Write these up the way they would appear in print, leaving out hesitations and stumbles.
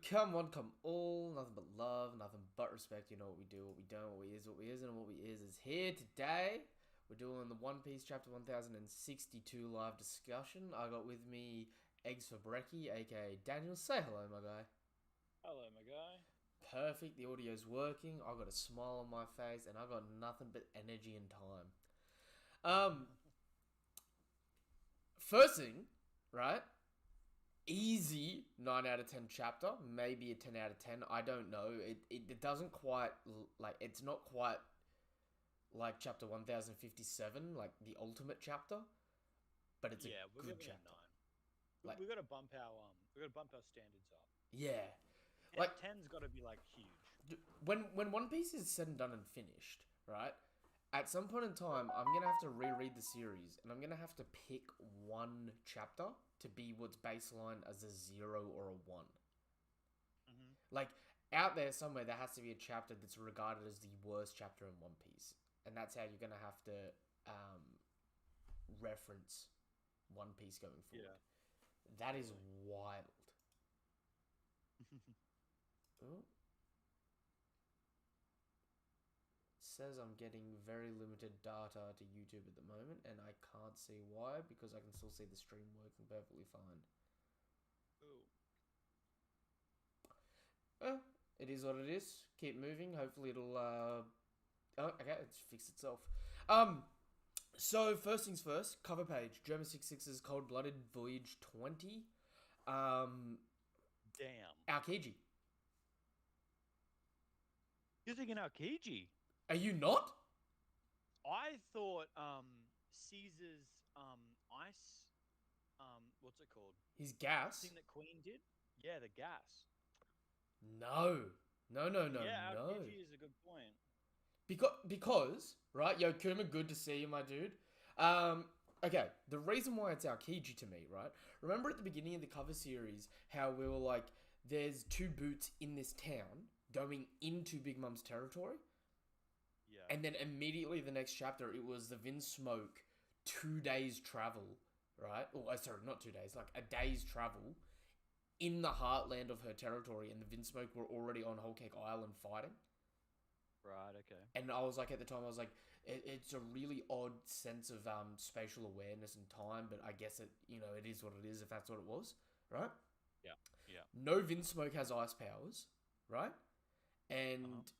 come all, nothing but love, nothing but respect. You know what we do, what we don't, what we is, what we isn't, and what we is here today. We're doing the One Piece chapter 1062 live discussion. I got with me Eggs for Brekkie, aka Daniel. Say hello, my guy. Hello, my guy. Perfect, the audio's working. I got a smile on my face, and I got nothing but energy and time. Um, First thing, right? Easy 9 out of 10 chapter, maybe a 10 out of 10. I don't know. It doesn't quite, like, it's not quite like chapter 1057, like the ultimate chapter, but it's a Yeah, we're good giving it a chapter. nine. Like, We got to bump our standards up. yeah. Like, Ten's got to be like huge. when One Piece is said and done and finished, right? At some point in time, I'm gonna have to reread the series, and I'm gonna have to pick one chapter to be what's baseline as a 0 or a 1. Like, out there somewhere, there has to be a chapter that's regarded as the worst chapter in One Piece, and that's how you're gonna have to reference One Piece going forward. That is wild. Oh, says I'm getting very limited data to YouTube at the moment, and I can't see why because I can still see the stream working perfectly fine. Ooh. It is what it is. Keep moving. Hopefully it'll. Oh, okay, it's fixed itself. So first things first. Cover page. German 66's Cold Blooded Voyage 20. Damn. Aokiji. You're thinking Aokiji. Are you not? I thought Caesar's ice what's it called? His gas. Thing that Queen did? Yeah, the gas. No. No, no, no, Yeah, no. Aokiji is a good point. Because, right, Yo Kuma, good to see you, my dude. Okay, the reason why it's Aokiji to me, right? Remember at the beginning of the cover series how we were like, there's two boots in this town going into Big Mum's territory? Yeah. And then immediately the next chapter, it was the Vinsmoke 2 days travel, right? Or, sorry, not 2 days, like a day's travel in the heartland of her territory, and the Vinsmoke were already on Whole Cake Island fighting. Right, okay. And I was like, at the time, I was like, it's a really odd sense of spatial awareness and time, but I guess it is what it is if that's what it was, right? Yeah. Yeah. No Vinsmoke has ice powers, right? Uh-huh. And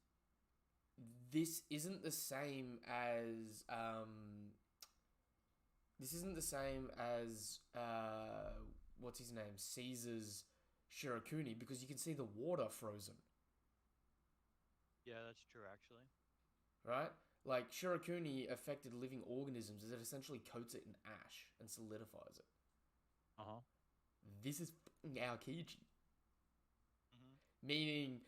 this isn't the same as what's his name, Caesar's Shirakuni, because you can see the water frozen. Yeah, that's true actually. Right? Like, Shirakuni affected living organisms as it essentially coats it in ash and solidifies it. Uh-huh. This is fucking Aokiji. Mm-hmm. Meaning,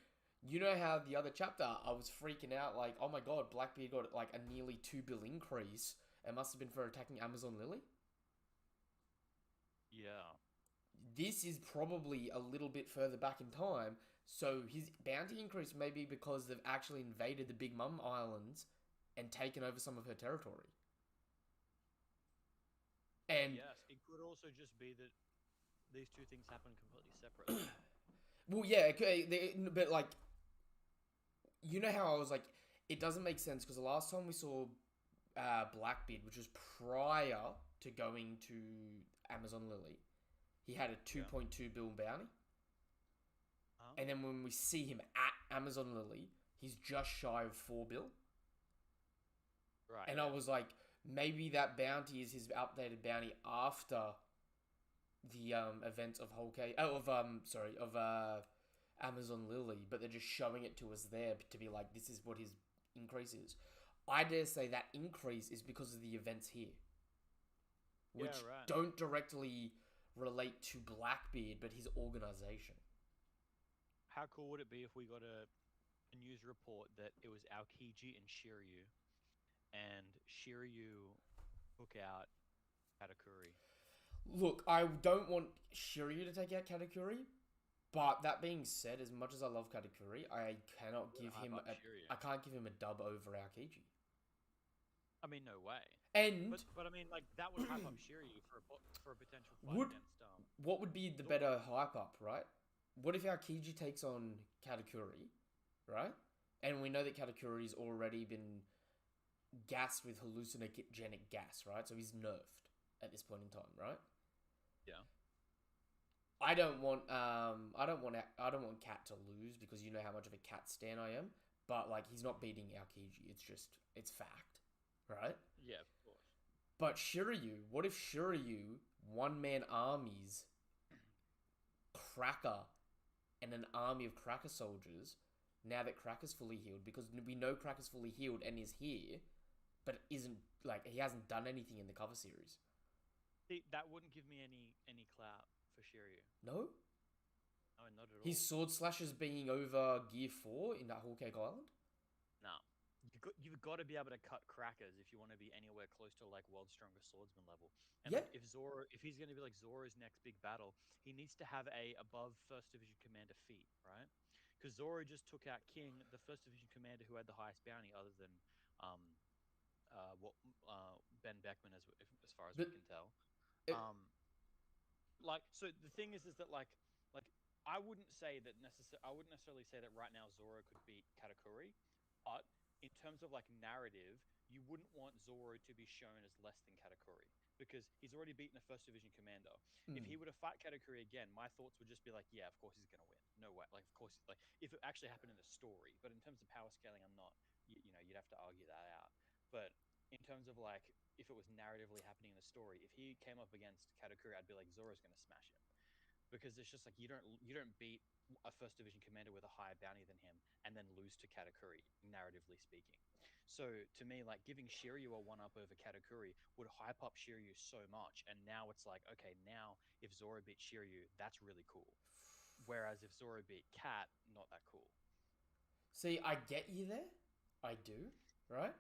you know how the other chapter I was freaking out, like, oh my god, Blackbeard got like a nearly 2 bill increase. It must have been for attacking Amazon Lily. Yeah. This is probably a little bit further back in time, so his bounty increase may be because they've actually invaded the Big Mum Islands and taken over some of her territory. And, Yes, it could also just be that these two things happen completely separately. well, yeah, okay, but like, you know how I was like, it doesn't make sense because the last time we saw Blackbeard, which was prior to going to Amazon Lily, he had a Yeah. 2.2 bill bounty. Huh? And then when we see him at Amazon Lily, he's just shy of 4 bill. Right. And I was like, maybe that bounty is his updated bounty after the events of Amazon Lily, but they're just showing it to us there to be like, this is what his increase is. I dare say that increase is because of the events here, which Yeah, right. don't directly relate to Blackbeard, but his organization. How cool would it be if we got a news report that it was Aokiji and Shiryu, and Shiryu took out Katakuri? Look, I don't want Shiryu to take out Katakuri, but that being said, as much as I love Katakuri, Would hype up Shiryu. I can't give him a dub over Aokiji. I mean, no way. And But I mean, like that would hype up Shiryu for a potential fight would against what would be the Zoro. better hype up, right? what if Aokiji takes on Katakuri, right? And we know that Katakuri's already been gassed with hallucinogenic gas, right? So he's nerfed at this point in time, right? Yeah. I don't want Cat to lose because you know how much of a Cat stan I am. But like he's not beating Aokiji. It's fact, right? Yeah, of course. But Shiryu, what if Shiryu one man armies Cracker and an army of Cracker soldiers now that Cracker's fully healed? Because we know Cracker's fully healed and is here, but isn't like he hasn't done anything in the cover series. See, that wouldn't give me any clout for Shiryu. No, No, not at all. his sword slashes being over Gear 4 in that Whole Cake Island. No. You've got to be able to cut crackers if you want to be anywhere close to like world's strongest swordsman level. And Yeah. like if he's going to be like Zoro's next big battle, he needs to have a above first division commander feat, right? Because Zoro just took out King, the first division commander who had the highest bounty, other than um, what Ben Beckman, as far as we But can tell. it, Um, like so the thing is that like I wouldn't say that I wouldn't necessarily say that right now Zoro could beat Katakuri, but in terms of like narrative, you wouldn't want Zoro to be shown as less than Katakuri because he's already beaten a first division commander. If he were to fight Katakuri again, my thoughts would just be like, yeah, of course he's gonna win. No way. Like of course, like if it actually happened in the story, but in terms of power scaling, I'm not. You know, you'd have to argue that out. But in terms of like if it was narratively happening in the story, if he came up against Katakuri, I'd be like Zoro's going to smash him because it's just like you don't beat a first division commander with a higher bounty than him and then lose to Katakuri, narratively speaking. So to me, like giving Shiryu a one up over Katakuri would hype up Shiryu so much, and now it's like okay, now if Zoro beat Shiryu, that's really cool. Whereas if Zoro beat Cat, not that cool. See, I get you there. I do, right?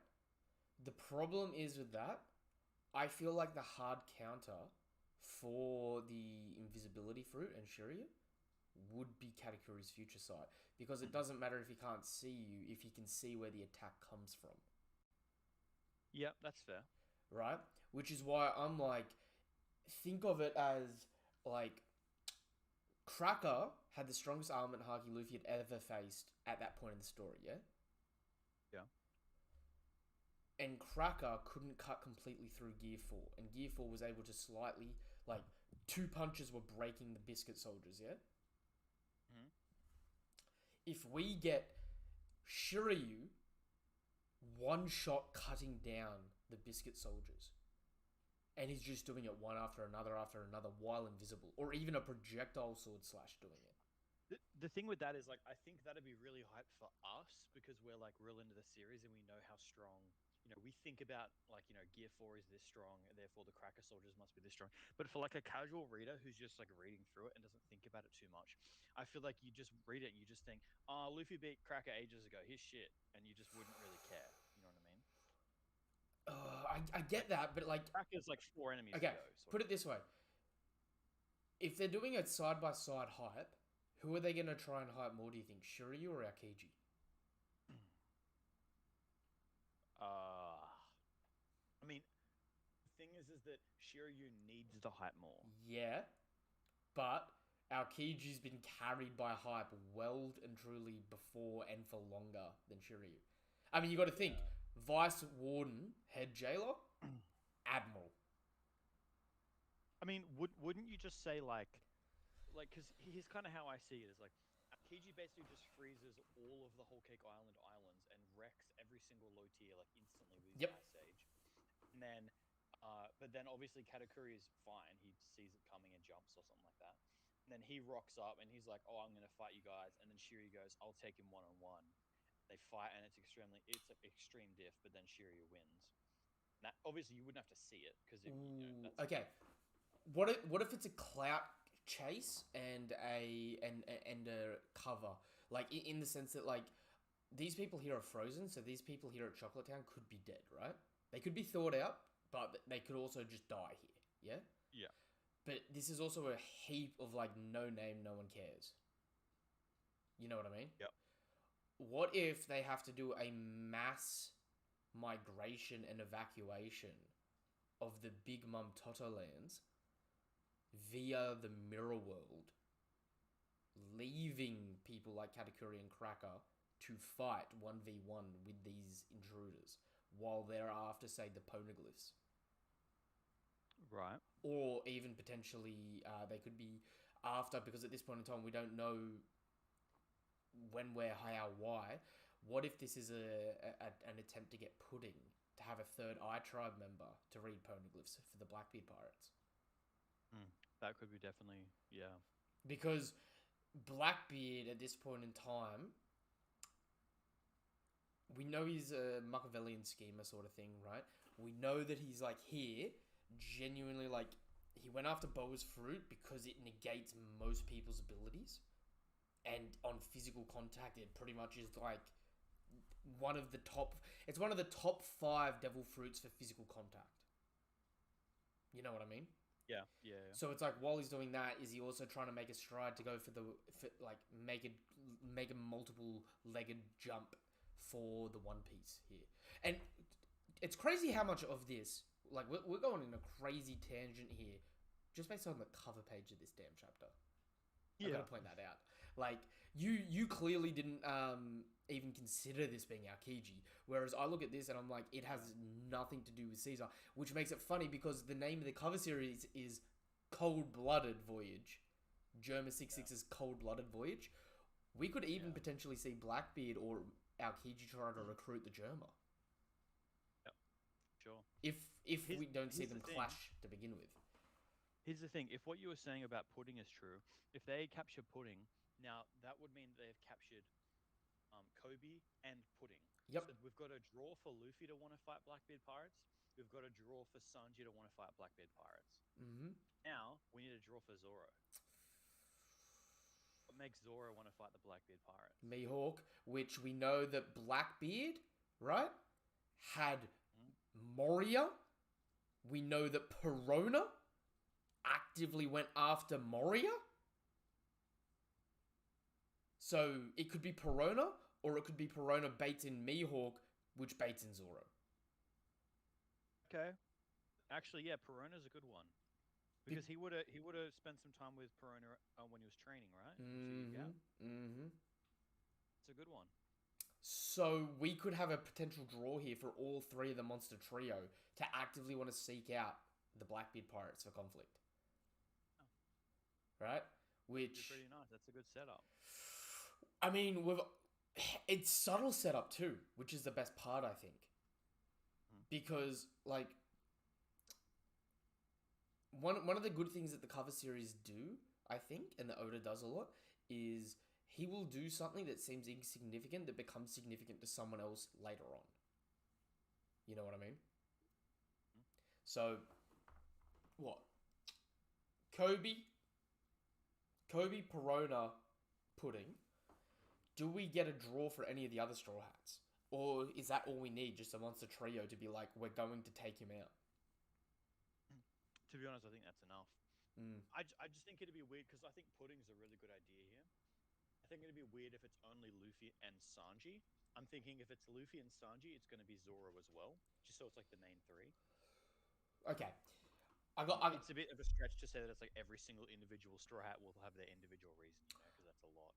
The problem is with that, I feel like the hard counter for the invisibility fruit and Shiryu would be Katakuri's future sight. Because it doesn't matter if he can't see you, if he can see where the attack comes from. Yeah, that's fair. Right? Which is why I'm like, think of it as like Cracker had the strongest armament Haki Luffy had ever faced at that point in the story, yeah? Yeah. And Cracker couldn't cut completely through Gear 4. And Gear 4 was able to slightly, like, 2 punches were breaking the Biscuit Soldiers, yeah? Mm-hmm. If we get Shiryu one shot cutting down the Biscuit Soldiers, and he's just doing it one after another while invisible, or even a projectile sword slash doing it. The thing with that is like I think that'd be really hype for us because we're like real into the series and we know how strong. You know, we think about like Gear 4 is this strong, therefore the Cracker Soldiers must be this strong. But for like a casual reader who's just like reading through it and doesn't think about it too much, I feel like you just read it and you just think, "Oh, Luffy beat Cracker ages ago. He's shit," and you just wouldn't really care. You know what I mean? I get that, but like, Cracker's like 4 enemies okay, to go. put it this way: if they're doing a side by side hype, who are they going to try and hype more? Do you think Shiryu or Aokiji? I mean, the thing is that Shiryu needs the hype more. Yeah, but Aokiji's been carried by hype well and truly before and for longer than Shiryu. I mean, you got to think: Vice Warden, Head Jailer, Admiral. I mean, wouldn't you just say like, because here's kind of how I see it is like, Aokiji basically just freezes all of the Whole Cake islands and wrecks every single low tier like instantly with his Yep. Ice Age, and then, but then obviously Katakuri is fine. He sees it coming and jumps or something like that. And then he rocks up and he's like, "Oh, I'm gonna fight you guys." And then Shiryu goes, "I'll take him one on one." They fight and it's an extreme diff, but then Shiryu wins. Now, obviously, you wouldn't have to see it because that's Okay. What if it's a clout chase and a cover, like in the sense that like these people here are frozen, so these people here at Chocolate Town could be dead, right? They could be thawed out, but they could also just die here, yeah. Yeah. But this is also a heap of like no name, no one cares. You know what I mean? Yep. What if they have to do a mass migration and evacuation of the Big Mum Toto lands via the mirror world, leaving people like Katakuri and Cracker to fight 1v1 with these intruders while they're after, say, the poneglyphs. Right. Or even potentially they could be after, because at this point in time we don't know when, where, how, why. What if this is an attempt to get Pudding to have a third Eye Tribe member to read poneglyphs for the Blackbeard Pirates? That could be definitely, yeah. Because Blackbeard at this point in time, we know he's a Machiavellian schemer sort of thing, right? We know that he's like here, genuinely like, he went after Boa's fruit because it negates most people's abilities. And on physical contact, it pretty much is like it's one of the top 5 devil fruits for physical contact. You know what I mean? Yeah. So it's like, while he's doing that, is he also trying to make a stride to go make a multiple-legged jump for the One Piece here? And it's crazy how much of this, like, we're going in a crazy tangent here, just based on the cover page of this damn chapter. Yeah. I gotta point that out. Like, you clearly didn't even consider this being Aokiji, whereas I look at this and I'm like, it has nothing to do with Caesar, which makes it funny because the name of the cover series is Cold-Blooded Voyage. Germa 66's Cold-Blooded Voyage. We could even potentially see Blackbeard or Aokiji try to recruit the Germa. Yep, sure. If we don't see them clash to begin with. Here's the thing, if what you were saying about Pudding is true, if they capture Pudding, now that would mean they've captured Kobe and Pudding. Yep. So we've got a draw for Luffy to want to fight Blackbeard Pirates. We've got a draw for Sanji to want to fight Blackbeard Pirates. Mm-hmm. Now, we need a draw for Zoro. What makes Zoro want to fight the Blackbeard Pirates? Mihawk, which we know that Blackbeard, right, had Moria. We know that Perona actively went after Moria. So it could be Perona, or it could be Perona baits in Mihawk, which baits in Zoro. Okay. Actually, yeah, Perona's a good one. Because he would have spent some time with Perona when he was training, right? Mm-hmm. It's a good one. So we could have a potential draw here for all 3 of the monster trio to actively want to seek out the Blackbeard Pirates for conflict. Oh. Right? Which... pretty nice. That's a good setup. I mean, it's subtle setup too, which is the best part, I think. Because, like, one of the good things that the cover series do, I think, and that Oda does a lot, is he will do something that seems insignificant that becomes significant to someone else later on. You know what I mean? So, what? Kobe, Perona, Pudding. Do we get a draw for any of the other Straw Hats? Or is that all we need, just a monster trio to be like, we're going to take him out? To be honest, I think that's enough. I just think it'd be weird, because I think Pudding's a really good idea here. I think it'd be weird if it's only Luffy and Sanji. I'm thinking if it's Luffy and Sanji, it's going to be Zoro as well, just so it's like the main 3. Okay. It's a bit of a stretch to say that it's like every single individual Straw Hat will have their individual reason, because that's a lot.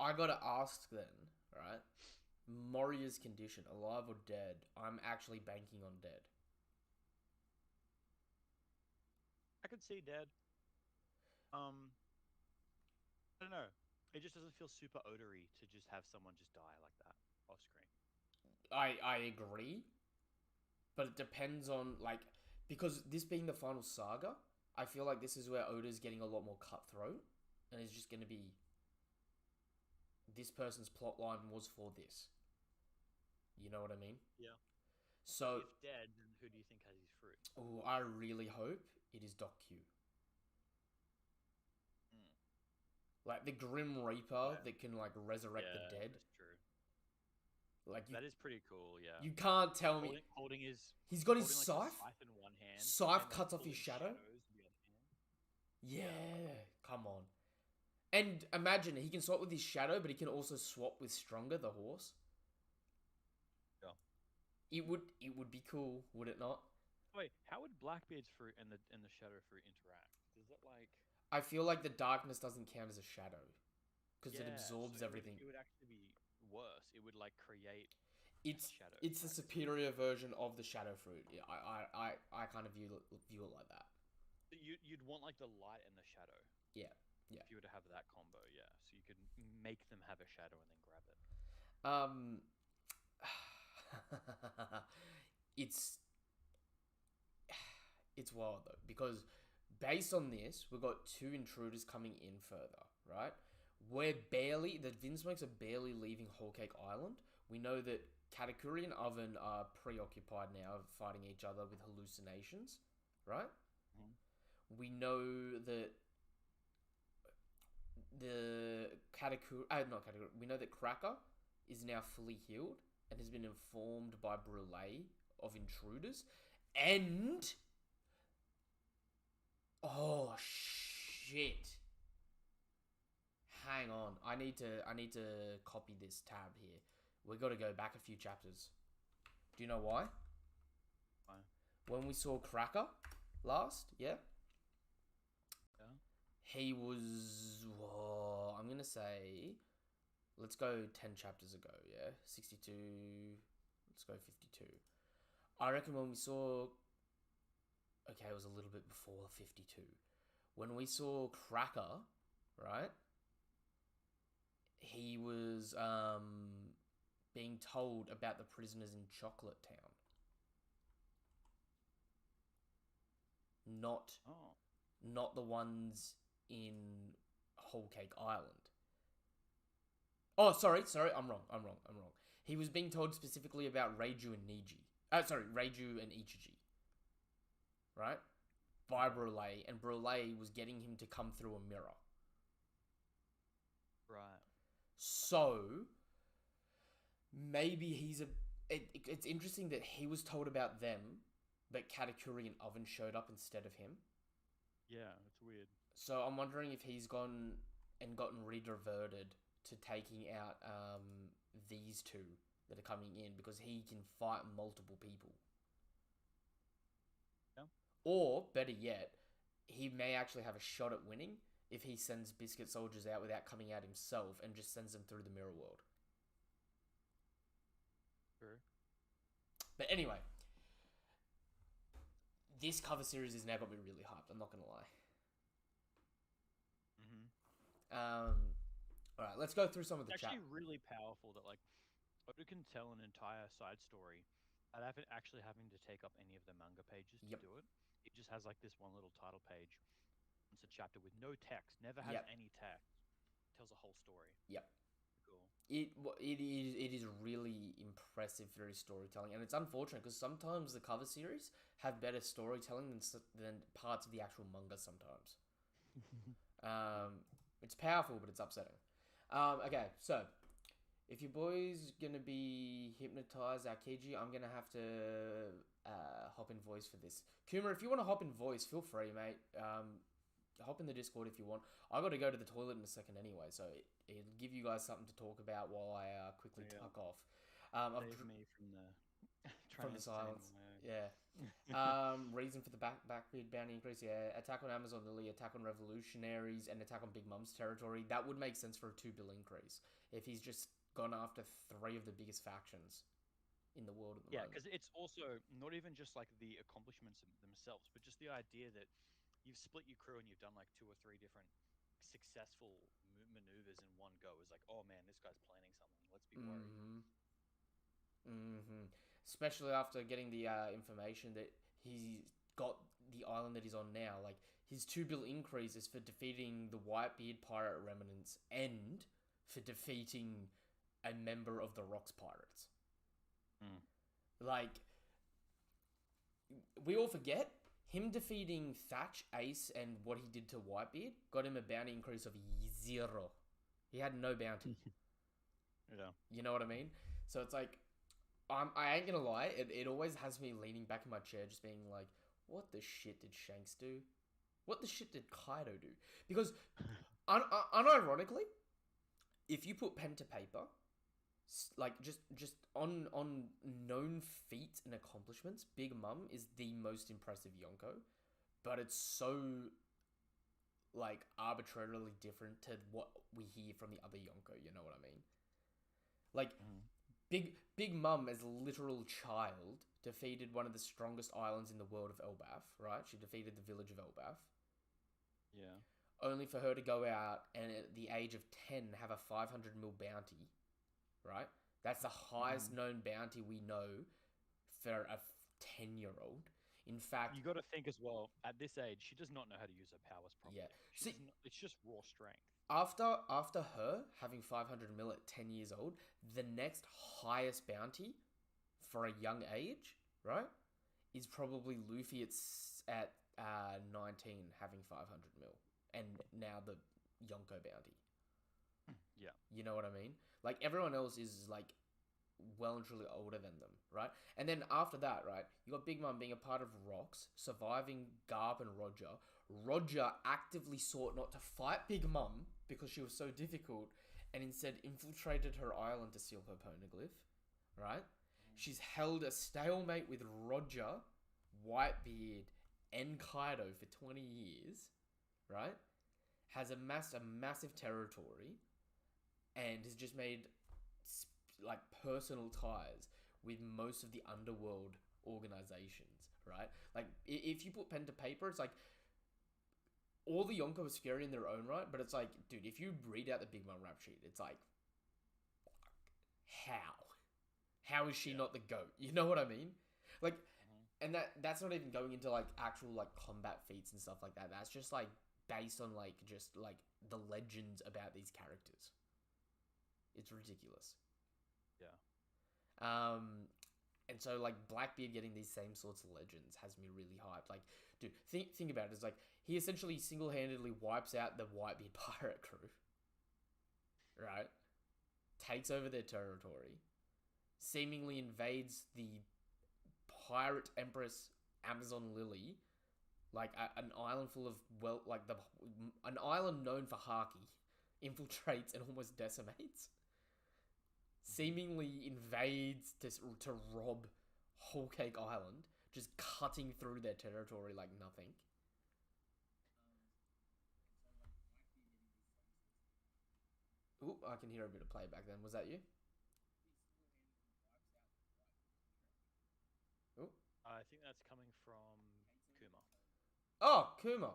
I gotta ask then, right? Moria's condition, alive or dead? I'm actually banking on dead. I could see dead. I don't know. It just doesn't feel super odory to just have someone just die like that off screen. I agree, but it depends on, like, because this being the final saga, I feel like this is where Oda's getting a lot more cutthroat, and it's just going to be, this person's plotline was for this. You know what I mean? Yeah. So if dead, then who do you think has his fruit? Oh, I really hope it is Doc Q. Like the Grim Reaper that can like resurrect the dead. That's true. Like that is pretty cool. Yeah. You can't tell me holding his. He's got his scythe. Scythe in one hand. Scythe cuts off his shadow. Yeah, come on. And imagine he can swap with his shadow, but he can also swap with Stronger, the horse. Yeah. It would be cool, would it not? Wait, how would Blackbeard's fruit and the shadow fruit interact? Does it like? I feel like the darkness doesn't count as a shadow. because it Yeah, so absorbs everything. it would actually be worse. It would like create a It's shadow. it's the Like, superior version of the shadow fruit. Yeah, I kind of view it like that. you'd want like the light and the shadow Yeah, yeah. if you were to have that combo. Yeah, so you could make them have a shadow and then grab it. Um, it's it's wild though because based on this, we've got two intruders coming in further, right? The Vinsmokes are barely leaving Whole Cake Island. We know that Katakuri and Oven are preoccupied now, fighting each other with hallucinations, right? Mhm. We know that the Katakuri, not Katakuri, we know that Cracker is now fully healed and has been informed by Brule of intruders. And oh shit. Hang on. I need to copy this tab here. We got to go back a few chapters. Do you know why? Why? When we saw Cracker last, yeah? Yeah. He was I'm going to say let's go 10 chapters ago, yeah? 62. Let's go 52. I reckon when we saw okay, it was a little bit before 52. When we saw Cracker, right? He was being told about the prisoners in Chocolate Town. Not Oh. not the ones in Whole Cake Island. Oh, sorry, I'm wrong. He was being told specifically about Reiju and Niji. Reiju and Ichiji. Right? By Brule, and Brule was getting him to come through a mirror. Right. So, maybe it's interesting that he was told about them, but Katakuri and Oven showed up instead of him. Yeah, it's weird. So I'm wondering if he's gone and gotten rediverted to taking out these two that are coming in because he can fight multiple people. Yeah. Or, better yet, he may actually have a shot at winning if he sends Biscuit Soldiers out without coming out himself and just sends them through the mirror world. True. But anyway, this cover series has now got me really hyped, I'm not going to lie. Alright, let's go through some of the It's actually really powerful that like Oda can tell an entire side story without actually having to take up any of the manga pages to Yep. do it. It just has like this one little title page. It's a chapter with no text, never has Yep. any text. Tells a whole story. Yep. Cool. It is really impressive for his storytelling, and it's unfortunate because sometimes the cover series have better storytelling than parts of the actual manga sometimes. It's powerful, but it's upsetting. Okay, so if your boy's gonna be hypnotized Aokiji, I'm gonna have to hop in voice for this. Kuma, if you want to hop in voice, feel free, mate. Hop in the Discord if you want. I got to go to the toilet in a second anyway, so it'll give you guys something to talk about while I quickly tuck off. Save me from the from the silence. Yeah. Reason for the backbeard bounty increase. Yeah. Attack on Amazon Lily, Attack on Revolutionaries, and Attack on Big Mum's territory. That would make sense for a 2 bill increase if he's just gone after 3 of the biggest factions in the world at the moment. because it's also not even just like the accomplishments themselves, but just the idea that you've split your crew and you've done like 2 or 3 different successful maneuvers in one go. Is like, oh man, this guy's planning something. Let's be worried. Especially after getting the information that he's got the island that he's on now. Like, his 2 bill increase is for defeating the Whitebeard pirate remnants and for defeating a member of the Rocks Pirates. Like, we all forget him defeating Thatch, Ace, and what he did to Whitebeard got him a bounty increase of 0. He had no bounty. Yeah. You know what I mean? So it's like, I ain't gonna lie, it always has me leaning back in my chair just being like, what the shit did Shanks do? What the shit did Kaido do? Because, unironically, if you put pen to paper, like, just on known feats and accomplishments, Big Mum is the most impressive Yonko, but it's so, like, like arbitrarily different to what we hear from the other Yonko. You know what I mean? Like Big Mum, as a literal child, defeated one of the strongest islands in the world of Elbaf. Right? She defeated the village of Elbaf. Yeah. Only for her to go out and at the age of 10 have a 500 mil bounty. Right? That's the highest known bounty we know for a 10-year-old. In fact, You got to think as well. At this age, she does not know how to use her powers properly. yeah. She See, does not, it's just raw strength. after her having 500 mil at 10 years old, the next highest bounty for a young age, right, is probably Luffy at 19 having 500 mil, and now the Yonko bounty. Yeah. You know what I mean? Like, everyone else is like well and truly older than them, right? And then after that, right, you got Big Mom being a part of Rocks, surviving Garp and Roger. Roger actively sought not to fight Big Mom because she was so difficult, and instead infiltrated her island to steal her poneglyph, right? She's held a stalemate with Roger, Whitebeard, and Kaido for 20 years, right? Has amassed a massive territory, and has just made like personal ties with most of the underworld organizations, right? Like, if you put pen to paper, it's like all the Yonko are scary in their own right, but it's like, dude, if you read out the Big Mom rap sheet, it's like, how is she not the GOAT? You know what I mean? Like, and that's not even going into like actual like combat feats and stuff like that. That's just like based on like just like the legends about these characters. It's ridiculous. Yeah. And so like Blackbeard getting these same sorts of legends has me really hyped. Like, dude, think about it. It's like he essentially single-handedly wipes out the Whitebeard pirate crew. Right? Takes over their territory. Seemingly invades the pirate empress Amazon Lily, like an island full of an island known for haki, infiltrates and almost decimates. Seemingly invades to rob Whole Cake Island, just cutting through their territory like nothing. Ooh, I can hear a bit of playback then. Was that you? Ooh. I think that's coming from Kuma. Oh, Kuma.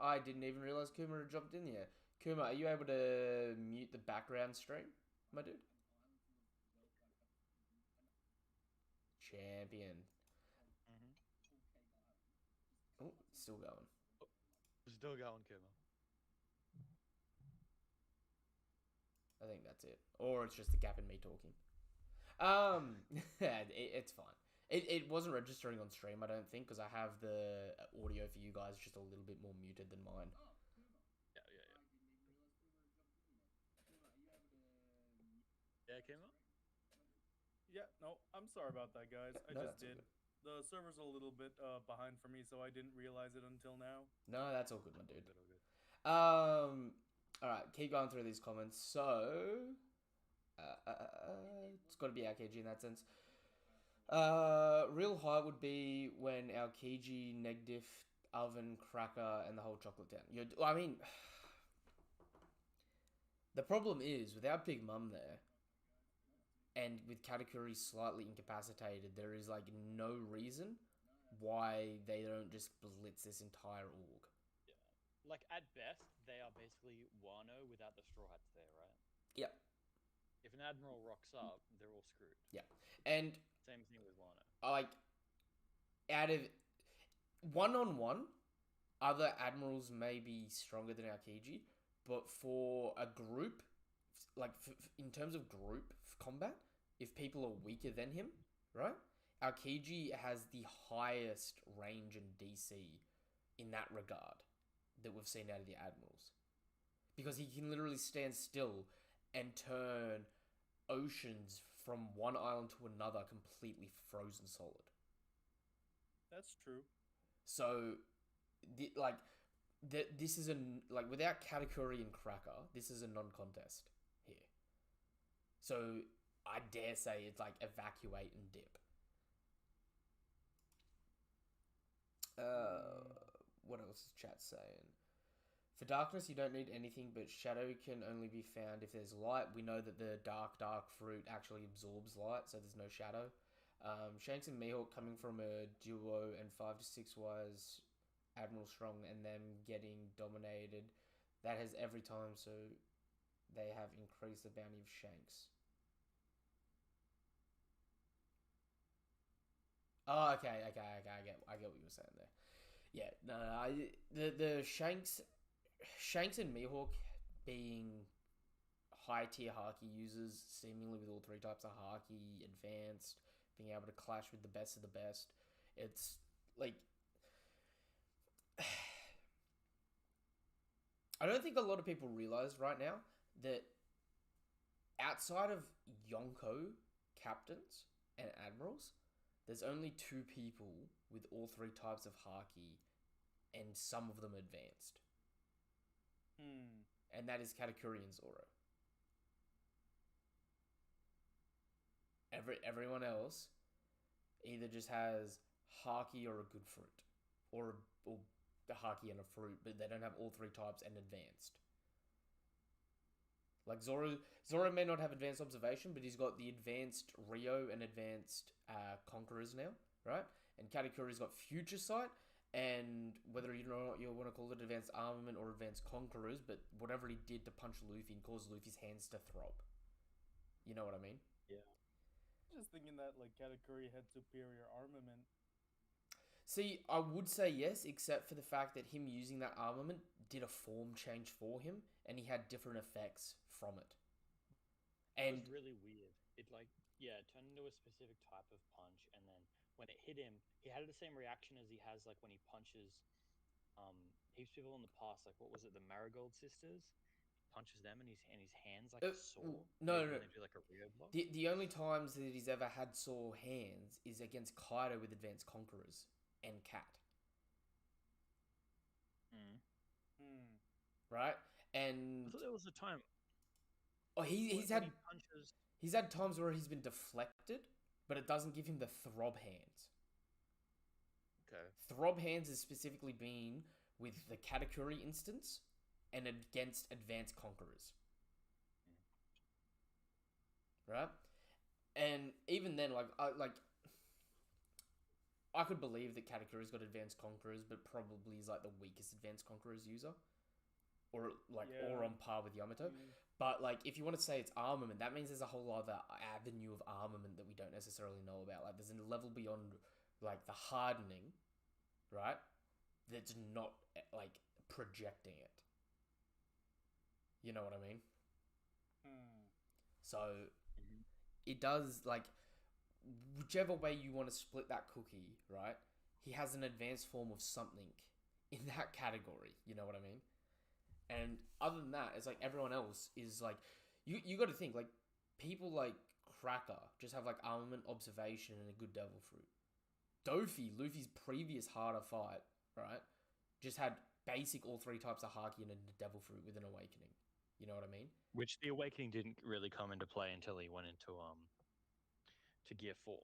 I didn't even realize Kuma had jumped in here. Kuma, are you able to mute the background stream, my dude? Champion. Oh, still going. Still going, Kuma. I think that's it. Or it's just the gap in me talking. It's fine. It wasn't registering on stream, I don't think, because I have the audio for you guys just a little bit more muted than mine. Yeah. Yeah, Kuma? Yeah, no, I'm sorry about that, guys. I No, just that's all did. good. The server's a little bit behind for me, so I didn't realize it until now. No, that's all good, my dude. All good. Alright, keep going through these comments. So, it's got to be Aokiji in that sense. Real high would be when Aokiji, Negdiff, Oven, Cracker, and the whole Chocolate Town. I mean, the problem is, without Big Mum there, and with Katakuri slightly incapacitated, there is like no reason why they don't just blitz this entire org. Yeah. Like, at best, they are basically Wano without the Straw Hats there, right? Yeah. If an Admiral rocks up, they're all screwed. Yeah. And Same thing with Wano. like, out of one-on-one, other admirals may be stronger than Aokiji, but for a group, like in terms of group combat, if people are weaker than him, right? Aokiji has the highest range and DC in that regard that we've seen out of the admirals, because he can literally stand still and turn oceans from one island to another completely frozen solid. That's true. So, this is without Katakuri and Cracker, this is a non-contest here. So, I dare say it's like evacuate and dip. What else is chat saying? For darkness, you don't need anything, but shadow can only be found if there's light. We know that the dark fruit actually absorbs light, so there's no shadow. Shanks and Mihawk coming from a duo and 5 to 6 wise Admiral Strong and them getting dominated. That has every time, so they have increased the bounty of Shanks. Oh, okay. I get what you were saying there. Yeah, no, the Shanks and Mihawk being high tier Haki users, seemingly with all 3 types of Haki, advanced, being able to clash with the best of the best. It's like I don't think a lot of people realize right now that outside of Yonko captains and admirals, there's only 2 people with all 3 types of Haki, and some of them advanced. And that is Katakuri and Zoro. Everyone else either just has Haki or a good fruit, or the Haki and a fruit, but they don't have all 3 types and advanced. Like Zoro may not have advanced observation, but he's got the advanced Rio and advanced Conquerors now, right? And Katakuri's got future sight, and whether you know you want to call it advanced armament or advanced Conquerors, but whatever he did to punch Luffy and cause Luffy's hands to throb. You know what I mean? Yeah. Just thinking that like Katakuri had superior armament. See, I would say yes, except for the fact that him using that armament did a form change for him, and he had different effects from it. And it was really weird. It turned into a specific type of punch, and then when it hit him, he had the same reaction as he has like when he punches heaps of people in the past. Like what was it, the Marigold sisters? Punches them, and his hands like sore. No. They do like a Rio block. The only times that he's ever had sore hands is against Kaido with advanced Conquerors and Cat. Right? And I thought there was a time. Oh, he's had punches. He's had times where he's been deflected, but it doesn't give him the throb hands. Okay. Throb hands has specifically been with the Katakuri instance and against advanced Conquerors. Right? And even then, I could believe that Katakuri's got advanced Conquerors, but probably is like the weakest advanced Conquerors user. Or on par with Yamato. But if you want to say it's armament, that means there's a whole other avenue of armament that we don't necessarily know about. Like there's a level beyond the hardening, right? That's not projecting it. You know what I mean? So it does whichever way you want to split that cookie, right? He has an advanced form of something in that category. You know what I mean? And other than that, it's everyone else is you got to think people like Cracker just have armament, observation, and a good devil fruit. Dofi, Luffy's previous harder fight, right, just had basic all 3 types of Haki and a devil fruit with an awakening. You know what I mean? Which the awakening didn't really come into play until he went into to Gear 4.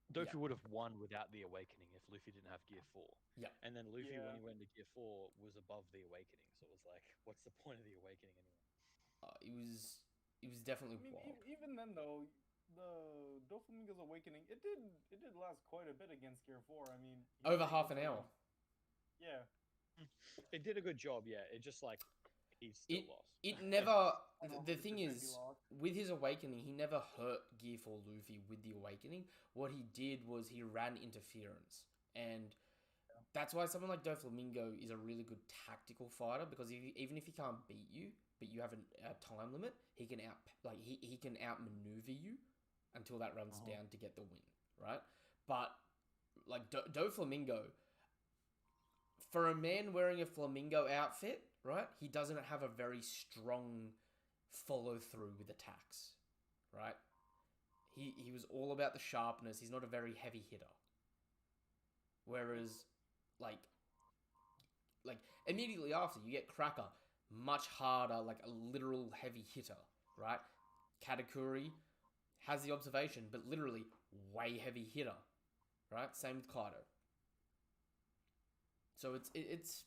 Dofi would have won without the awakening if Luffy didn't have Gear 4. Yeah. And then Luffy, when he went into Gear 4, was above the awakening. So it was what's the point of the awakening anyway? It was definitely wild. Even then though, the Doflamingo's awakening, it did last quite a bit against Gear 4. I mean, over half an hour. Yeah. It did a good job, yeah. It just he still lost. It never. The thing is, with his awakening, he never hurt Gear 4 Luffy with the awakening. What he did was he ran interference, and that's why someone like Doflamingo is a really good tactical fighter, because even if he can't beat you, but you have a time limit, he can he can outmaneuver you until that runs down to get the win, right? But Doflamingo, for a man wearing a flamingo outfit, right, he doesn't have a very strong follow through with attacks, right? He was all about the sharpness. He's not a very heavy hitter. Whereas, immediately after, you get Cracker, much harder, a literal heavy hitter, right? Katakuri has the observation, but literally way heavy hitter, right? Same with Kaido. So it's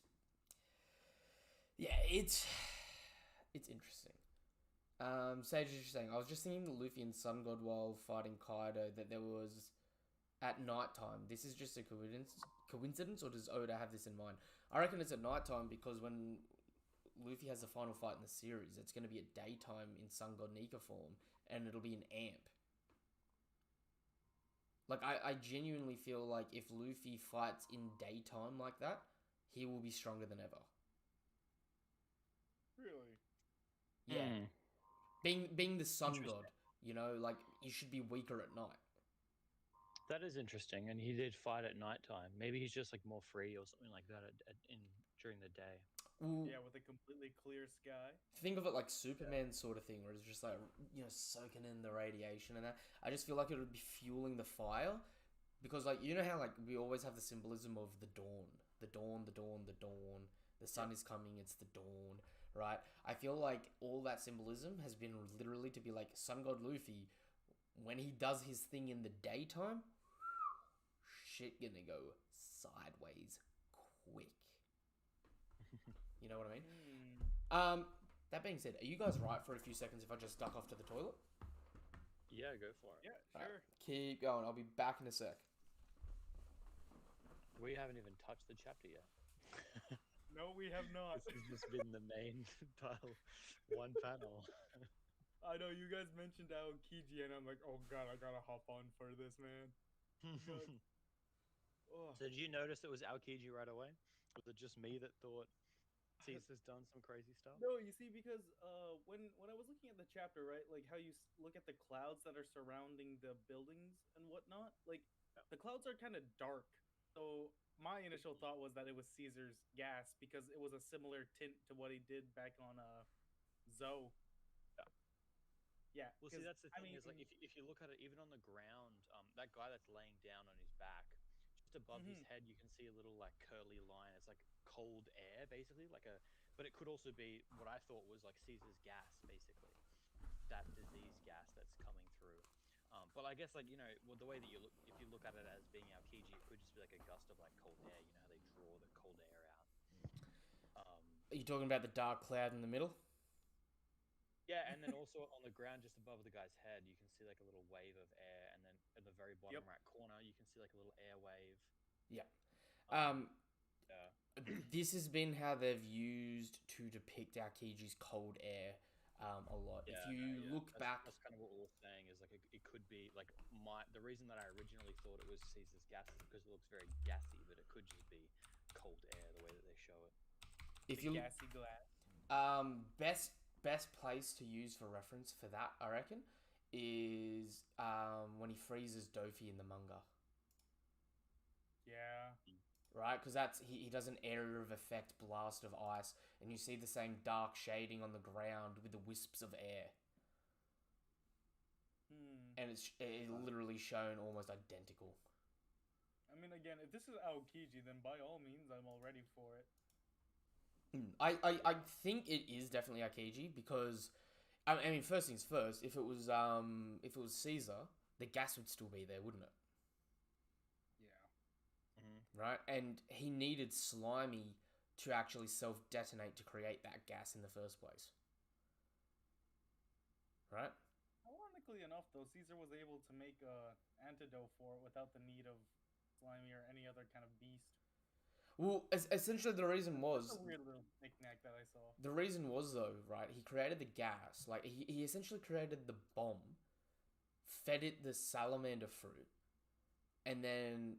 Yeah, it's interesting. Sage is just saying, I was just thinking that Luffy and Sun God while fighting Kaido that there was at night time. This is just a coincidence, or does Oda have this in mind? I reckon it's at night time because when Luffy has the final fight in the series, it's going to be at daytime in Sun God Nika form, and it'll be an amp. Like, I genuinely feel like if Luffy fights in daytime like that, he will be stronger than ever. Really? Yeah. Being the sun Interesting. god, you know, like, you should be weaker at night. That is interesting, and he did fight at nighttime. Maybe he's just like more free or something like that during the day. Well, Yeah, with a completely clear sky. think of it like Superman sort of thing, where it's just like, you know, soaking in the radiation and that. I just feel like it would be fueling the fire. Because, like, you know how, like, we always have the symbolism of the dawn. The dawn, the dawn, the dawn. The sun is coming, it's the dawn, right? I feel like all that symbolism has been literally to be like, Sun God Luffy, when he does his thing in the daytime, shit gonna go sideways quick. You know what I mean? That being said, are you guys right for a few seconds if I just duck off to the toilet? Yeah, go for it. Yeah, Right, sure. keep going. I'll be back in a sec. We haven't even touched the chapter yet. No, we have not. This has just been the main title, one panel. I know you guys mentioned Aokiji, and I'm like, oh god, I gotta hop on for this, man. God. Oh. So did you notice it was Aokiji right away? Was it just me that thought Caesar's done some crazy stuff? No, you see, because when I was looking at the chapter, right, like how you look at the clouds that are surrounding the buildings and whatnot, like the clouds are kind of dark. So my initial thought was that it was Caesar's gas because it was a similar tint to what he did back on Zoe. Yeah. Well, see, that's the I thing mean, is like if you look at it, even on the ground, that guy that's laying down on his back, just above his head, you can see a little like curly line. It's like cold air, basically, like a. But it could also be what I thought was like Caesar's gas, basically, that disease gas that's coming through. But I guess like well, the way that you look, if you look at it as being Aokiji, it could just be like a gust of like cold air. You know how they draw the cold air out. Are you talking about the dark cloud in the middle? Yeah, and then also on the ground just above the guy's head, you can see like a little wave of air, and then in the very bottom right corner, you can see like a little air wave. Yeah. Yeah. This has been how they've used to depict Aokiji's cold air a lot. Yeah, if you look back, that's kind of what we were saying. Is like it could be like the reason that I originally thought it was Caesar's gas is because it looks very gassy, but it could just be cold air the way that they show it. if you gassy glass. best place to use for reference for that, I reckon, is when he freezes Dofi in the manga. Yeah. Right, because he does an area of effect blast of ice, and you see the same dark shading on the ground with the wisps of air, and it's literally shown almost identical. I mean, again, if this is Aokiji, then by all means, I'm all ready for it. I think it is definitely Aokiji because, I mean, first things first. If it was Caesar, the gas would still be there, wouldn't it? Right? And he needed Slimy to actually self-detonate to create that gas in the first place. Right? Ironically enough, though, Caesar was able to make an antidote for it without the need of Slimy or any other kind of beast. Well, essentially the reason was... That's a weird little knick-knack that I saw. The reason was, though, right, he created the gas. Like, he essentially created the bomb, fed it the salamander fruit, and then...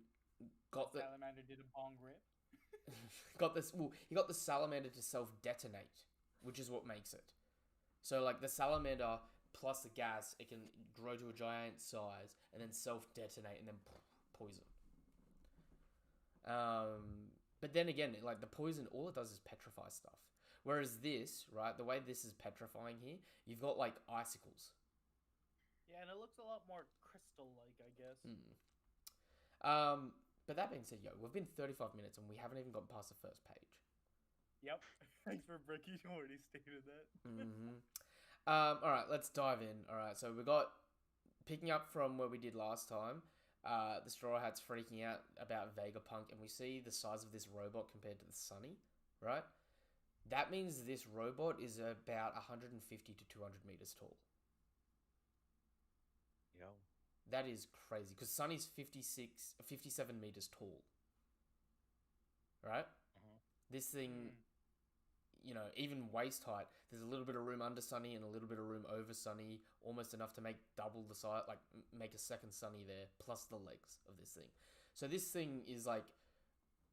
Salamander did a bong rip. He got the salamander to self-detonate, which is what makes it. So, like, the salamander plus the gas, it can grow to a giant size and then self-detonate and then poison. But then again, like, the poison, all it does is petrify stuff. Whereas this, right, the way this is petrifying here, you've got, like, icicles. Yeah, and it looks a lot more crystal-like, I guess. But that being said, we've been 35 minutes and we haven't even gotten past the first page. Yep. Thanks for breaking. You already stated that. All right, let's dive in. All right, so we got, picking up from where we did last time, the Straw Hat's freaking out about Vegapunk, and we see the size of this robot compared to the Sunny, right? That means this robot is about 150 to 200 meters tall. Yo. That is crazy because Sunny's 57 meters tall. Right? Uh-huh. This thing, even waist height, there's a little bit of room under Sunny and a little bit of room over Sunny, almost enough to make double the size, like make a second Sunny there, plus the legs of this thing. So this thing is like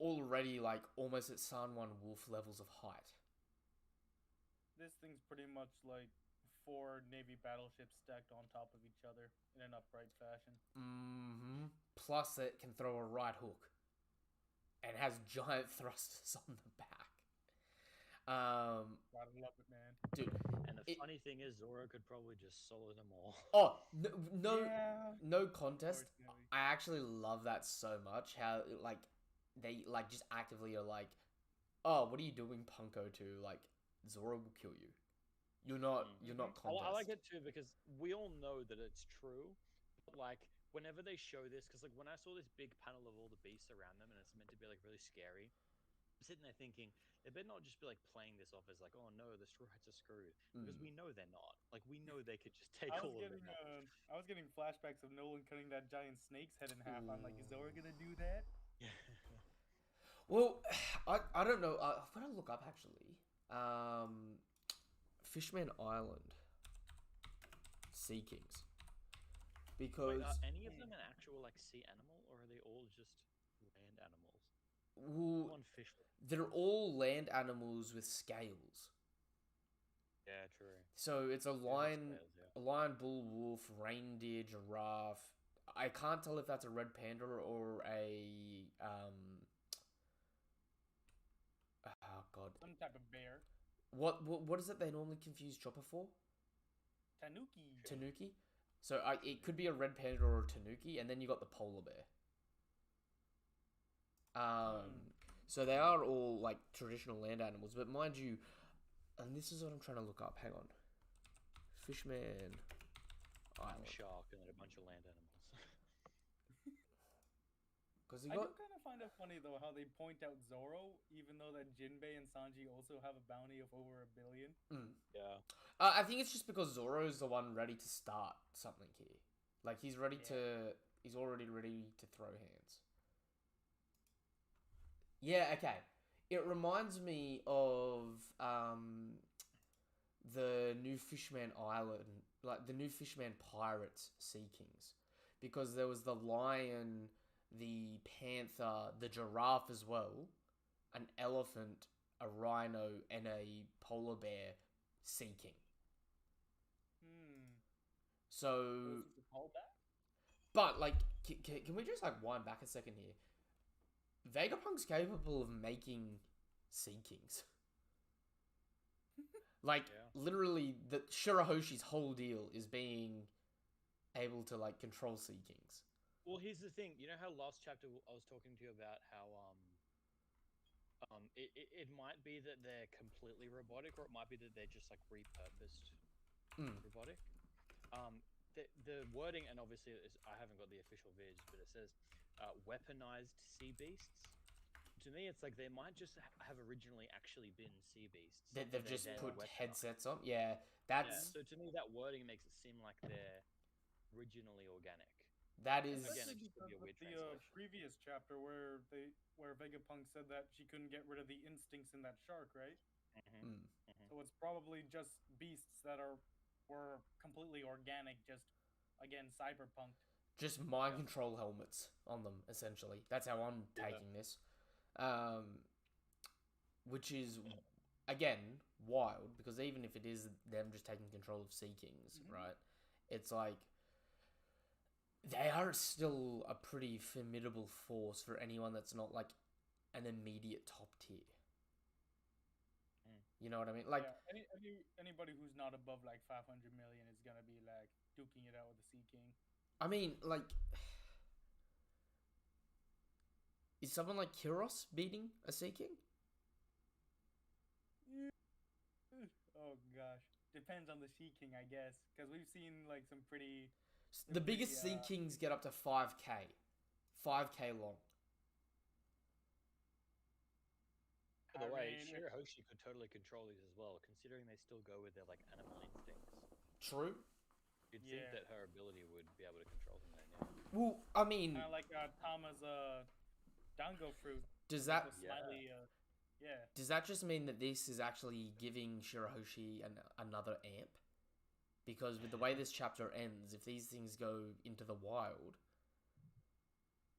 already like almost at San Juan Wolf levels of height. This thing's pretty much like 4 Navy battleships stacked on top of each other in an upright fashion. Mm-hmm. Plus it can throw a right hook. And has giant thrusters on the back. Gotta love it, man. Dude. And the funny thing is, Zoro could probably just solo them all. Oh, no Yeah. contest. Unfortunately. I actually love that so much. How, like, they, like, just actively are like, oh, what are you doing, Punko, to, like, Zoro will kill you. You're not contest. I like it too because we all know that it's true. But like whenever they show this, because like when I saw this big panel of all the beasts around them, and it's meant to be like really scary, I'm sitting there thinking they better not just be like playing this off as like, oh no, the Straw Hats are screwed, because we know they're not. Like we know they could just take all of them. I was getting flashbacks of Nolan cutting that giant snake's head in half. I'm like, is Zoro gonna do that? Well, I don't know. I've got to look up actually. Fishman Island Sea Kings. Because wait, are any of them an actual like sea animal, or are they all just land animals? well, One fish. they're all land animals with scales. Yeah, true. So it's a lion, Scales, yeah. a lion, bull, wolf, reindeer, giraffe. I can't tell if that's a red panda or a oh god. Some type of bear. What is it they normally confuse Chopper for? Tanuki. Tanuki. So it could be a red panda or a tanuki, and then you got the polar bear. So they are all like traditional land animals, but mind you, and this is what I'm trying to look up. Hang on, Fishman Island. Shark and then a bunch of land animals. Because I do kind of find it funny though how they point out Zoro, even though that Jinbei and Sanji also have a bounty of over 1 billion. Yeah. I think it's just because Zoro's the one ready to start something here. Like he's ready to. He's already ready to throw hands. Yeah. Okay. It reminds me of the new Fishman Island, like the new Fishman Pirates Sea Kings, because there was the lion, the panther, the giraffe as well, an elephant, a rhino, and a polar bear sea king. So, Was it called that? but like, can we just like wind back a second here? Vegapunk's capable of making sea kings. Like, literally, the Shirahoshi's whole deal is being able to like control sea kings. Well, here's the thing. You know how last chapter I was talking to you about how it might be that they're completely robotic, or it might be that they're just like repurposed robotic. The wording, and obviously I haven't got the official vids, but it says weaponized sea beasts. To me, it's like they might just have originally actually been sea beasts. They've just put weaponized. headsets on. Yeah, that's So to me, that wording makes it seem like they're originally organic. that is. Again, Especially it just could be a because weird of the translation. previous chapter where Vegapunk said that she couldn't get rid of the instincts in that shark, right? So it's probably just beasts that were completely organic, just again cyberpunk. Just mind control helmets on them, essentially. That's how I'm taking this. Which is, again, wild, because even if it is them just taking control of Sea Kings, right, it's like, they are still a pretty formidable force for anyone that's not, like, an immediate top tier. You know what I mean? Like, Anybody who's not above like 500 million is gonna be like duking it out with the Sea King. I mean, like, is someone like Kyros beating a Sea King? Oh gosh, depends on the Sea King, I guess, because we've seen like some pretty. The biggest Sea Kings get up to 5K. 5K long. By the I way, mean, if, Shirahoshi could totally control these as well, considering they still go with their like animal instincts. True. You'd think yeah, that her ability would be able to control them then, yeah. Well, I mean, kind of like Tama's dango fruit does with that the Yeah. smiley. Yeah, does that just mean that this is actually giving Shirahoshi another amp? Because with the way this chapter ends, if these things go into the wild,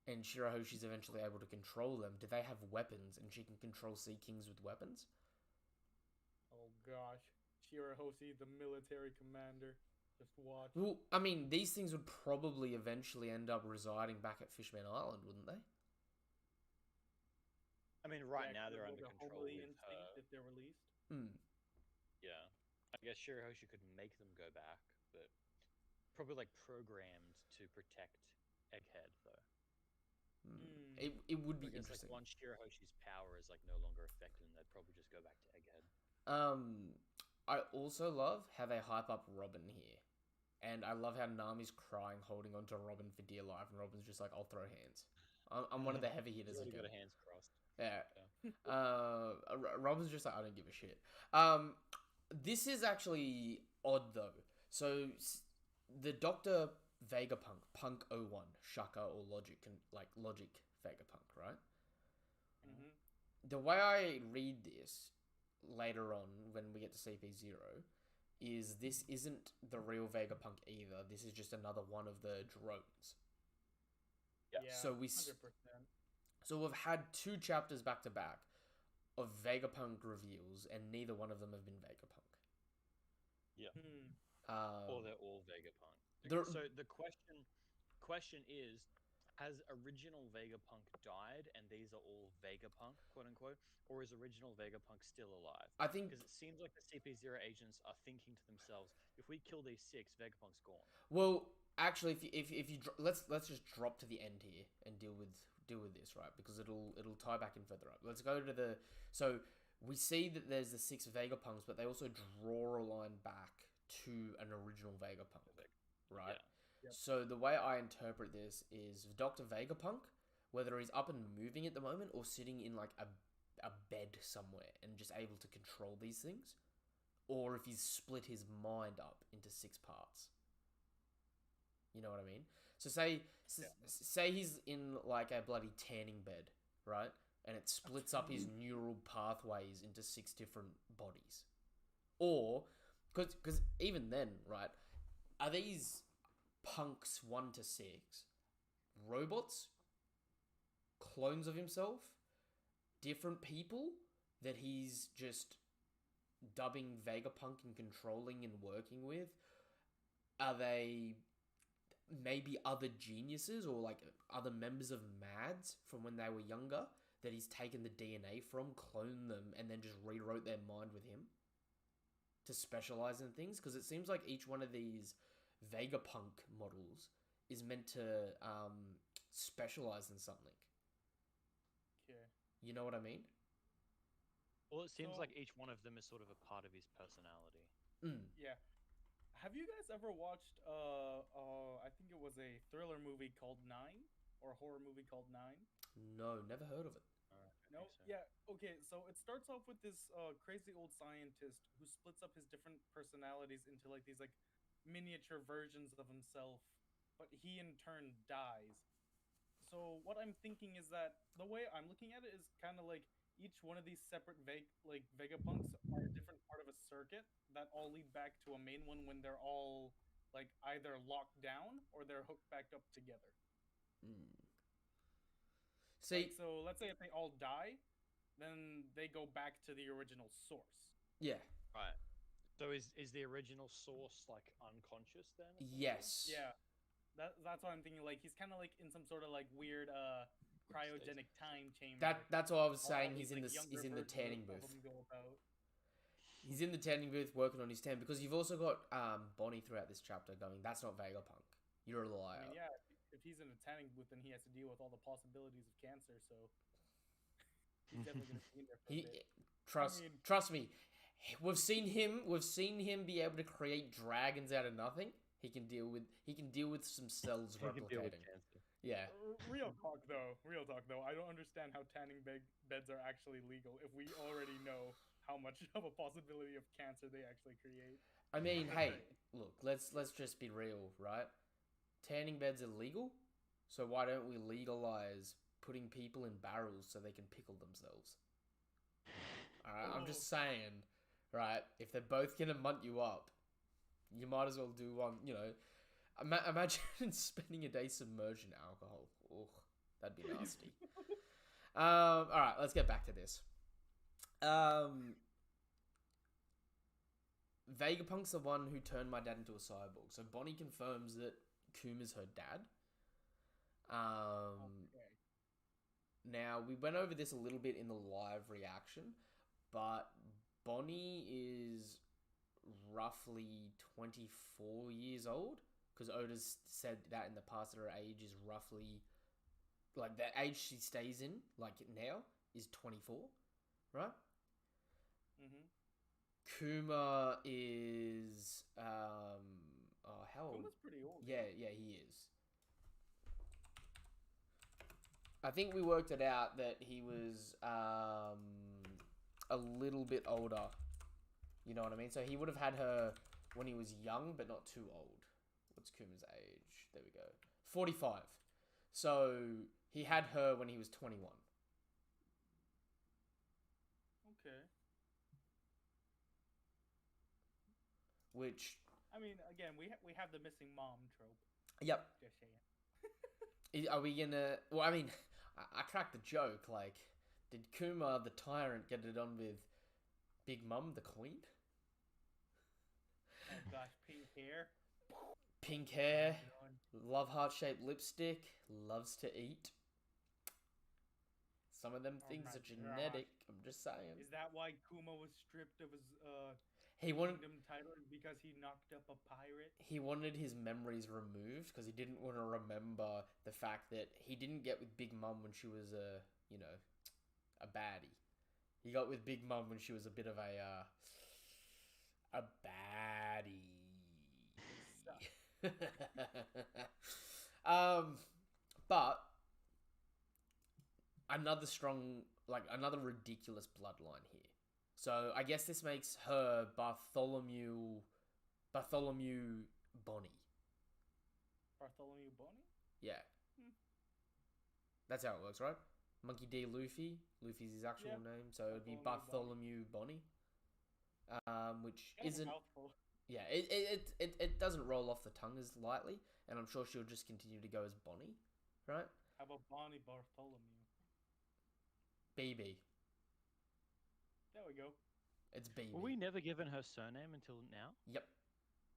and Shirahoshi's eventually able to control them, do they have weapons and she can control Sea Kings with weapons? oh gosh, Shirahoshi, the military commander. Just watch. Well, I mean, these things would probably eventually end up residing back at Fishman Island, wouldn't they? I mean, right Yeah, now 'cause they're of under the control homely with instinct her. if they're released. Hmm. Yeah. I guess Shirahoshi could make them go back, but probably like programmed to protect Egghead though. Hmm. It would So be I guess interesting. like once Shirahoshi's power is like no longer affected, they'd probably just go back to Egghead. I also love how they hype up Robin here. And I love how Nami's crying, holding onto Robin for dear life, and Robin's just like, I'll throw hands. I'm one of the heavy He's hitters already again. got a hands crossed. Yeah. Yeah. Robin's just like, I don't give a shit. This is actually odd though. So the Doctor Vegapunk, Punk 01, Shaka or Logic, Logic Vegapunk, right? Mm-hmm. The way I read this later on when we get to CP0 is this isn't the real Vegapunk either. This is just another one of the drones. Yeah. Yeah. So 100%. So we've had 2 chapters back to back of Vegapunk reveals, and neither one of them have been Vegapunk. Or they're all Vegapunk. So the question is, has original Vegapunk died and these are all Vegapunk, quote unquote, or is original Vegapunk still alive? I think, Because it seems like the CP0 agents are thinking to themselves, if we kill these 6, Vegapunk's gone. well, actually, if you let's just drop to the end here and deal with this, right? Because it'll tie back in further up. Let's go to so we see that there's the 6 Vegapunks, but they also draw a line back to an original Vegapunk, right? Yeah. Yep. So the way I interpret this is Dr. Vegapunk, whether he's up and moving at the moment or sitting in like a bed somewhere and just able to control these things, or if he's split his mind up into 6 parts. You know what I mean? So say he's in like a bloody tanning bed, right? And it splits up his neural pathways into 6 different bodies. Or, because even then, right, are these punks 1 to 6 robots? Clones of himself? Different people that he's just dubbing Vegapunk and controlling and working with? Are they maybe other geniuses or like other members of MADS from when they were younger that he's taken the DNA from, cloned them, and then just rewrote their mind with him to specialize in things? Because it seems like each one of these Vegapunk models is meant to specialize in something. Okay. You know what I mean? Well, it seems So- like each one of them is sort of a part of his personality. Yeah. Have you guys ever watched I think it was a thriller movie called Nine or a horror movie called Nine? No, never heard of it. No. Yeah. Okay. So it starts off with this crazy old scientist who splits up his different personalities into like these like miniature versions of himself, but he in turn dies. So what I'm thinking is that the way I'm looking at it is kind of like each one of these separate Vegapunks are a different part of a circuit that all lead back to a main one when they're all like either locked down or they're hooked back up together. See, Right? So let's say if they all die, then they go back to the original source. yeah, Right. So is the original source like unconscious then? essentially? yes, Yeah, that's what I'm thinking. Like he's kind of like in some sort of like weird cryogenic time chamber. That's what I was All saying. these, He's like, younger in the versions tanning of booth. him go about. He's in the tanning booth working on his tan, because you've also got Bonnie throughout this chapter going, "That's not Vegapunk. You're a liar." I mean, yeah, if he's in a tanning booth, then he has to deal with all the possibilities of cancer. So he's definitely gonna be in there for a bit. Trust me. We've seen him be able to create dragons out of nothing. He can deal with some cells He can deal with replicating. cancer. Yeah. Real talk though. Real talk though. I don't understand how beds are actually legal if we already know how much of a possibility of cancer they actually create. I mean, But hey, look, let's just be real, right? Tanning beds are legal, so why don't we legalize putting people in barrels so they can pickle themselves? All right, I'm oh, just saying, right? If they're both gonna munt you up, you might as well do one. You know, imagine spending a day submerged in alcohol. Ugh, that'd be nasty. All right, let's get back to this. Vegapunk's the one who turned my dad into a cyborg. So Bonnie confirms that Kuma's her dad. okay. Now, we went over this a little bit in the live reaction, but Bonnie is roughly 24 years old, because Oda's said that in the past that her age is roughly, like, the age she stays in, like, now, is 24, right? Mm-hmm. Kuma is, oh, how old? Kuma's pretty old. Yeah, he is. I think we worked it out that he was a little bit older. You know what I mean? So he would have had her when he was young, but not too old. What's Kuma's age? There we go. 45. So he had her when he was 21. Okay. Which, I mean, again, we have the missing mom trope. yep. Just saying. Are we gonna... Well, I mean, I cracked the joke. Like, did Kuma the tyrant get it on with Big Mum the queen? Oh gosh, pink hair. Pink hair, Oh, love heart-shaped lipstick, loves to eat. Some of them Oh things my are genetic. I'm just saying. Is that why Kuma was stripped of his He wanted kingdom title because he knocked up a pirate? he wanted his memories removed because he didn't want to remember the fact that he didn't get with Big Mum when she was a baddie. He got with Big Mum when she was a bit of a baddie. But another ridiculous bloodline here. So I guess this makes her Bartholomew Bonnie. Bartholomew Bonnie? Yeah. That's how it works, right? Monkey D. Luffy's his actual name, so it'd be Bartholomew Bonnie. Which Kind of a isn't... mouthful. Yeah, it doesn't roll off the tongue as lightly, and I'm sure she'll just continue to go as Bonnie, right? How about Bonnie Bartholomew? BB. There we go. It's BB. Were we never given her surname until now? Yep.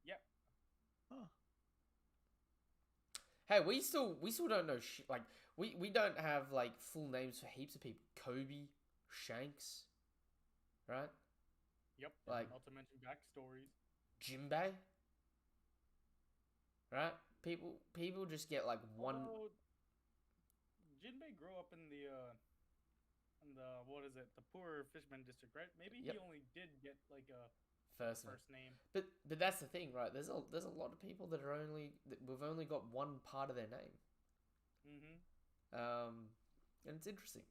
Yep. Oh. Hey, we still don't know like we don't have like full names for heaps of people. Kobe, Shanks, right? Yep. Like not to mention backstories. Jinbei, right? People just get like one. Although Jinbei grew up in the what is it? The poor fisherman district, right? Maybe Yep. he only did get like a First name. But that's the thing, right? There's a lot of people that we've only got one part of their name. Mm-hmm. And it's interesting.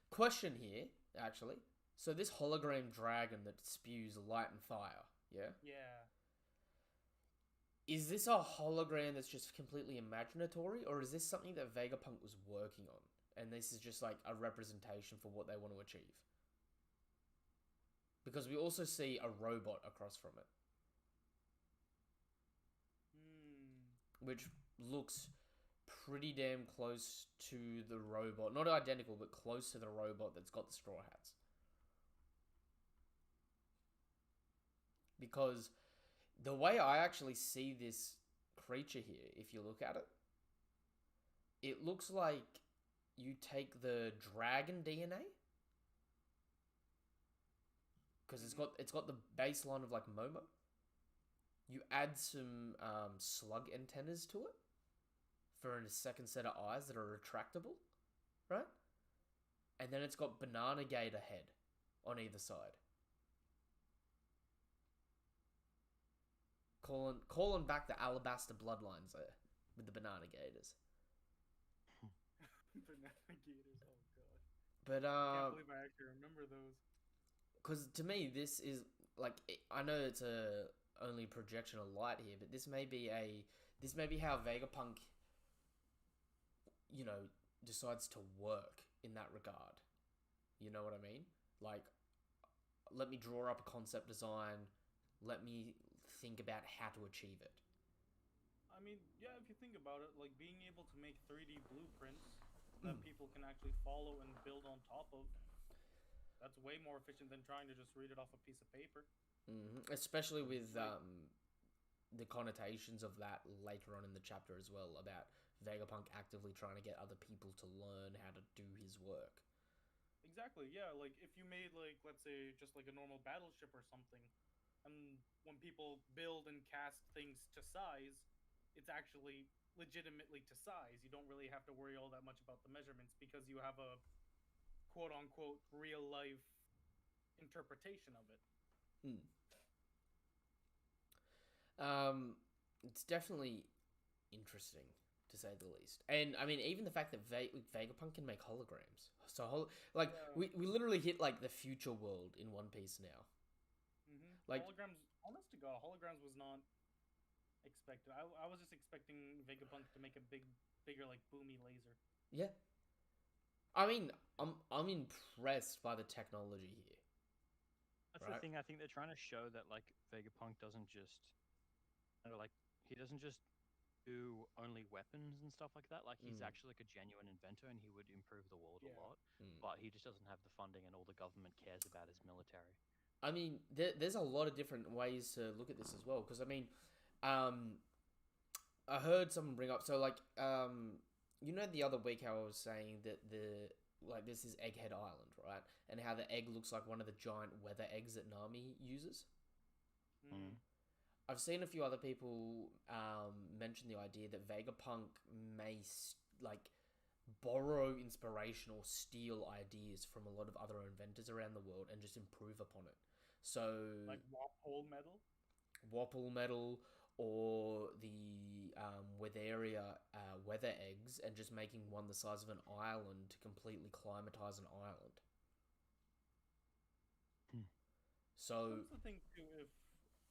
Question here, actually. So this hologram dragon that spews light and fire, yeah? Yeah. Is this a hologram that's just completely imaginatory, or is this something that Vegapunk was working on, and this is just like a representation for what they want to achieve? Because we also see a robot across from it, which looks pretty damn close to the robot. Not identical, but close to the robot that's got the straw hats. Because the way I actually see this creature here, if you look at it, it looks like you take the dragon DNA, because it's got the baseline of like Momo. You add some slug antennas to it for a second set of eyes that are retractable, right? And then it's got banana gator head on either side. Calling back the Alabaster bloodlines there. with the banana gators. Banana gators. Oh god. But I can't believe I actually remember those. because to me this is like I know it's a only projection of light here, but this may be how Vegapunk, you know, decides to work in that regard. You know what I mean? Like, let me draw up a concept design. Let me think about how to achieve it. I mean, yeah, if you think about it, like being able to make 3D blueprints that people can actually follow and build on top of, that's way more efficient than trying to just read it off a piece of paper. Especially with Like, the connotations of that later on in the chapter as well, about Vegapunk actively trying to get other people to learn how to do his work. exactly, yeah. Like if you made like let's say just like a normal battleship or something, and when people build and cast things to size, it's actually legitimately to size. You don't really have to worry all that much about the measurements because you have a quote unquote real life interpretation of it. Hmm. It's definitely interesting to say the least. And I mean, even the fact that Vegapunk can make holograms. So, like, Yeah. we literally hit like the future world in One Piece now. Like, Holograms, honest to God, holograms was not expected. I was just expecting Vegapunk to make a bigger, like, boomy laser. yeah. I mean, I'm impressed by the technology here. That's Right? the thing. I think they're trying to show that like Vegapunk doesn't just, like he doesn't just do only weapons and stuff like that. Like he's Mm. actually like a genuine inventor, and he would improve the world a Yeah. lot. Mm. But he just doesn't have the funding, and all the government cares about his military. I mean, there's a lot of different ways to look at this as well. Because I mean, um, I heard someone bring up you know, the other week how I was saying that this is Egghead Island, right? And how the egg looks like one of the giant weather eggs that Nami uses. Mm. I've seen a few other people mention the idea that Vegapunk may borrow inspiration or steal ideas from a lot of other inventors around the world and just improve upon it. So, Like Wapole metal. Wapple metal or the Weatheria weather eggs and just making one the size of an island to completely climatize an island. So That's the thing too.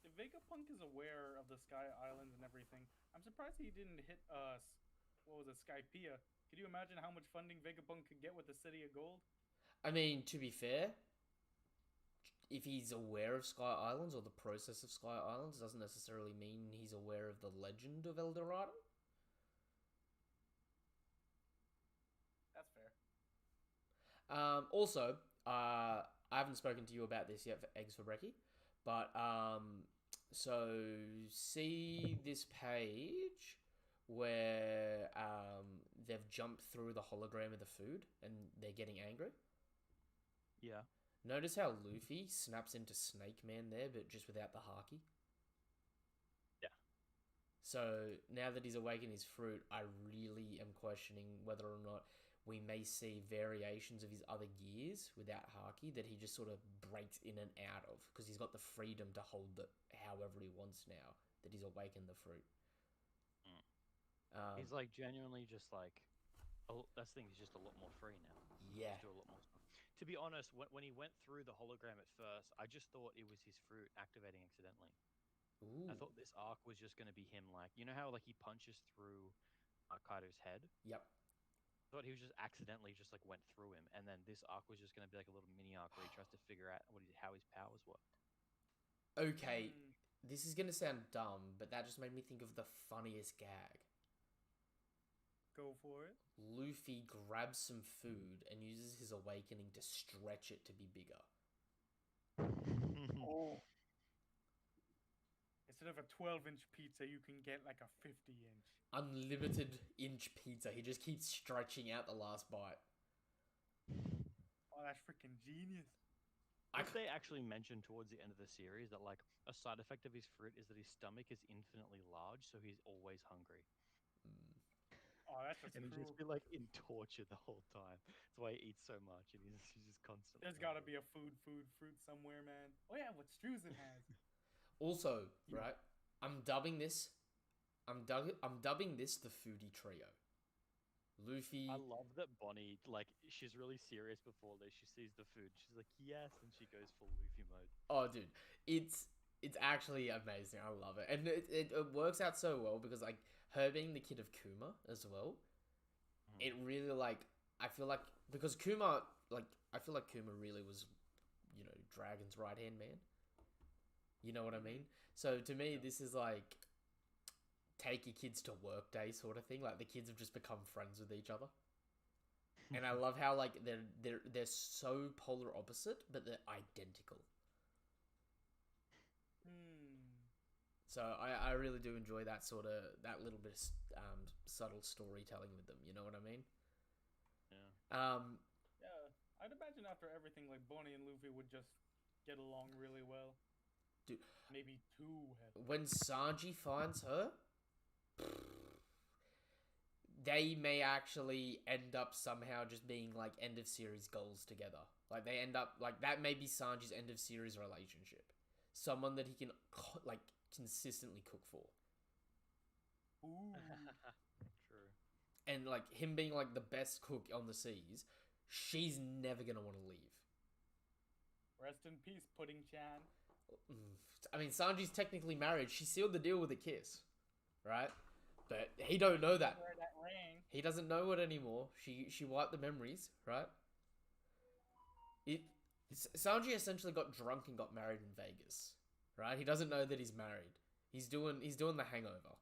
If Vegapunk is aware of the Sky Islands and everything, I'm surprised he didn't hit what was it, Skypiea. Could you imagine how much funding Vegapunk could get with the City of Gold? I mean, to be fair, if he's aware of Sky Islands or the process of Sky Islands, doesn't necessarily mean he's aware of the legend of El Dorado. That's fair. Also, I haven't spoken to you about this yet for Eggs for Brekkie, but so see this page where they've jumped through the hologram of the food and they're getting angry. Yeah. Notice how Luffy snaps into Snake Man there, but just without the haki. Yeah. So now that he's awakened his fruit, I really am questioning whether or not we may see variations of his other gears without haki that he just sort of breaks in and out of because he's got the freedom to hold it however he wants now that he's awakened the fruit. He's like genuinely just like, that's the thing. He's just a lot more free now. Yeah. Do a lot more stuff. To be honest, when he went through the hologram at first, I just thought it was his fruit activating accidentally. Ooh. I thought this arc was just going to be him, like, you know how like he punches through Kaido's head. Yep. I thought he was just accidentally just like went through him, and then this arc was just going to be like a little mini arc where he tries to figure out how his powers work. Okay, this is gonna sound dumb, but that just made me think of the funniest gag. Go for it. Luffy grabs some food and uses his awakening to stretch it to be bigger. Oh. Instead of a 12-inch pizza, you can get like a 50-inch. Unlimited inch pizza. He just keeps stretching out the last bite. Oh, that's freaking genius. They actually mentioned towards the end of the series that like a side effect of his fruit is that his stomach is infinitely large, so he's always hungry. Oh, that's just And he'd cruel. just be like in torture the whole time. That's why he eats so much, and he's just constantly. There's got to be a fruit somewhere, man. Oh yeah, what Struzen has. Also, right, I'm dubbing this I'm dubbing this the foodie trio. Luffy. I love that Bonnie, like, she's really serious before this. She sees the food. She's like, yes, and she goes full Luffy mode. Oh, dude, it's actually amazing. I love it, and it works out so well because like her being the kid of Kuma as well. It really like I feel like because Kuma like I feel like Kuma really was, Dragon's right hand man. You know what I mean? So to me, this is like take your kids to work day sort of thing. Like the kids have just become friends with each other. And I love how like they're so polar opposite, but they're identical. So I really do enjoy that that little bit of subtle storytelling with them. You know what I mean? Yeah. Yeah, I'd imagine after everything, like Bonnie and Luffy would just get along really well. Dude, maybe too heavy. When Sanji finds her, they may actually end up somehow just being like end of series goals together. Like they end up like that may be Sanji's end of series relationship. Someone that he can like consistently cook for. Ooh. True. And like him being like the best cook on the seas, she's never gonna want to leave. Rest in peace, Pudding Chan. I mean, Sanji's technically married. She sealed the deal with a kiss, right? But he don't know that. Wear that ring. He doesn't know it anymore. She wiped the memories, right? Sanji essentially got drunk and got married in Vegas, right? He doesn't know that he's married. He's doing the hangover.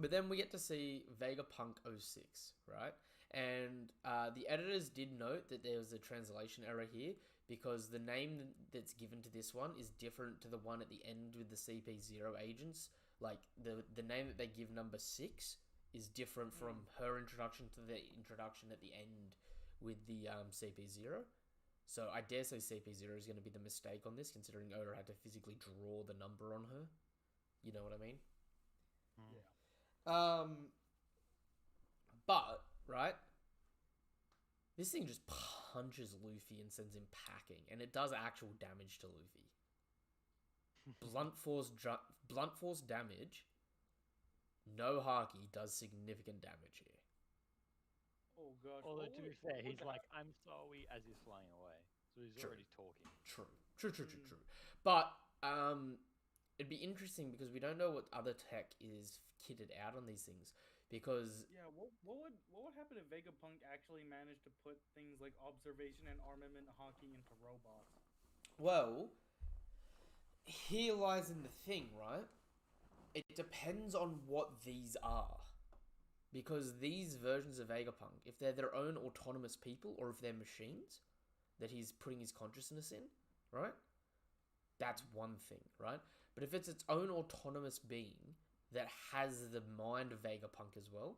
But then we get to see Vegapunk 06, right? And the editors did note that there was a translation error here because the name that's given to this one is different to the one at the end with the CP0 agents. Like, the name that they give number 6 is different from her introduction to the introduction at the end with the CP0. So I dare say CP0 is going to be the mistake on this, considering Oda had to physically draw the number on her. You know what I mean? Yeah. But, right? This thing just punches Luffy and sends him packing, and it does actual damage to Luffy. Blunt force damage. No haki does significant damage here. Oh gosh. Although to be fair, he's like, "I'm sorry," as he's flying away, so he's already talking. True. But it'd be interesting because we don't know what other tech is kitted out on these things. Because what would happen if Vegapunk actually managed to put things like observation and armament hockey into robots? Well, here lies in the thing, right? It depends on what these are. Because these versions of Vegapunk, if they're their own autonomous people or if they're machines that he's putting his consciousness in, right? That's one thing, right? But if it's its own autonomous being that has the mind of Vegapunk as well,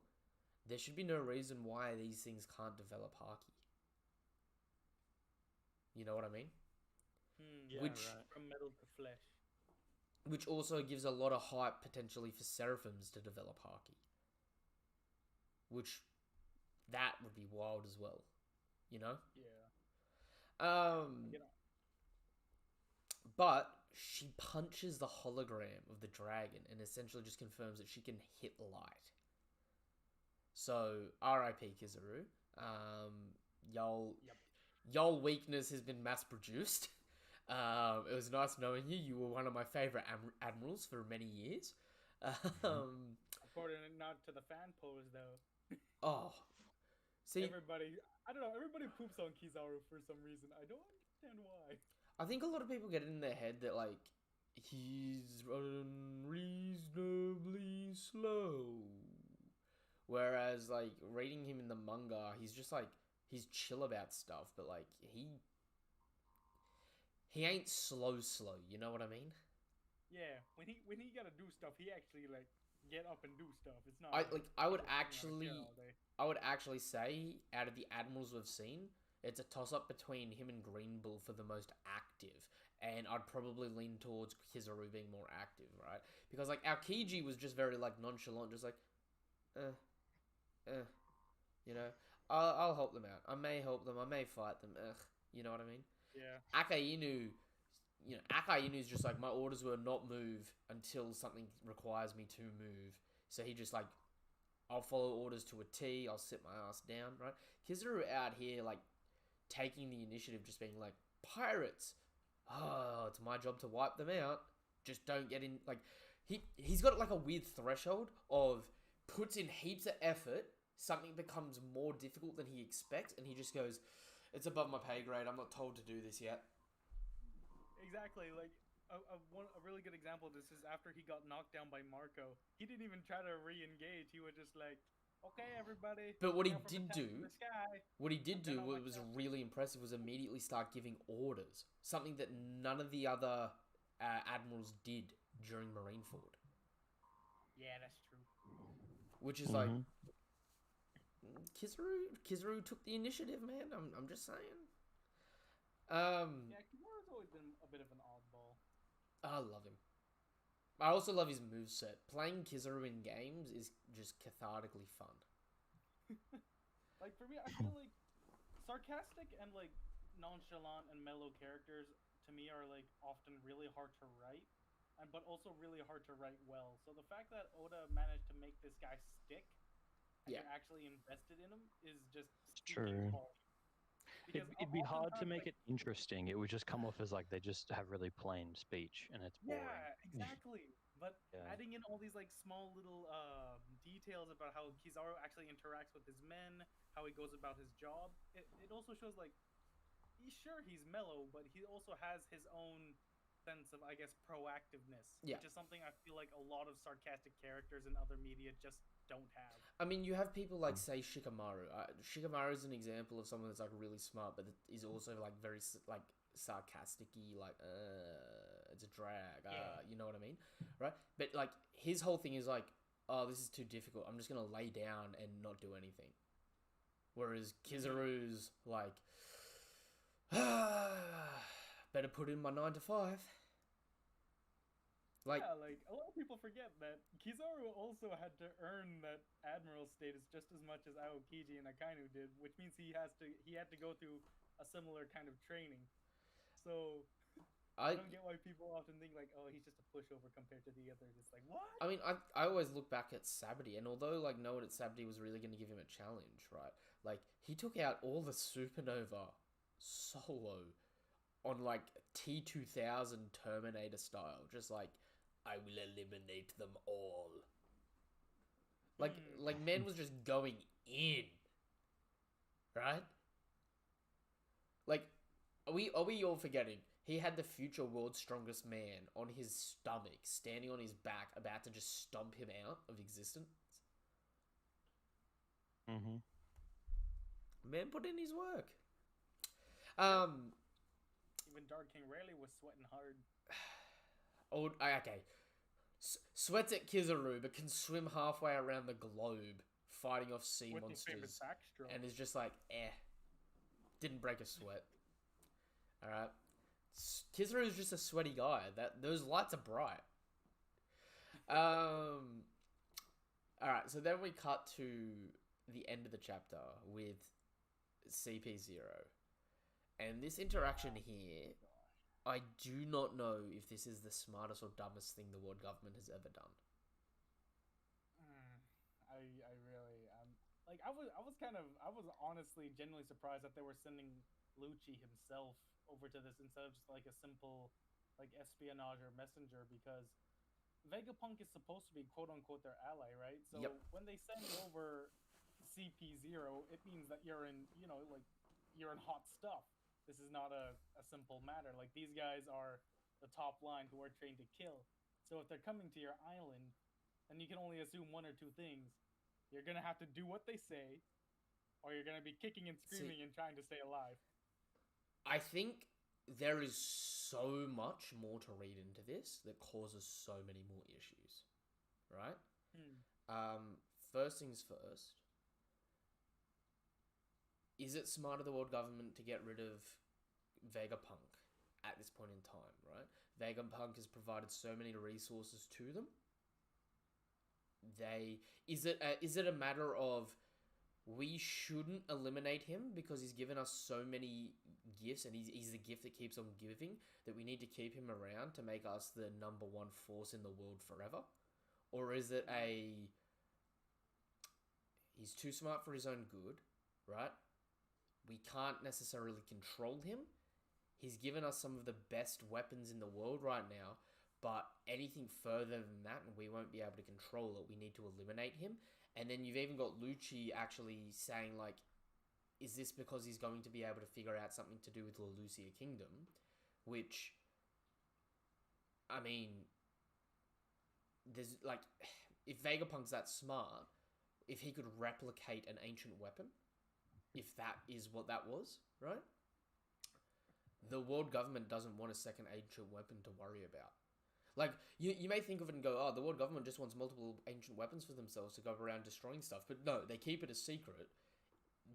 there should be no reason why these things can't develop haki. You know what I mean? Yeah, Which right. From metal to flesh. Which also gives a lot of hype potentially for Seraphims to develop haki. Which that would be wild as well. You know? Yeah. But she punches the hologram of the dragon and essentially just confirms that she can hit light. So, R.I.P. Kizaru. Your weakness has been mass-produced. It was nice knowing you. You were one of my favourite admirals for many years. According not to the fan pose, though. Oh. See, everybody poops on Kizaru for some reason. I don't understand why. I think a lot of people get it in their head that, like, he's unreasonably slow. Whereas, like, reading him in the manga, he's just, like, he's chill about stuff, but, like, he ain't slow, you know what I mean? Yeah, when he gotta do stuff, he actually, like, get up and do stuff. It's not I would actually say, out of the admirals we've seen, it's a toss-up between him and Green Bull for the most active. And I'd probably lean towards Kizaru being more active, right? Because, like, Aokiji was just very, like, nonchalant, just like, you know? I'll help them out. I may help them. I may fight them. You know what I mean? Yeah. Akainu Akai Inu's just like, my orders were not move until something requires me to move. So he just like, I'll follow orders to a T. I'll sit my ass down, right? Kizaru out here like taking the initiative, just being like, pirates. Oh, it's my job to wipe them out. Just don't get in. Like he's got like a weird threshold of puts in heaps of effort. Something becomes more difficult than he expects, and he just goes, "It's above my pay grade. I'm not told to do this yet." Exactly. Like a really good example of this is after he got knocked down by Marco. He didn't even try to re-engage. He was just like, "Okay, everybody." But what he now from did the top do, of the sky. what he did And then do, I what went was down. really impressive, was immediately start giving orders. Something that none of the other admirals did during Marineford. Yeah, that's true. Which is like, Kizaru took the initiative, man. I'm just saying. Yeah, Kizaru's always been a bit of an oddball. I love him. I also love his moveset. Playing Kizaru in games is just cathartically fun. Like for me, I feel like sarcastic and like nonchalant and mellow characters to me are like often really hard to write, but also really hard to write well. So the fact that Oda managed to make this guy stick and Yeah. you're actually invested in him is just True. hard. Because It'd be hard to oftentimes, make like, it interesting. It would just come off as like they just have really plain speech and it's boring. yeah, exactly. But Yeah. adding in all these like small little details about how Kizaru actually interacts with his men, how he goes about his job, it also shows like he's mellow, but he also has his own sense of, I guess, proactiveness, Yeah. which is something I feel like a lot of sarcastic characters in other media just don't have. I mean, you have people like, say, Shikamaru. Shikamaru is an example of someone that's like really smart, but is also like very like sarcastic-y, like it's a drag. Yeah. You know what I mean, right? But like his whole thing is like, oh, this is too difficult. I'm just gonna lay down and not do anything. Whereas Kizaru's like, better put in my 9 to 5. Like, yeah, like a lot of people forget that Kizaru also had to earn that admiral status just as much as Aokiji and Akainu did, which means he had to go through a similar kind of training. So I don't get why people often think like, oh, he's just a pushover compared to the others. It's like, what? I mean, I always look back at Sabdi, and although like no one at Sabdi was really going to give him a challenge, right? Like he took out all the Supernova solo on like T2000 Terminator style, just like, I will eliminate them all. Like man was just going in, right? Like, are we all forgetting? He had the future world's strongest man on his stomach, standing on his back, about to just stomp him out of existence. Mm-hmm. Man put in his work. Even Dark King Rayleigh was sweating hard. Okay. Sweats at Kizaru, but can swim halfway around the globe, fighting off sea With his favorite monsters, backstroke. and is just like, didn't break a sweat. All right, Kizaru is just a sweaty guy. Those lights are bright. All right, so then we cut to the end of the chapter with CP0, and this interaction here, I do not know if this is the smartest or dumbest thing the world government has ever done. I really like I was honestly genuinely surprised that they were sending Lucci himself over to this instead of just like a simple like espionage or messenger, because Vegapunk is supposed to be quote unquote their ally, right? So Yep. when they send over CP0, it means that you're in, you're in hot stuff. This is not a simple matter. Like, these guys are the top line who are trained to kill. So if they're coming to your island, then you can only assume one or two things. You're going to have to do what they say, or you're going to be kicking and screaming and trying to stay alive. I think there is so much more to read into this that causes so many more issues, right? First things first. Is it smart of the world government to get rid of Vegapunk at this point in time, right? Vegapunk has provided so many resources to them. Is it a matter of we shouldn't eliminate him because he's given us so many gifts, and he's the gift that keeps on giving, that we need to keep him around to make us the number one force in the world forever? Or is it he's too smart for his own good, right? We can't necessarily control him. He's given us some of the best weapons in the world right now, but anything further than that, we won't be able to control it. We need to eliminate him. And then you've even got Lucci actually saying, like, is this because he's going to be able to figure out something to do with the Lucia Kingdom? Which, I mean, there's, like, if Vegapunk's that smart, if he could replicate an ancient weapon, if that is what that was, right? The world government doesn't want a second ancient weapon to worry about. Like, you may think of it and go, oh, the world government just wants multiple ancient weapons for themselves to go around destroying stuff. But no, they keep it a secret.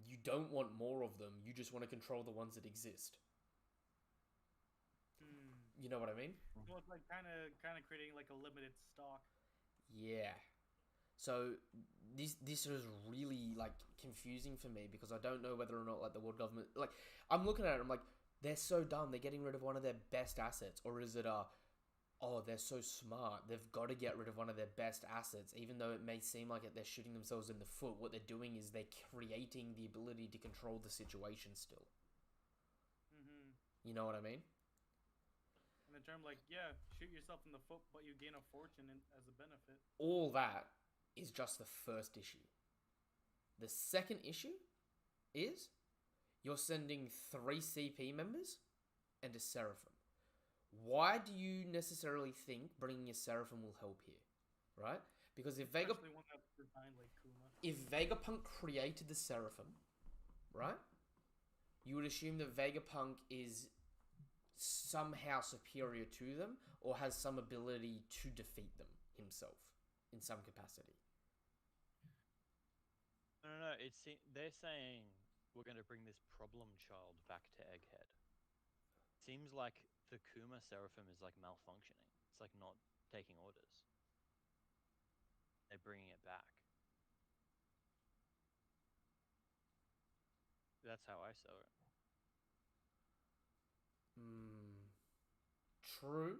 You don't want more of them. You just want to control the ones that exist. You know what I mean? So it's like kind of creating like a limited stock. Yeah. So this is really like confusing for me because I don't know whether or not like the world government, like, I'm looking at it, I'm like, they're so dumb, they're getting rid of one of their best assets. Or is it oh, they're so smart, they've got to get rid of one of their best assets, even though it may seem like they're shooting themselves in the foot. What they're doing is they're creating the ability to control the situation still. You know what I mean? In the term, like, yeah, shoot yourself in the foot, but you gain a fortune as a benefit. All that is just the first issue. The second issue is you're sending 3 CP members and a Seraphim. Why do you necessarily think bringing a Seraphim will help here, right? Because if Especially one that's designed like Kuma. if Vegapunk created the Seraphim, right, you would assume that Vegapunk is somehow superior to them or has some ability to defeat them himself in some capacity. No. They're saying we're going to bring this problem child back to Egghead. Seems like the Kuma Seraphim is like malfunctioning. It's like not taking orders. They're bringing it back. That's how I saw it. True.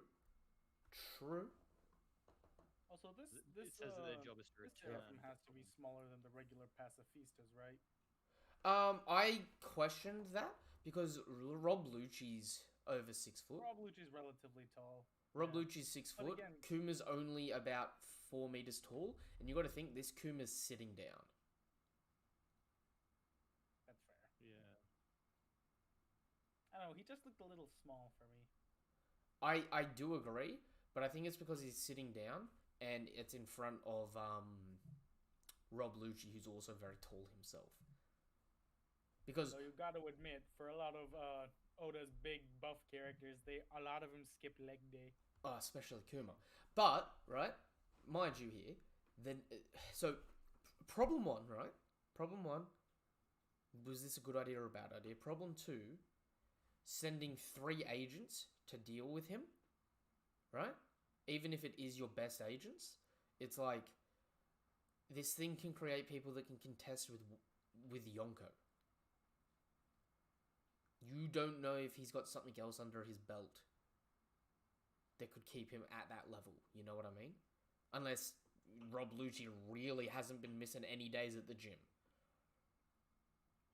Also, It says that their job is to this return. Seraphim has to be smaller than the regular pacifistas, right? I questioned that because Rob Lucci's over 6 foot. Rob Lucci's relatively tall. Rob yeah. Lucci's 6 But foot. again- Kuma's only about 4 meters tall, and you got to think this Kuma's sitting down. That's fair. Yeah. I don't know, he just looked a little small for me. I do agree, but I think it's because he's sitting down and it's in front of Rob Lucci, who's also very tall himself. Because So you got to admit, for a lot of Oda's big buff characters, a lot of them skip leg day. especially Kuma. But right, mind you, here then so problem 1, right? Problem 1, was this a good idea or a bad idea? Problem 2, sending 3 agents to deal with him, right? Even if it is your best agents, it's like this thing can create people that can contest with Yonko. You don't know if he's got something else under his belt that could keep him at that level. You know what I mean? Unless Rob Lucci really hasn't been missing any days at the gym.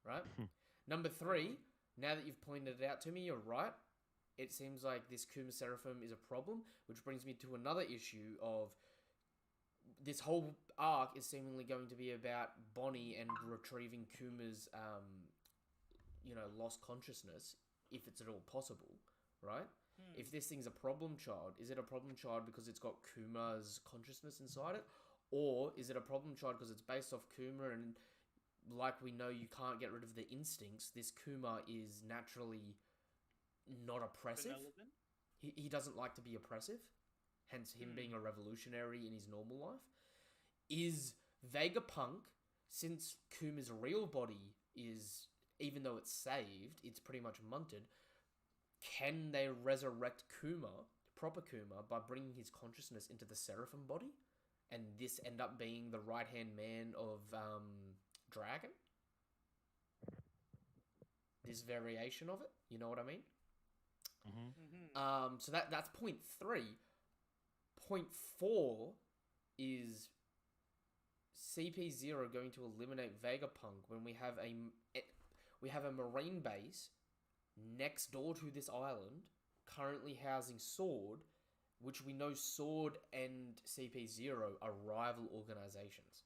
Right? Number 3, now that you've pointed it out to me, you're right. It seems like this Kuma Seraphim is a problem, which brings me to another issue of this whole arc is seemingly going to be about Bonnie and retrieving Kuma's, lost consciousness, if it's at all possible, right? If this thing's a problem child, is it a problem child because it's got Kuma's consciousness inside it? Or is it a problem child because it's based off Kuma and, like we know, you can't get rid of the instincts? This Kuma is naturally not oppressive. He doesn't like to be oppressive, hence him being a revolutionary in his normal life. Is Vegapunk, since Kuma's real body is, even though it's saved, it's pretty much munted, can they resurrect Kuma, proper Kuma, by bringing his consciousness into the Seraphim body? And this end up being the right-hand man of Dragon? this variation of it. You know what I mean? Mm-hmm. So that's point 3. Point 4 is CP0 going to eliminate Vegapunk when we have a marine base next door to this island, currently housing Sword, which we know Sword and CP0 are rival organizations.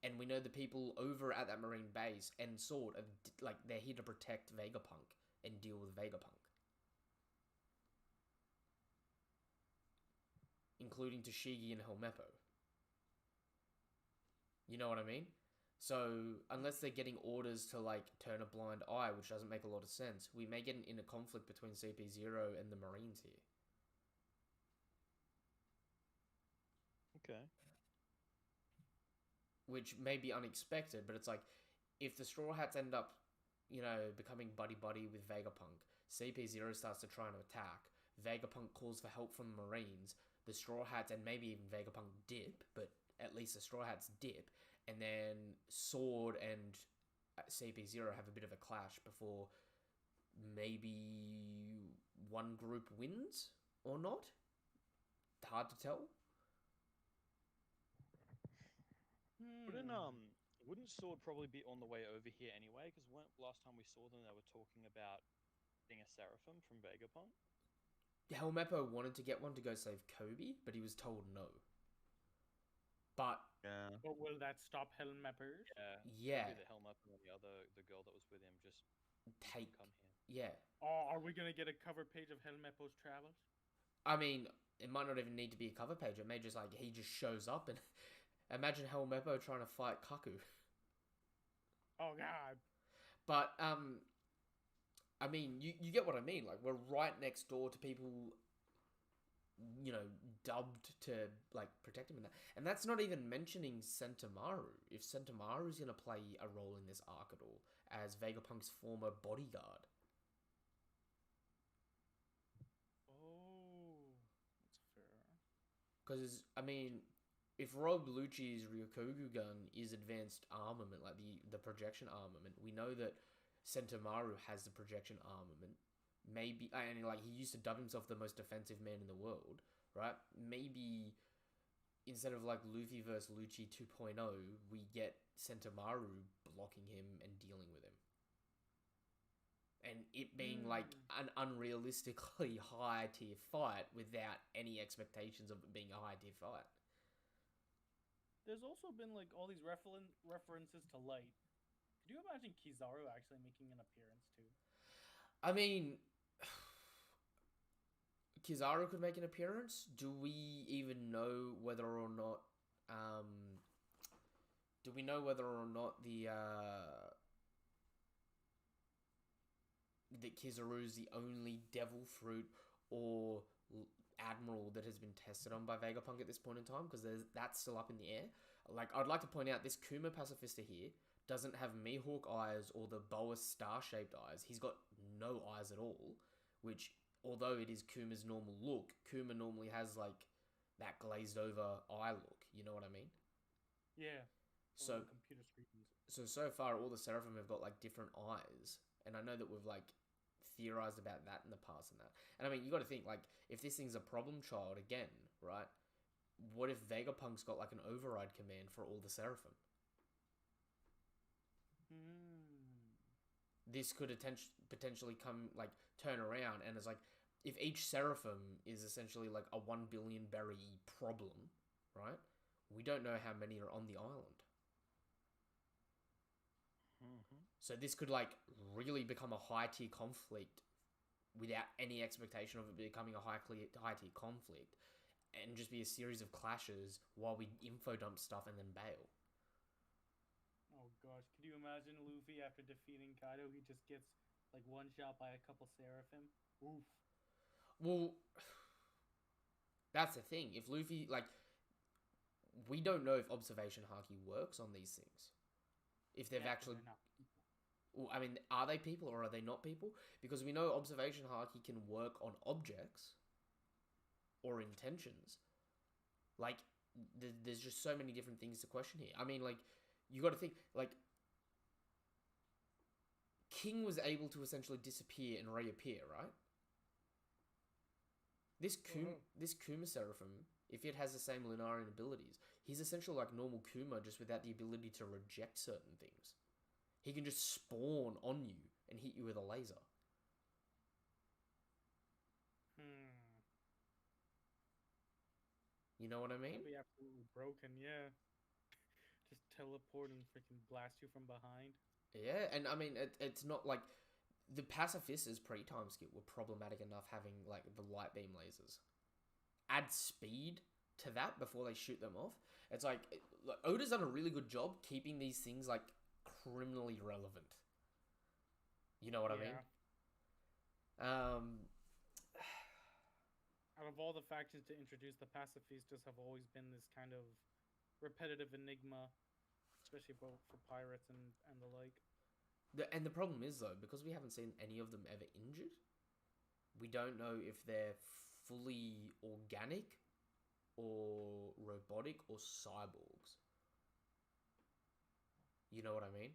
And we know the people over at that marine base and Sword are like they're here to protect Vegapunk and deal with Vegapunk. Including Toshigi and Helmeppo. You know what I mean? So, unless they're getting orders to, like, turn a blind eye, which doesn't make a lot of sense, we may get an inner conflict between CP0 and the Marines here. Okay. Which may be unexpected, but it's like, if the Straw Hats end up, becoming buddy-buddy with Vegapunk, CP0 starts to try and attack, Vegapunk calls for help from the Marines, the Straw Hats and maybe even Vegapunk dip, but at least the Straw Hats dip, and then Sword and CP0 have a bit of a clash before maybe one group wins or not. Hard to tell. Wouldn't Sword probably be on the way over here anyway? Because last time we saw them, they were talking about getting a Seraphim from Vegapunk. Helmeppo wanted to get one to go save Kobe, but he was told no. But yeah, But will that stop Helmeppers? Yeah. Maybe the Helmeppo and the girl that was with him just come here. Yeah. Oh, are we gonna get a cover page of Helmeppo's travels? I mean, it might not even need to be a cover page. It may just he just shows up and imagine Helmeppo trying to fight Kaku. Oh God. But I mean, you get what I mean. Like, we're right next door to people, dubbed to, like, protect him in that. And that's not even mentioning Sentomaru. If Sentomaru's going to play a role in this arc at all, as Vegapunk's former bodyguard. Oh, that's fair. Because, I mean, if Rob Lucci's Ryokogu gun is advanced armament, like the projection armament, we know that Sentomaru has the projection armament. Maybe, and like he used to dub himself the most defensive man in the world, right? Maybe instead of like Luffy versus Lucci 2.0, we get Sentomaru blocking him and dealing with him. And it being like an unrealistically high tier fight without any expectations of it being a high tier fight. There's also been like all these references to light. Could you imagine Kizaru actually making an appearance too? I mean, Kizaru could make an appearance. Do we even know whether or not? Do we know whether or not that Kizaru's the only devil fruit or admiral that has been tested on by Vegapunk at this point in time? Because that's still up in the air. Like, I'd like to point out this Kuma Pacifista here doesn't have Mihawk eyes or the boa star-shaped eyes. He's got no eyes at all, which, although it is Kuma's normal look, Kuma normally has, like, that glazed-over eye look. You know what I mean? Yeah. So, computer screens. So far, all the Seraphim have got, like, different eyes. And I know that we've, like, theorized about that in the past and that. And, I mean, you got to think, like, if this thing's a problem child, again, right? What if Vegapunk's got, like, an override command for all the Seraphim? This could potentially come, like, turn around, and it's like, if each Seraphim is essentially like a 1 billion berry problem, right? We don't know how many are on the island. So this could, like, really become a high-tier conflict without any expectation of it becoming a high-tier conflict, and just be a series of clashes while we info-dump stuff and then bail. Oh gosh, could you imagine Luffy after defeating Kaido, he just gets, like, one shot by a couple Seraphim? Oof. Well, that's the thing. If Luffy, like, we don't know if observation haki works on these things. If they've actually... Well, I mean, are they people or are they not people? Because we know observation haki can work on objects or intentions. Like, there's just so many different things to question here. I mean, like, you got to think, like, King was able to essentially disappear and reappear, right? This Kuma Seraphim, if it has the same Lunarian abilities, he's essentially like normal Kuma, just without the ability to reject certain things. He can just spawn on you and hit you with a laser. You know what I mean? That'd be absolutely broken, yeah. Just teleport and freaking blast you from behind. Yeah, and I mean, it's not like... The Pacifist's pre-time skip were problematic enough having, like, the light beam lasers. Add speed to that before they shoot them off. It's like Oda's done a really good job keeping these things, like, criminally relevant. You know what I mean? Out of all the factions to introduce, the pacifistas have always been this kind of repetitive enigma, especially for pirates and the like. And the problem is, though, because we haven't seen any of them ever injured, we don't know if they're fully organic or robotic or cyborgs. You know what I mean?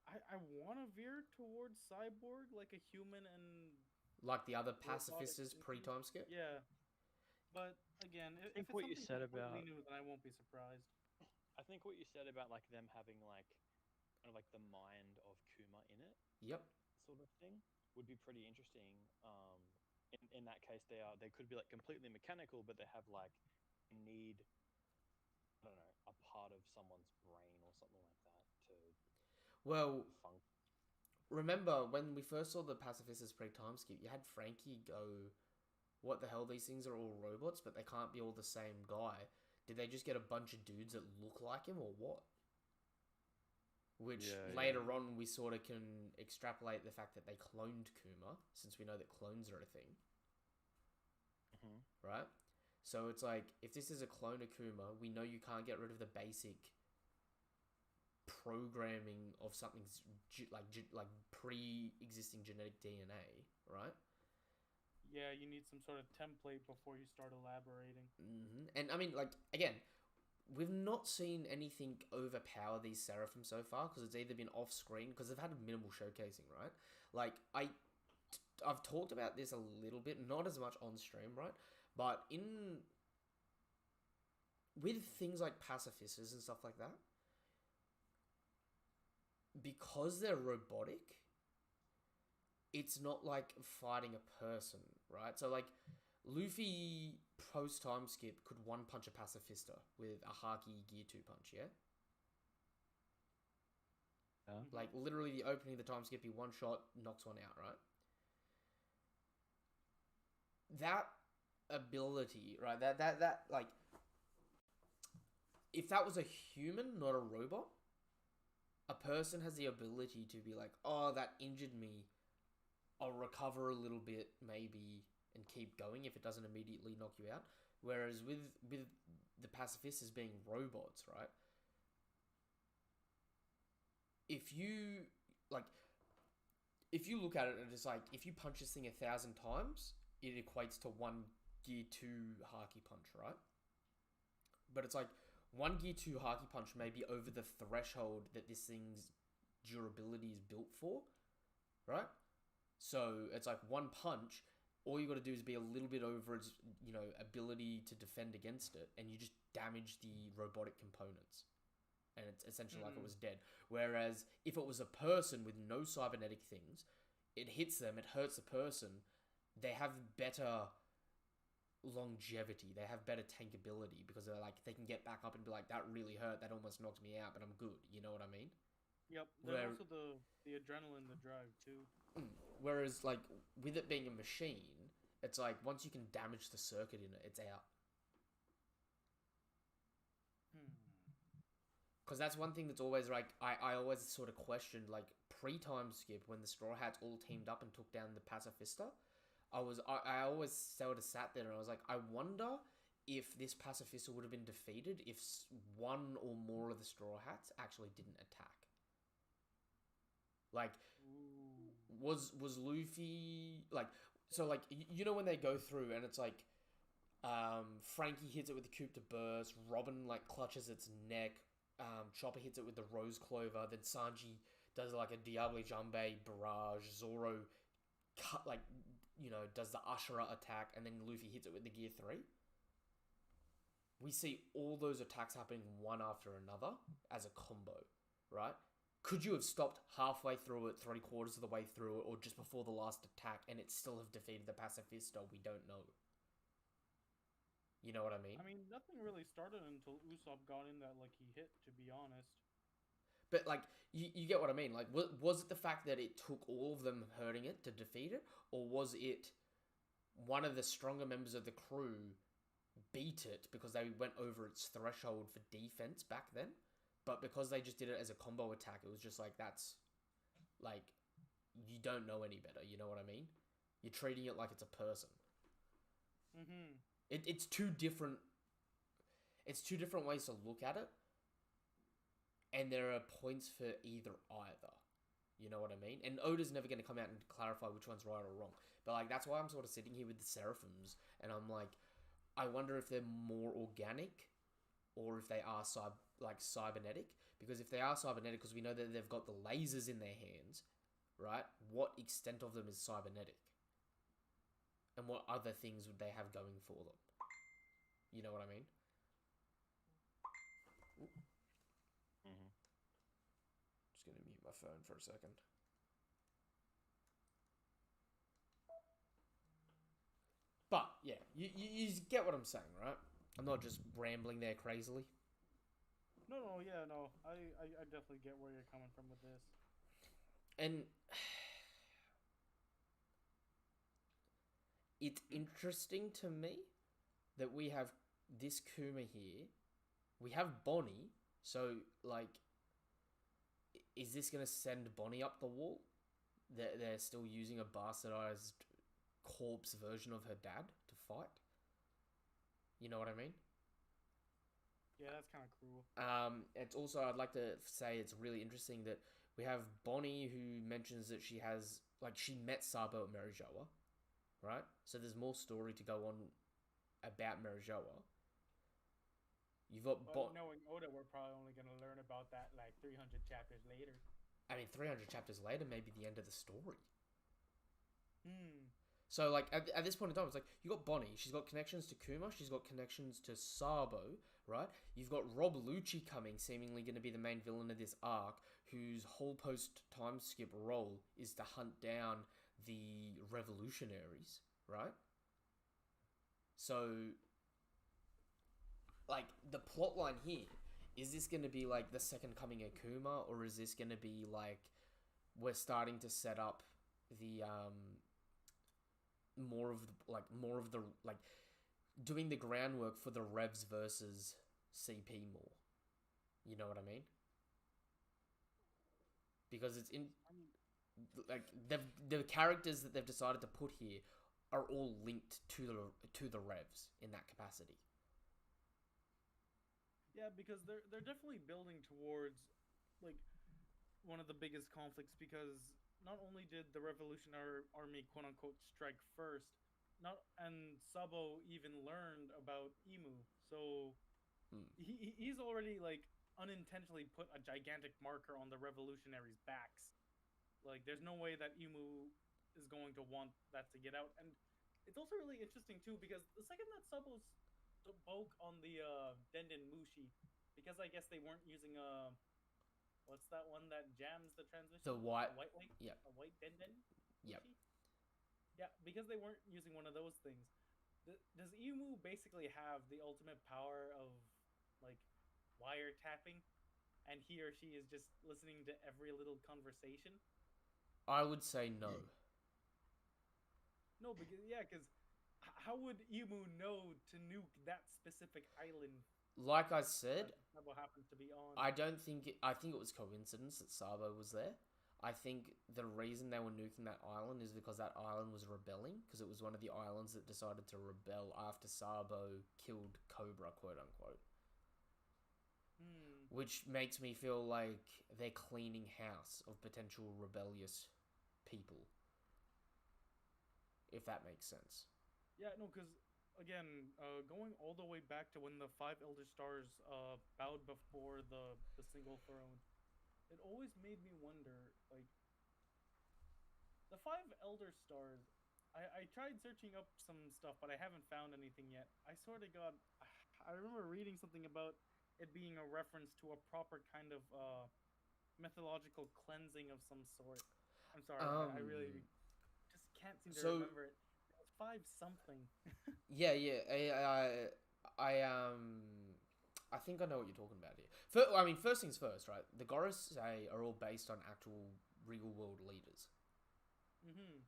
I want to veer towards cyborg, like a human and... Like the other pacifistas pre-time skip? Yeah. But, again, if it's what you something said completely about- new, then I won't be surprised. I think what you said about like them having like kind of like the mind of Kuma in it, Yep. sort of thing, would be pretty interesting. In that case, they could be like completely mechanical, but they have like need, I don't know, a part of someone's brain or something like that to Well, function. remember when we first saw the pacifistas pre-time skip, you had Frankie go, what the hell, these things are all robots, but they can't be all the same guy. Did they just get a bunch of dudes that look like him, or what? Which later on we sort of can extrapolate the fact that they cloned Kuma, since we know that clones are a thing. Mm-hmm. Right? So it's like, if this is a clone of Kuma, we know you can't get rid of the basic programming of something's like pre-existing genetic DNA, right? Yeah, you need some sort of template before you start elaborating. And I mean, like, again, we've not seen anything overpower these Seraphim so far, because it's either been off-screen, because they've had a minimal showcasing, right? Like, I've talked about this a little bit, not as much on stream, right? But with things like pacifistas and stuff like that, because they're robotic, it's not like fighting a person, right? So, like, Luffy post-time skip could one-punch a pacifista with a Haki Gear 2 punch, yeah? Like, literally the opening of the time skip, he one shot, knocks one out, right? That ability, right? That like, if that was a human, not a robot, a person has the ability to be like, oh, that injured me. I'll recover a little bit, maybe, and keep going if it doesn't immediately knock you out. Whereas with the pacifistas being robots, right? If you look at it and it's like, if you punch this thing 1,000 times, it equates to one Gear 2 Haki punch, right? But it's like, one Gear 2 Haki punch may be over the threshold that this thing's durability is built for, right? So it's like one punch, all you got to do is be a little bit over its, ability to defend against it, and you just damage the robotic components. And it's essentially like it was dead. Whereas if it was a person with no cybernetic things, it hits them, it hurts the person, they have better longevity, they have better tankability, because they're like, they can get back up and be like, that really hurt, that almost knocked me out, but I'm good. You know what I mean? Yep. There's also the adrenaline, the drive too. Whereas, like, with it being a machine, it's like, once you can damage the circuit in it, it's out. Because that's one thing that's always, like, I always sort of questioned, like, pre-time skip, when the Straw Hats all teamed up and took down the Pacifista, I always sort of sat there and I was like, I wonder if this Pacifista would have been defeated if one or more of the Straw Hats actually didn't attack. Like, was Luffy, like, so, like, when they go through and it's like, Frankie hits it with the coup de burst, Robin, like, clutches its neck, Chopper hits it with the rose clover, then Sanji does like a Diable Jambe barrage. Zoro cut does the Ashura attack, and then Luffy hits it with the Gear 3. We see all those attacks happening one after another as a combo, right? Could you have stopped halfway through it, 3/4 of the way through it, or just before the last attack, and it still have defeated the Pacifista? We don't know. You know what I mean? I mean, nothing really started until Usopp got in that he hit. To be honest. But you get what I mean. Like, was it the fact that it took all of them hurting it to defeat it, or was it one of the stronger members of the crew beat it because they went over its threshold for defense back then? But because they just did it as a combo attack, it was just that's you don't know any better. You know what I mean? You're treating it like it's a person. Mm-hmm. It's two different. It's two different ways to look at it. And there are points for either. You know what I mean? And Oda's never going to come out and clarify which one's right or wrong. But that's why I'm sort of sitting here with the Seraphims, and I'm I wonder if they're more organic, or if they are cybernetic. Because if they are cybernetic, because we know that they've got the lasers in their hands, right? What extent of them is cybernetic? And what other things would they have going for them? You know what I mean? Mm-hmm. Just gonna mute my phone for a second. But yeah, you get what I'm saying, right? I'm not just rambling there crazily. No, I definitely get where you're coming from with this. And it's interesting to me that we have this Kuma here. We have Bonnie, so is this gonna send Bonnie up the wall? They're still using a bastardized corpse version of her dad to fight. You know what I mean? Yeah, that's kind of cruel. It's also, I'd like to say it's really interesting that we have Bonnie, who mentions that she has she met Sabo at Marijoa, right? So there's more story to go on about Marijoa. You've got knowing Oda, we're probably only going to learn about that 300 chapters later. I mean, 300 chapters later may be the end of the story. Hmm. So, at this point in time, it's you got Bonnie. She's got connections to Kuma. She's got connections to Sabo, right? You've got Rob Lucci coming, seemingly going to be the main villain of this arc, whose whole post-time skip role is to hunt down the revolutionaries, right? So, the plot line here, is this going to be, the second coming of Kuma, or is this going to be, we're starting to set up the, more of the doing the groundwork for the Revs versus CP more. You know what I mean? Because it's in the characters that they've decided to put here are all linked to the Revs in that capacity. Yeah, because they're definitely building towards one of the biggest conflicts, because not only did the Revolutionary Army quote unquote strike first, and Sabo even learned about Imu, so he's already unintentionally put a gigantic marker on the revolutionaries' backs. There's no way that Imu is going to want that to get out. And it's also really interesting too, because the second that Sabo spoke on the Denden Mushi, because I guess they weren't using what's that one that jams the transmission? The white, yeah, a white Denden. Yep. Yeah, because they weren't using one of those things. Does Imu basically have the ultimate power of wiretapping, and he or she is just listening to every little conversation? I would say no. No, because how would Imu know to nuke that specific island? Like I said, Sabo happens to be on. I think it was coincidence that Sabo was there. I think the reason they were nuking that island is because that island was rebelling, because it was one of the islands that decided to rebel after Sabo killed Cobra, quote unquote. Which makes me feel like they're cleaning house of potential rebellious people. If that makes sense. Yeah, no, because again, going all the way back to when the 5 Elder Stars bowed before the single throne, it always made me wonder, like, the five Elder Stars. I tried searching up some stuff, but I haven't found anything yet. I swear to God, I remember reading something about it being a reference to a proper kind of mythological cleansing of some sort. I'm sorry, I really just can't seem to So remember it. It was five something. yeah, I think I know what you're talking about here. First things first, right? The Gorosei are all based on actual real world leaders. Mm-hmm.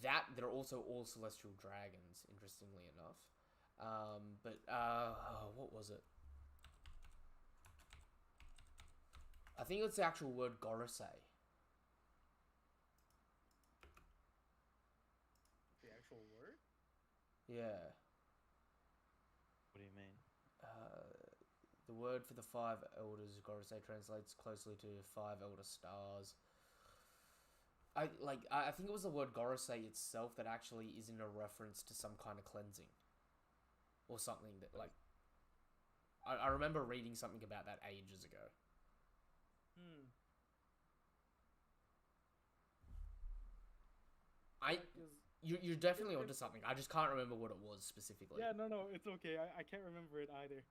That they're also all celestial dragons, interestingly enough. What was it? I think it's the actual word Gorosei. The actual word? Yeah. What do you mean? The word for the five elders, Gorosei, translates closely to five elder stars. I think it was the word Gorosei itself that actually is in a reference to some kind of cleansing. Or something that, like... I remember reading something about that ages ago. You're definitely onto something. I just can't remember what it was specifically. Yeah, no, it's okay. I can't remember it either.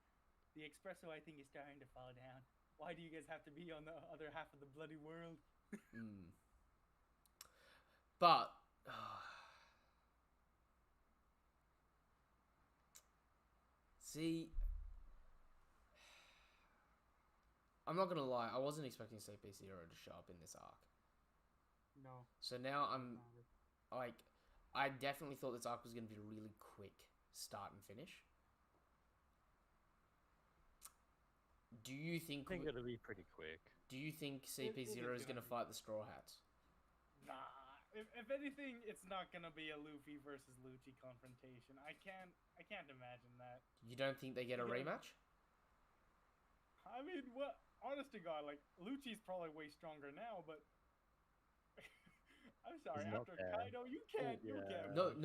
The espresso, I think, is starting to fall down. Why do you guys have to be on the other half of the bloody world? But... see... I'm not gonna lie, I wasn't expecting CP0 to show up in this arc. No. So now I'm... like... I definitely thought this arc was going to be really quick start and finish. Do you think... I think it'll be pretty quick. Do you think CP0 is going to fight the Straw Hats? Nah. If anything, it's not going to be a Luffy versus Lucci confrontation. I can't imagine that. You don't think they get a rematch? I mean, what? Honest to God, like, Lucci's probably way stronger now, but... I'm sorry, after Kaido, you can't. No.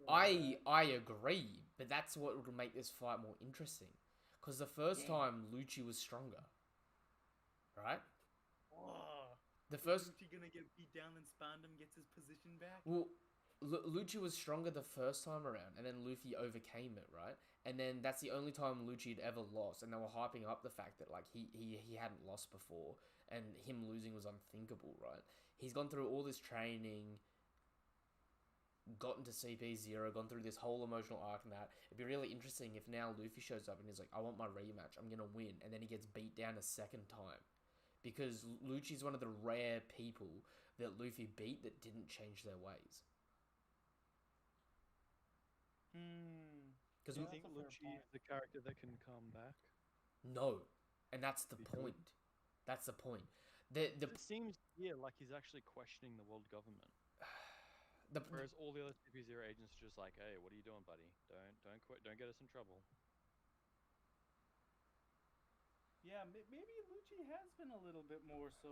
I agree, but that's what would make this fight more interesting. Because the first time, Lucci was stronger. Right? The first... Lucci gonna get beat down and Spandam gets his position back? Well, Lucci was stronger the first time around, and then Luffy overcame it, right? And then that's the only time Lucci had ever lost, and they were hyping up the fact that, like, he hadn't lost before, and him losing was unthinkable, right? He's gone through all this training, gotten to CP0, gone through this whole emotional arc and that. It'd be really interesting if now Luffy shows up and he's like, I want my rematch, I'm gonna win, and then he gets beat down a second time. Because Lucci's one of the rare people that Luffy beat that didn't change their ways. Do you think Lucci is the character that can come back? No. And that's the point. That's the point. It seems like he's actually questioning the world government. Whereas all the other CP0 agents are just like, hey, what are you doing, buddy? Don't quit. Don't get us in trouble. Yeah, maybe Lucci has been a little bit more so,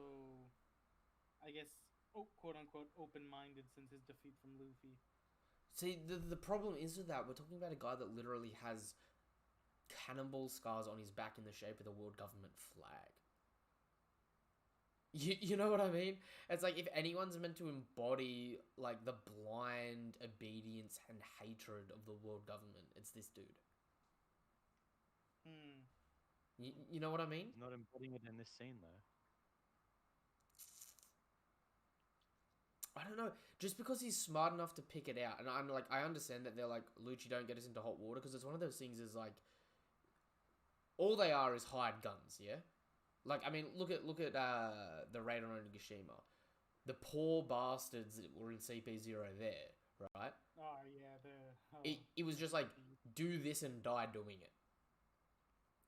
I guess, quote-unquote, open-minded since his defeat from Luffy. See, the problem is with that, we're talking about a guy that literally has cannonball scars on his back in the shape of the world government flag. You know what I mean? It's like, if anyone's meant to embody, like, the blind obedience and hatred of the world government, it's this dude. You know what I mean? He's not embodying it in this scene, though. I don't know. Just because he's smart enough to pick it out, and I understand that they're like, Lucci, don't get us into hot water, because it's one of those things is like, all they are is hired guns, yeah? Like, I mean, look at the Raid on Onigashima. The poor bastards that were in CP0 there, right? Oh, yeah, it was just like, do this and die doing it.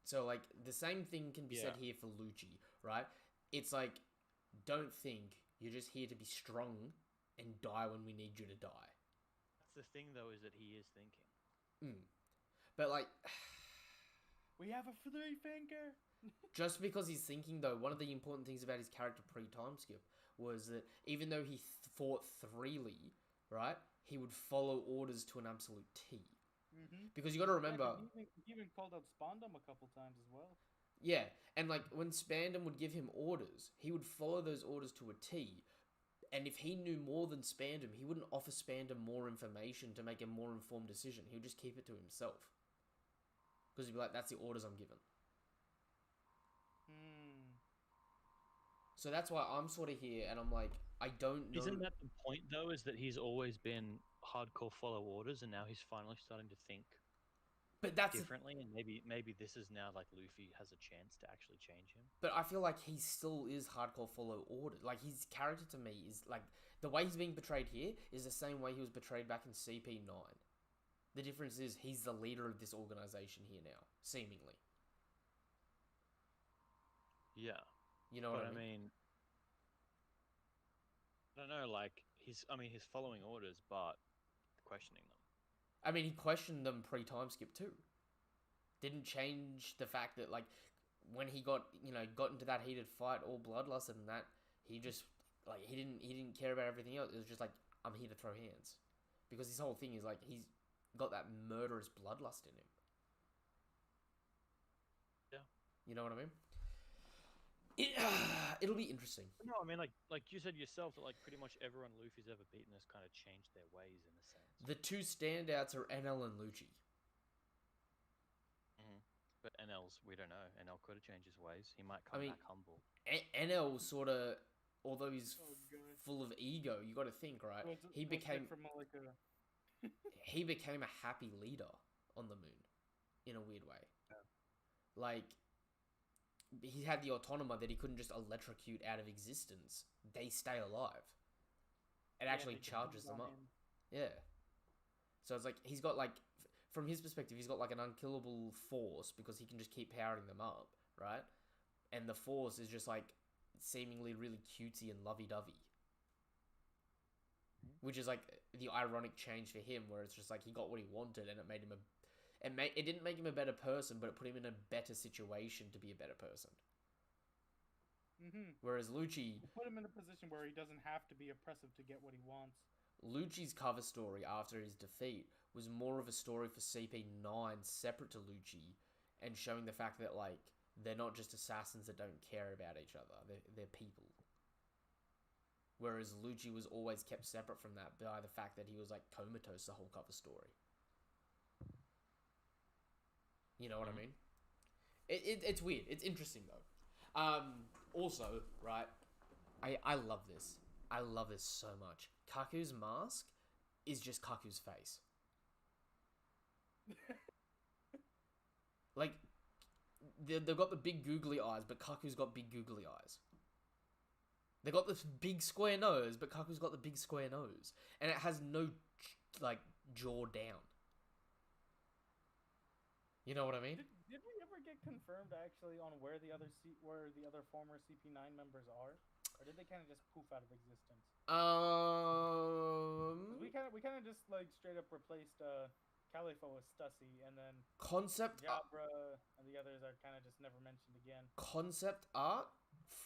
So, like, the same thing can be said here for Lucci, right? It's like, don't think, you're just here to be strong and die when we need you to die. That's the thing, though, is that he is thinking. But, like... we have a three-finger! Just because he's thinking, though, one of the important things about his character pre-time skip was that even though he fought freely, right, he would follow orders to an absolute T. Because you got to remember... He even called out Spandam a couple times as well. Yeah, and like when Spandam would give him orders, he would follow those orders to a T. And if he knew more than Spandam, he wouldn't offer Spandam more information to make a more informed decision. He would just keep it to himself. Because he'd be like, that's the orders I'm given. So that's why I'm sort of here, and I'm like, I don't know. Isn't that the point, though, is that he's always been hardcore follow orders, and now he's finally starting to think But that's differently, and maybe this is now, like, Luffy has a chance to actually change him? But I feel like he still is hardcore follow order. Like, his character to me is, like, the way he's being portrayed here is the same way he was portrayed back in CP9. The difference is he's the leader of this organization here now, seemingly. Yeah. You know what I mean? I mean, I don't know, like, he's following orders, but questioning them. I mean, he questioned them pre-time skip too. Didn't change the fact that, like, when he got into that heated fight, all bloodlust and that, he just, like, he didn't care about everything else. It was just like, I'm here to throw hands. Because his whole thing is, like, he's got that murderous bloodlust in him. Yeah. You know what I mean? It'll be interesting. No, I mean, like you said yourself, that, like, pretty much everyone Luffy's ever beaten has kind of changed their ways, in a sense. The two standouts are NL and Lucci. But NL's, we don't know. NL could have changed his ways. He might come back humble. NL sort of, although he's full of ego, you got to think, right? He became he became a happy leader on the moon, in a weird way. Yeah. Like, he had the autonoma that he couldn't just electrocute out of existence. They stay alive. It actually charges them up. Yeah. So it's like, he's got, like, from his perspective, he's got, like, an unkillable force because he can just keep powering them up, right? And the force is just, like, seemingly really cutesy and lovey-dovey. Which is, like, the ironic change for him, where it's just, like, he got what he wanted and it made him it didn't make him a better person, but it put him in a better situation to be a better person. Whereas Lucci... Put him in a position where he doesn't have to be oppressive to get what he wants. Lucci's cover story after his defeat was more of a story for CP9 separate to Lucci, and showing the fact that, like, they're not just assassins that don't care about each other. They're people. Whereas Lucci was always kept separate from that by the fact that he was, like, comatose the whole cover story. You know what I mean? It's weird. It's interesting, though. Also, right, I love this. I love this so much. Kaku's mask is just Kaku's face. Like, they've got the big googly eyes, but Kaku's got big googly eyes. They got this big square nose, but Kaku's got the big square nose. And it has no, like, jaw down. You know what I mean? Did we ever get confirmed actually on where the other former CP9 members are, or did they kind of just poof out of existence? We kind of just like straight up replaced Califo with Stussy, and then Jabra and the others are kind of just never mentioned again. Concept art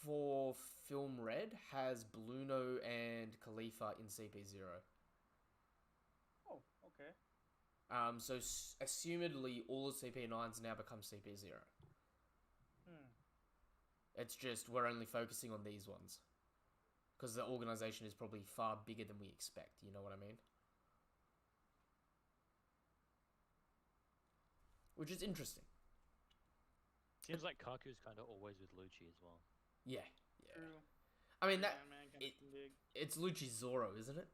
for Film Red has Bluno and Khalifa in CP0. Oh, okay. So assumedly all of CP9's now become CP0. It's just we're only focusing on these ones. Because the organization is probably far bigger than we expect, you know what I mean? Which is interesting. Seems like Kaku's kind of always with Lucci as well. Yeah. True. I mean, it's Lucci's Zoro, isn't it?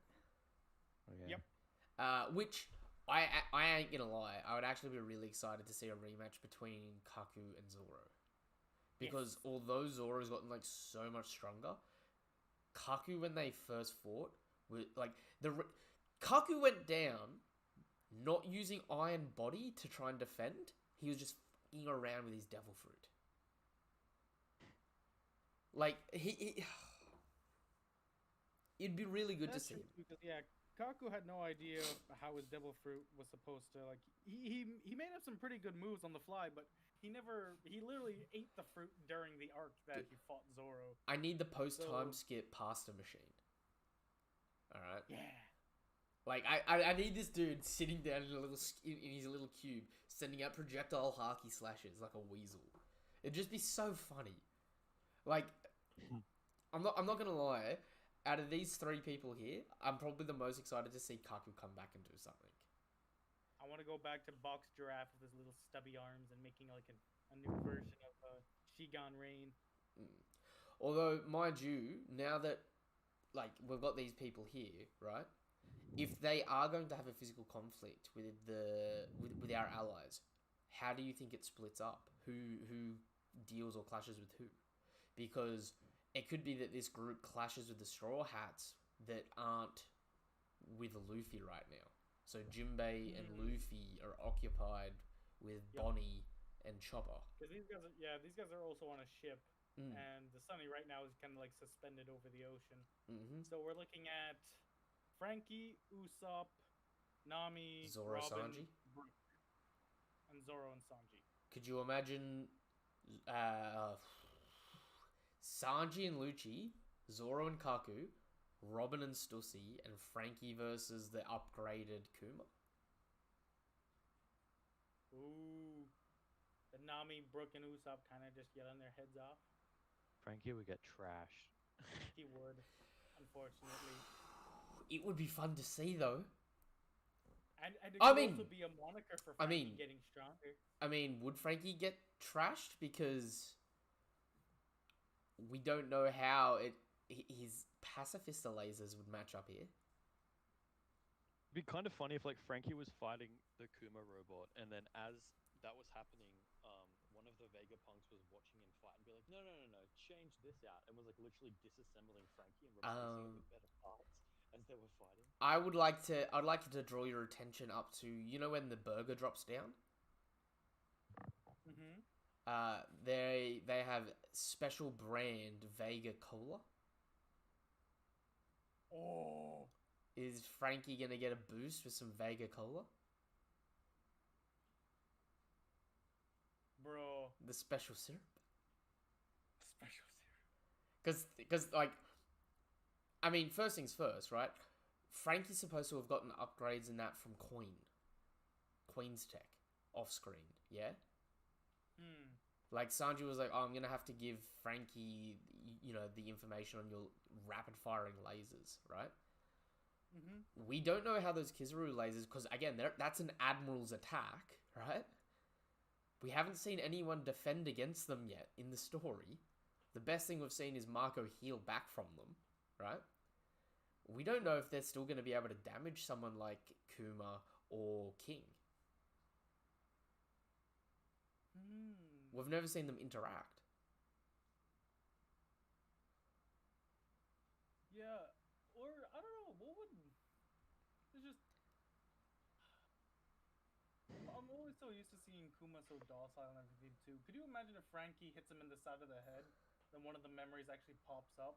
Okay. Yep. Which... I ain't gonna lie, I would actually be really excited to see a rematch between Kaku and Zoro. Because although Zoro's gotten, like, so much stronger, Kaku, when they first fought, Kaku went down not using Iron Body to try and defend, he was just f***ing around with his Devil Fruit. Like, it'd be really good to see him. Because, Kaku had no idea how his Devil Fruit was supposed to, like, he made up some pretty good moves on the fly, but he literally ate the fruit during the arc that he fought Zoro. I need the post-time skip pasta machine. Alright? Yeah. Like, I need this dude sitting down in his little cube, sending out projectile haki slashes like a weasel. It'd just be so funny. Like, I'm not gonna lie. Out of these three people here, I'm probably the most excited to see Kaku come back and do something. I want to go back to Box Giraffe with his little stubby arms and making like a new version of Shigan Rain. Although, mind you, now that like we've got these people here, right? If they are going to have a physical conflict with with our allies, how do you think it splits up? Who deals or clashes with who? Because it could be that this group clashes with the Straw Hats that aren't with Luffy right now. So Jinbei and Luffy are occupied with Bonnie and Chopper. Because these guys are also on a ship, and the Sunny right now is kind of like suspended over the ocean. So we're looking at Frankie, Usopp, Nami, Zoro, Robin, Sanji? Brook, and Zoro and Sanji. Could you imagine Sanji and Lucci, Zoro and Kaku, Robin and Stussy, and Frankie versus the upgraded Kuma? Ooh. The Nami, Brook, and Usopp kind of just yelling their heads off. Frankie would get trashed. He would, unfortunately. It would be fun to see, though. And it could also be a moniker for Frankie getting stronger. I mean, would Frankie get trashed? Because we don't know how his pacifista lasers would match up here. It'd be kind of funny if like Frankie was fighting the Kuma robot, and then as that was happening, one of the Vegapunks was watching him fight and be like, no, change this out, and was like literally disassembling Frankie and replacing it with better parts as they were fighting. I'd like to draw your attention up to, you know, when the burger drops down. They have special brand Vega Cola. Oh, is Frankie gonna get a boost with some Vega Cola? Bro, the special syrup. Special syrup. Because like, I mean, first things first, right? Frankie's supposed to have gotten upgrades in that from Queen's Tech, off screen, yeah? Like, Sanji was like, oh, I'm going to have to give Frankie, you know, the information on your rapid-firing lasers, right? We don't know how those Kizaru lasers, because, again, that's an Admiral's attack, right? We haven't seen anyone defend against them yet in the story. The best thing we've seen is Marco heal back from them, right? We don't know if they're still going to be able to damage someone like Kuma or King. We've never seen them interact. Yeah, or I don't know, what would... It's just... I'm always so used to seeing Kuma so docile and everything too. Could you imagine if Frankie hits him in the side of the head, then one of the memories actually pops up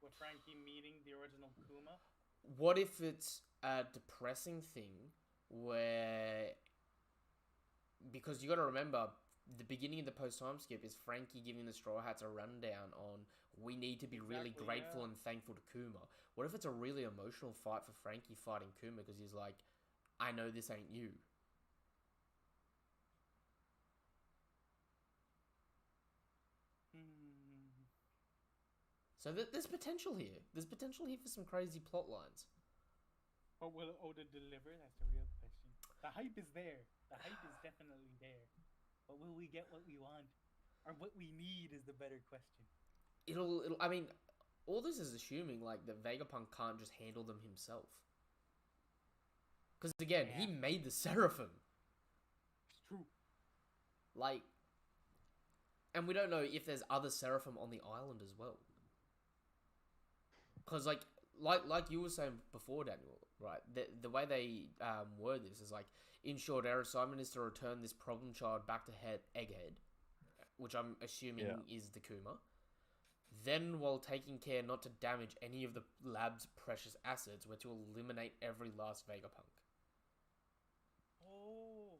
with Frankie meeting the original Kuma? What if it's a depressing thing where... Because you got to remember, the beginning of the post-time skip is Frankie giving the Straw Hats a rundown on we need to be really grateful and thankful to Kuma. What if it's a really emotional fight for Frankie fighting Kuma because he's like, I know this ain't you. So there's potential here. There's potential here for some crazy plot lines. But will Oda deliver? That's the real question. The hype is there. The hype is definitely there. But will we get what we want? Or what we need is the better question. It'll I mean, all this is assuming like that Vegapunk can't just handle them himself. Because again, he made the Seraphim. It's true. Like, and we don't know if there's other Seraphim on the island as well. Because like you were saying before, Daniel, right? The way they word this is like, in short, our assignment is to return this problem child back to Egghead, which I'm assuming is the Kuma. Then, while taking care not to damage any of the lab's precious assets, we're to eliminate every last Vegapunk. Oh,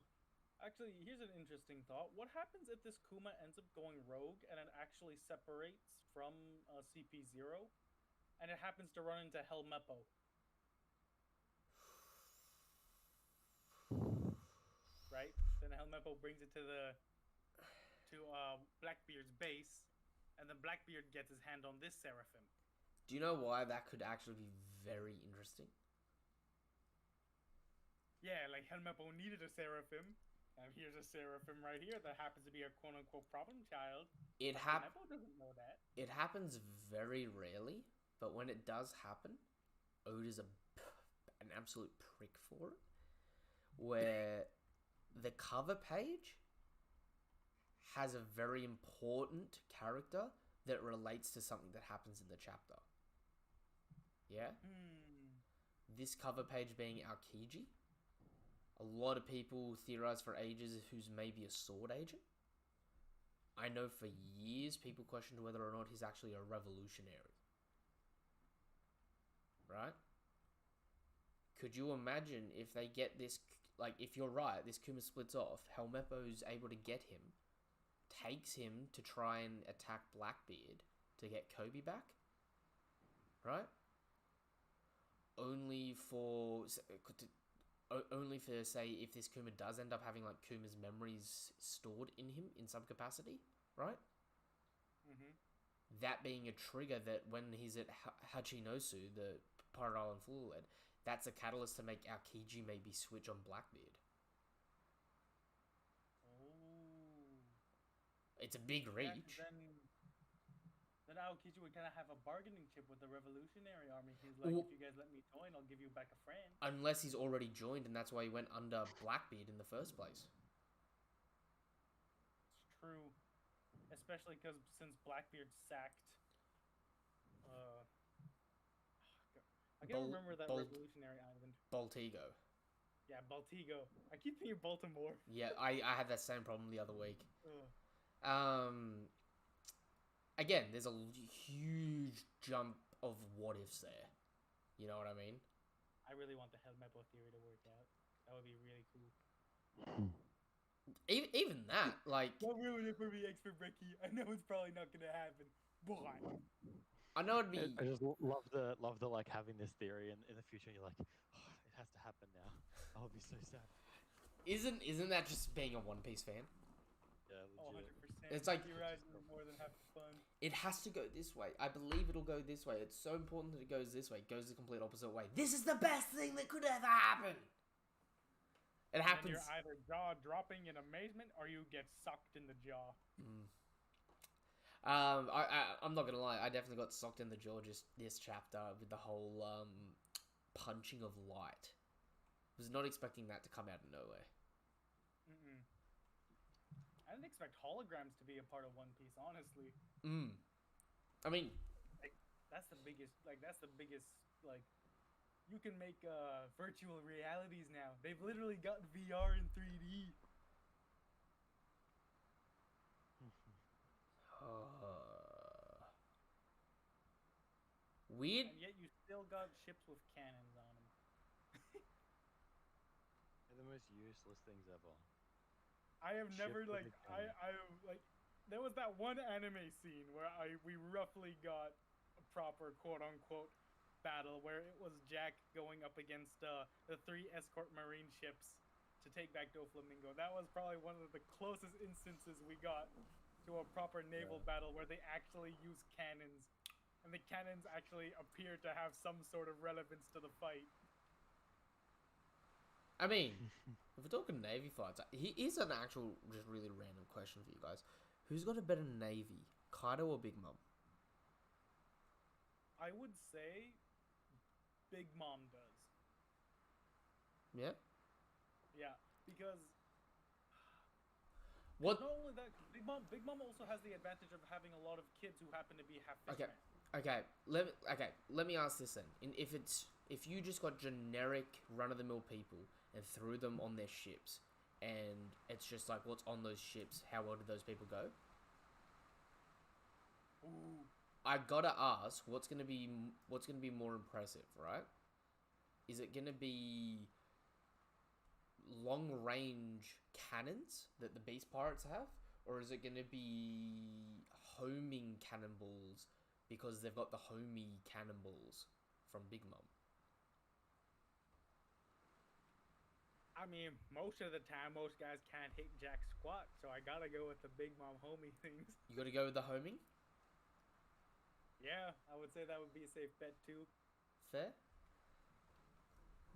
actually, here's an interesting thought. What happens if this Kuma ends up going rogue and it actually separates from CP0? And it happens to run into Helmeppo. Right? Then Helmeppo brings it to the to Blackbeard's base, and then Blackbeard gets his hand on this Seraphim. Do you know why that could actually be very interesting? Yeah, like Helmeppo needed a Seraphim, and here's a Seraphim right here that happens to be a quote-unquote problem child. Helmeppo doesn't know that. It happens very rarely, but when it does happen, Ode is an absolute prick for it. Where the cover page has a very important character that relates to something that happens in the chapter. Yeah? This cover page being Aokiji. A lot of people theorize for ages who's maybe a sword agent. I know for years people questioned whether or not he's actually a revolutionary. Right? Could you imagine if they get this, like, if you're right, this Kuma splits off, Helmeppo's able to get him, takes him to try and attack Blackbeard to get Kobe back, right? Only for, say, if this Kuma does end up having, like, Kuma's memories stored in him in some capacity, right? That being a trigger that when he's at Hachinosu, the Pirate Island Floorled, that's a catalyst to make Aokiji maybe switch on Blackbeard. Oh. It's a big reach. Yeah, then Aokiji would kind of have a bargaining chip with the Revolutionary Army. He's like, if you guys let me join, I'll give you back a friend. Unless he's already joined, and that's why he went under Blackbeard in the first place. It's true. Especially because since Blackbeard sacked... I can't remember that revolutionary island. Baltigo. Yeah, Baltigo. I keep thinking Baltimore. Yeah, I had that same problem the other week. Again, there's a huge jump of what ifs there. You know what I mean? I really want the Helmeppo theory to work out. That would be really cool. Even that, like... Don't ruin it for me, expert Ricky. I know it's probably not going to happen. But... I know it'd be... I just love the like having this theory in the future. And you're like, oh, it has to happen now. I would be so sad. Isn't that just being a One Piece fan? Yeah, legit. 100%. It's like Theorizing is more than half the fun. It has to go this way. I believe it'll go this way. It's so important that it goes this way. It goes the complete opposite way. This is the best thing that could ever happen. It happens. And you're either jaw dropping in amazement or you get sucked in the jaw. I'm not gonna lie. I definitely got socked in the jaw just this chapter with the whole punching of light. Was not expecting that to come out of nowhere. I didn't expect holograms to be a part of One Piece, honestly. I mean, that's the biggest. You can make virtual realities now. They've literally got VR in 3D. Weird. And yet you still got ships with cannons on them. They're the most useless things ever. I have never Ship with like a cannon. I like there was that one anime scene where we roughly got a proper quote unquote battle where it was Jack going up against the 3 escort marine ships to take back Doflamingo. That was probably one of the closest instances we got to a proper naval battle where they actually use cannons. And the cannons actually appear to have some sort of relevance to the fight. I mean, if we're talking Navy fights, here's an actual, just really random question for you guys. Who's got a better Navy, Kaido or Big Mom? I would say Big Mom does. Yeah? Yeah, because... What? Not only that, Big Mom also has the advantage of having a lot of kids who happen to be half fishermen. Let me ask this then. If you just got generic run-of-the-mill people and threw them on their ships, and it's just like what's on those ships, how well did those people go? Ooh. I gotta ask, what's gonna be more impressive, right? Is it gonna be long-range cannons that the Beast Pirates have, or is it gonna be homing cannonballs because they've got the homie cannonballs from Big Mom? I mean, most of the time, most guys can't hit jack squat, so I gotta go with the big mom homie things. You got to go with the homing. Yeah, I would say that would be a safe bet too. Fair.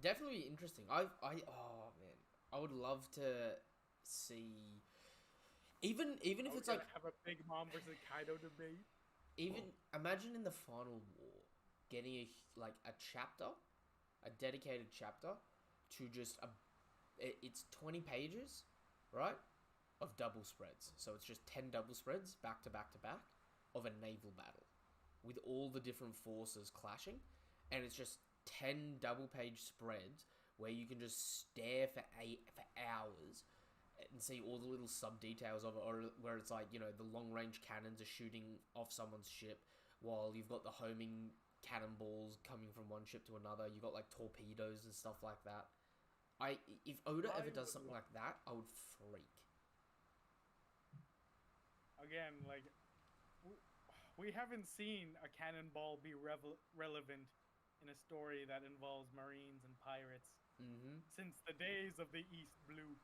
Definitely interesting. Oh man, I would love to see. Even if We're it's like gonna have a big mom versus Kaido debate. even imagine in the final war getting a chapter, a dedicated chapter to just it's 20 pages, right? Of double spreads. So it's just 10 double spreads back to back to back of a naval battle with all the different forces clashing, and it's just 10 double page spreads where you can just stare for hours and see all the little sub details of it, or where it's like, you know, the long range cannons are shooting off someone's ship while you've got the homing cannonballs coming from one ship to another. You got like torpedoes and stuff like that. If Oda ever does something like that, I would freak. Again, like we haven't seen a cannonball be relevant in a story that involves Marines and pirates since the days of the East Blue.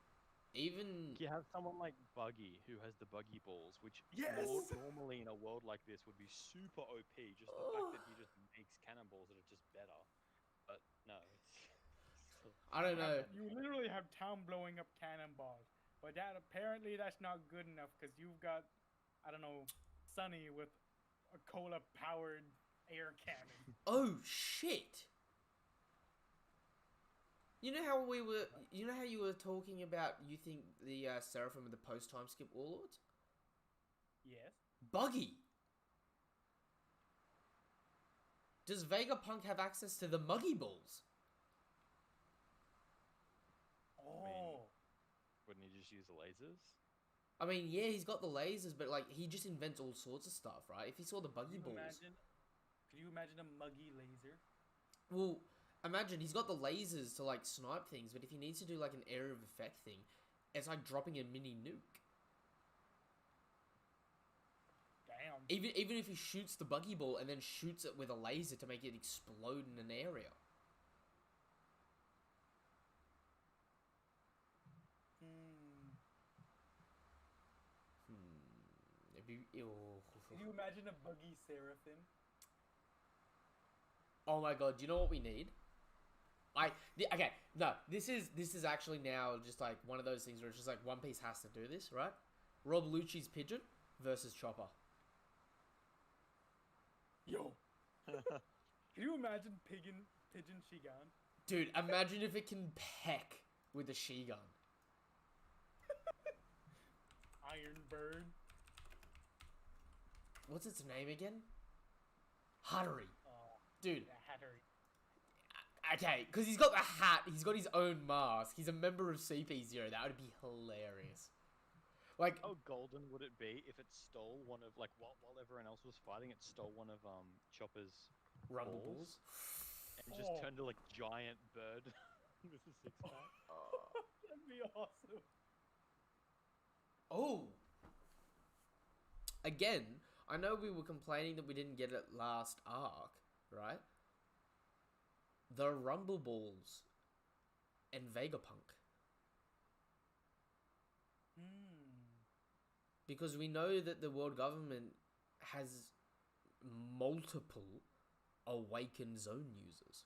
Even You have someone like Buggy who has the buggy balls, which Yes! normally in a world like this would be super OP. Just the fact that he just makes cannonballs that are just better. But no, it's I don't know. You literally have town blowing up cannonballs, but that's not good enough because you've got, I don't know, Sunny with a cola powered air cannon. Oh shit! You know how you were talking about, you think the Seraphim are the post time skip warlords? Yes. Buggy! Does Vegapunk have access to the Muggy Balls? Oh. wouldn't he just use the lasers? I mean, yeah, he's got the lasers, but like he just invents all sorts of stuff, right? If he saw the Buggy Balls, Could you imagine a muggy laser? well, imagine he's got the lasers to like snipe things, but if he needs to do like an area of effect thing, it's like dropping a mini nuke. Damn. Even if he shoots the Buggy Ball and then shoots it with a laser to make it explode in an area. It'd be, Can you imagine a buggy seraphim? Oh my god, do you know what we need? Okay, no, this is actually now just like one of those things where it's just like One Piece has to do this, right? Rob Lucci's pigeon versus Chopper. Yo. Can you imagine pigeon Shigan? Dude, imagine if it can peck with a Shigun. Iron Bird. What's its name again? Hattori. Oh, Dude, yeah, Hattori. okay, because he's got the hat, he's got his own mask, he's a member of CP0, that would be hilarious. Like, How golden would it be if it stole one of, like, while everyone else was fighting, it stole one of Chopper's Rumble balls Balls? and just turned to like giant bird with a six-pack? That'd be awesome. Oh! Again, I know we were complaining that we didn't get it last arc, right? The Rumble Balls and Vegapunk. Because we know that the world government has multiple Awakened Zone users.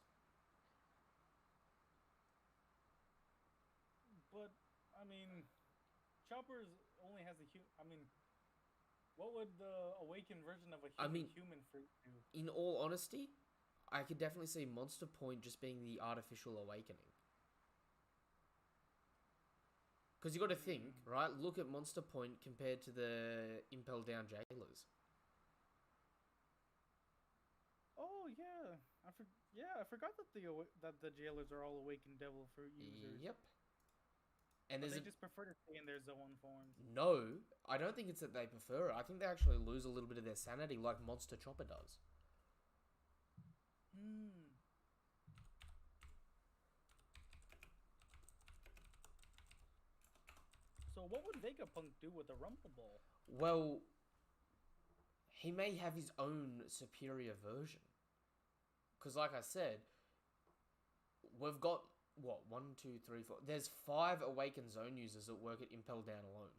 But, I mean, Chopper's only has a what would the awakened version of a human fruit do? In all honesty, I could definitely see Monster Point just being the artificial awakening. Because you got to think, right? Look at Monster Point compared to the Impel Down jailers. Oh yeah, I forgot that the jailers are all awakened devil fruit users. Yep. And But there's they just prefer to stay in their zone forms. no, I don't think it's that they prefer it. I think they actually lose a little bit of their sanity, like Monster Chopper does. So what would Vegapunk do with the Rumble Ball? Well, he may have his own superior version. Because, like I said, we've got what, 1, 2, 3, 4. There's 5 Awakened Zone users that work at Impel Down alone,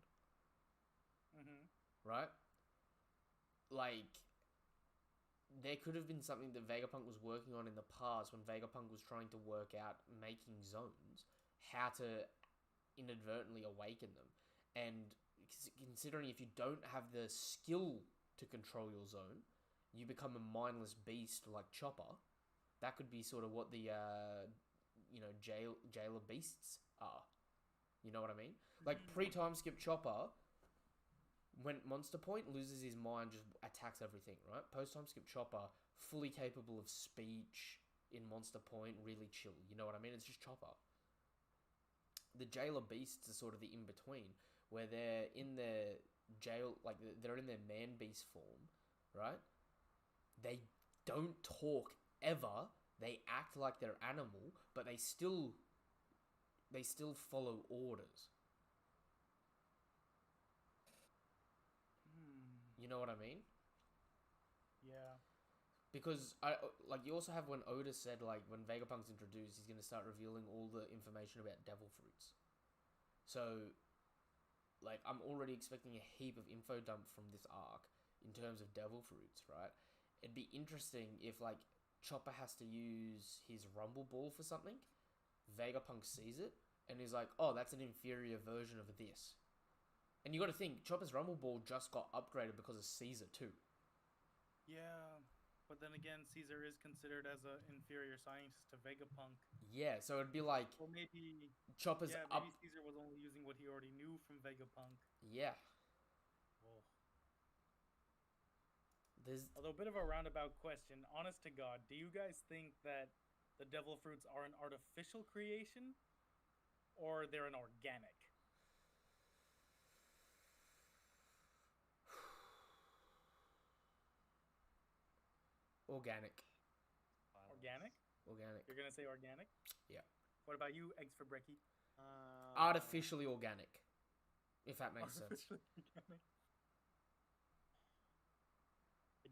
right? Like, there could have been something that Vegapunk was working on in the past when Vegapunk was trying to work out making zones, how to inadvertently awaken them. And considering if you don't have the skill to control your zone, you become a mindless beast like Chopper. That could be sort of what the jailer beasts are. You know what I mean? Like pre-time skip Chopper, when Monster Point loses his mind, just attacks everything, right? Post-time skip Chopper, fully capable of speech in Monster Point, really chill. You know what I mean? It's just Chopper. The jailer beasts are sort of the in-between, where they're in their jail, like they're in their man beast form, right? They don't talk ever. They act like they're animal, but they still follow orders. You know what I mean? Yeah. Because you also have when Oda said, like, when Vegapunk's introduced, he's gonna start revealing all the information about devil fruits. So, like, I'm already expecting a heap of info dump from this arc in terms of devil fruits, right? It'd be interesting if, like, Chopper has to use his Rumble Ball for something, Vegapunk sees it, and he's like, oh, that's an inferior version of this. And you gotta think, Chopper's Rumble Ball just got upgraded because of Caesar, too. Yeah, but then again, Caesar is considered as an inferior scientist to Vegapunk. Yeah, so it'd be like... Or maybe... Chopper's maybe Caesar was only using what he already knew from Vegapunk. Yeah. Whoa. There's... Although a bit of a roundabout question, honest to God, do you guys think that the devil fruits are an artificial creation? Or they're an organic? Organic. Organic? Organic. You're gonna say organic? Yeah. What about you, Eggs for Brekkie? Artificially organic. If that makes sense. I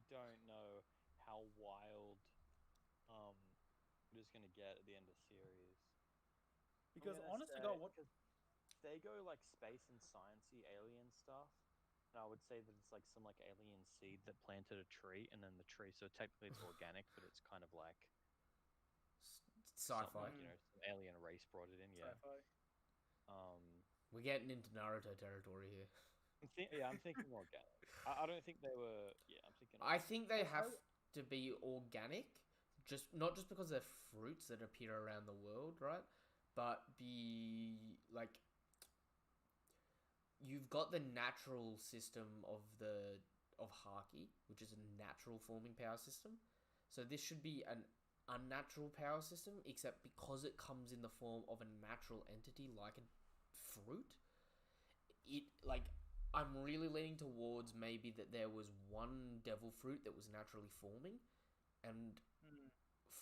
don't know how wild it is going to get at the end of the series. Because I'm gonna honest to say- God, what... cause they go like space and sciencey alien stuff, and I would say that it's like some like alien seed that planted a tree, and then the tree. So technically it's organic, but it's kind of like Sci-fi. something, you know, some alien race brought it in. Yeah. Sci-fi. We're getting into Naruto territory here. I'm thinking organic. I don't think they were. Yeah, I'm thinking. I think they have to be organic, not just because they're fruits that appear around the world, right? But like, you've got the natural system of Haki, which is a natural forming power system. So this should be an unnatural power system, except because it comes in the form of a natural entity like a fruit. I'm really leaning towards maybe that there was one devil fruit that was naturally forming, and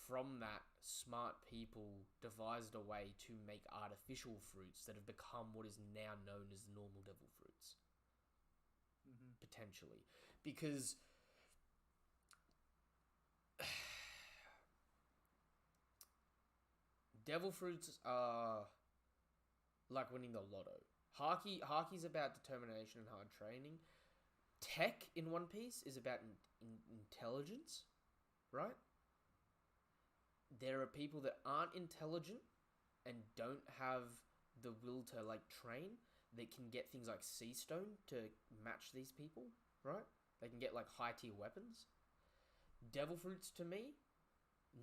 from that, smart people devised a way to make artificial fruits that have become what is now known as the normal devil fruits. Potentially. Because devil fruits are like winning the lotto. Haki's about determination and hard training. Tech in One Piece is about intelligence, right? There are people that aren't intelligent and don't have the will to like train. They can get things like sea stone to match these people, right? They can get like high tier weapons. Devil fruits to me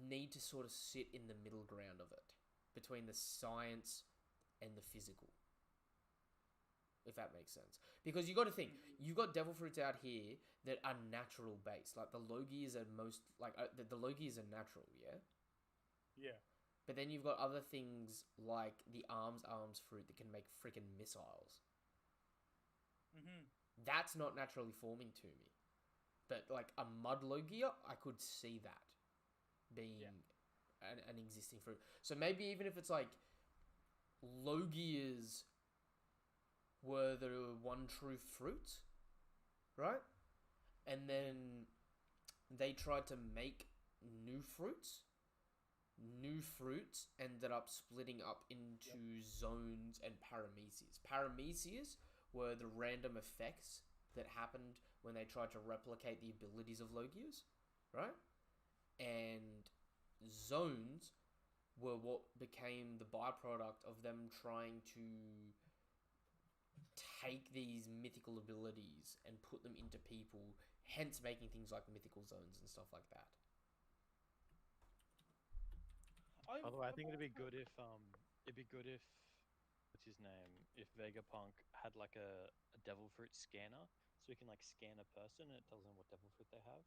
need to sort of sit in the middle ground of it, between the science and the physical, if that makes sense. Because you got to think, you've got devil fruits out here that are natural based. Like the Logias are the Logias are natural, yeah? Yeah. But then you've got other things like the arms fruit that can make freaking missiles. That's not naturally forming to me. But like a mud Logia, I could see that being an existing fruit. So maybe even if it's like Logias were the one true fruit, right? And then they tried to make new fruits, new new fruits ended up splitting up into zones and paramecias. Paramecias were the random effects that happened when they tried to replicate the abilities of Logias, right? And zones were what became the byproduct of them trying to take these mythical abilities and put them into people, hence making things like mythical zones and stuff like that. By the way, I think it'd be good if what's his name? If Vegapunk had like a devil fruit scanner, so he can like scan a person and it tells him what devil fruit they have.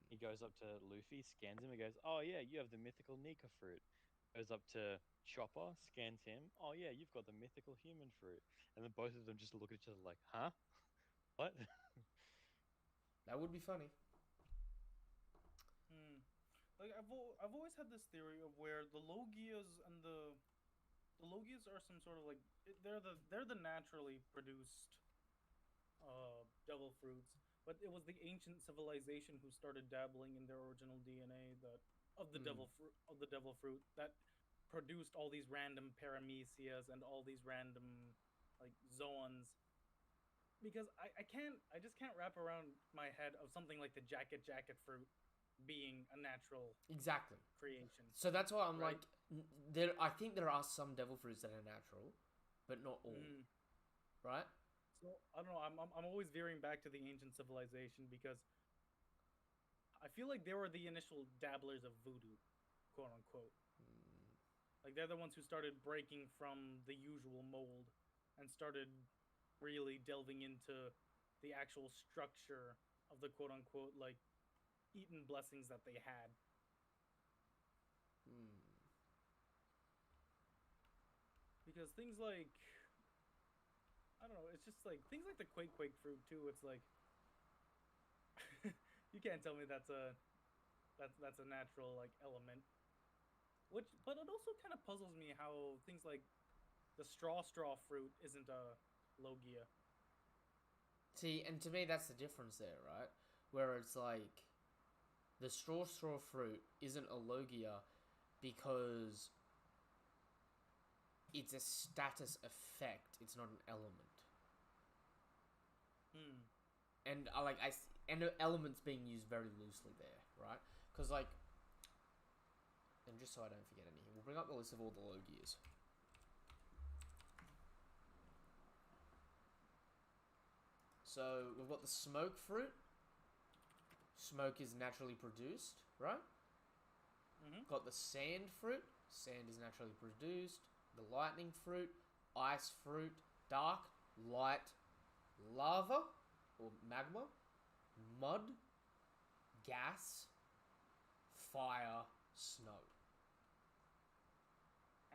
He goes up to Luffy, scans him, and goes, "Oh yeah, you have the mythical Nika fruit." Goes up to Chopper, scans him. "Oh yeah, you've got the mythical human fruit." And then both of them just look at each other like, "Huh? What?" That would be funny. Like I've always had this theory of where the Logias and the Logias are some sort of like they're the naturally produced devil fruits, but it was the ancient civilization who started dabbling in their original DNA that of the devil fruit that produced all these random paramecias and all these random like zoans. Because I just can't wrap around my head of something like the jacket fruit being a natural Exactly. creation. So that's why I'm Right. like, there. I think there are some devil fruits that are natural, but not all. Right? So I don't know. I'm always veering back to the ancient civilization because I feel like they were the initial dabblers of voodoo, quote unquote. Like they're the ones who started breaking from the usual mold and started really delving into the actual structure of the quote unquote like eaten blessings that they had. Because things like I don't know, it's just like things like the quake fruit too. It's like you can't tell me that's a natural like element. Which, but it also kind of puzzles me how things like the straw fruit isn't a Logia. See, and to me, that's the difference there, right? Where it's like, the straw fruit isn't a Logia because it's a status effect. It's not an element. And and elements being used very loosely there, right? Because like, and just so I don't forget anything, we'll bring up the list of all the Logias. So we've got the smoke fruit. Smoke is naturally produced, right? Got the sand fruit. Sand is naturally produced. The lightning fruit, ice fruit, dark, light, lava or magma, mud, gas, fire, snow.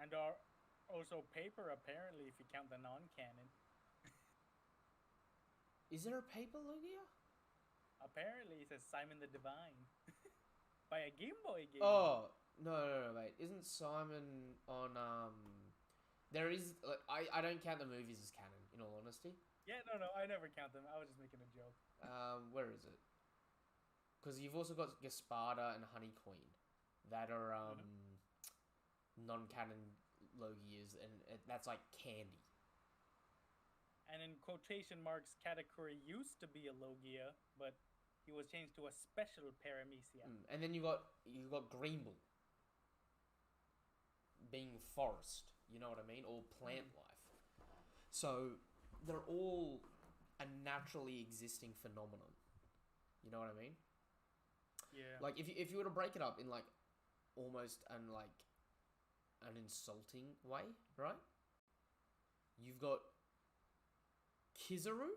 And are also paper apparently if you count the non-canon. Is there a paper Logia? Apparently it says Simon the Divine. By a Game Boy game. Oh, no, wait. Isn't Simon on there is like, I don't count the movies as canon, in all honesty. Yeah, no, I never count them. I was just making a joke. Where is it? Because you've also got Gasparda and Honey Queen that are non-canon Logias, and that's like candy. And in quotation marks, Katakuri used to be a Logia, but he was changed to a special paramecia. And then you got Greenbull being forest, you know what I mean, or plant life. So they're all a naturally existing phenomenon. You know what I mean? Yeah. Like if you were to break it up in like almost an insulting way, right? You've got Kizaru,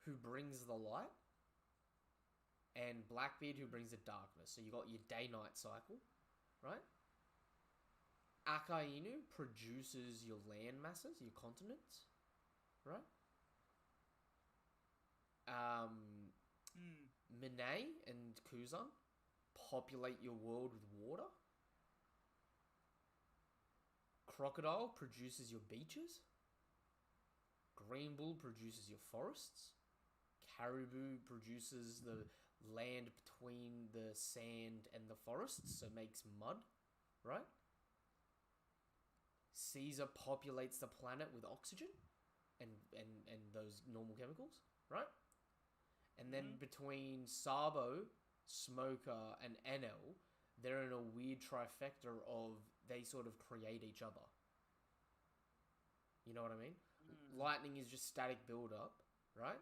who brings the light, and Blackbeard, who brings the darkness. So you got your day-night cycle, right? Akainu produces your land masses, your continents, right? Minei and Kuzan populate your world with water. Crocodile produces your beaches. Green Bull produces your forests. Caribou produces the land between the sand and the forests, so makes mud, right? Caesar populates the planet with oxygen and those normal chemicals, right? And then between Sabo, Smoker, and Enel, they're in a weird trifecta of they sort of create each other. You know what I mean? Lightning is just static build-up, right?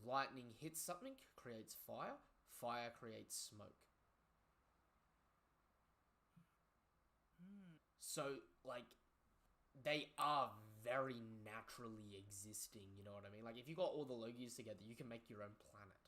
Lightning hits something, creates fire. Fire creates smoke. So, like, they are very naturally existing, you know what I mean? Like, if you got all the Logias together, you can make your own planet.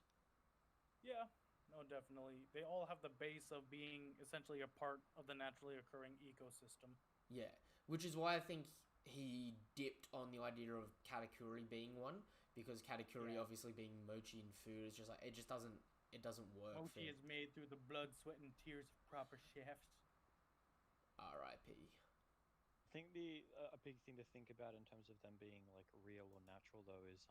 Yeah, no, definitely. They all have the base of being essentially a part of the naturally occurring ecosystem. Yeah, which is why I think he dipped on the idea of katakuri being one, because katakuri obviously being mochi and food is just like, it doesn't work. Mochi is made through the blood, sweat, and tears of proper chefs. R.I.P. I think a big thing to think about in terms of them being like real or natural though is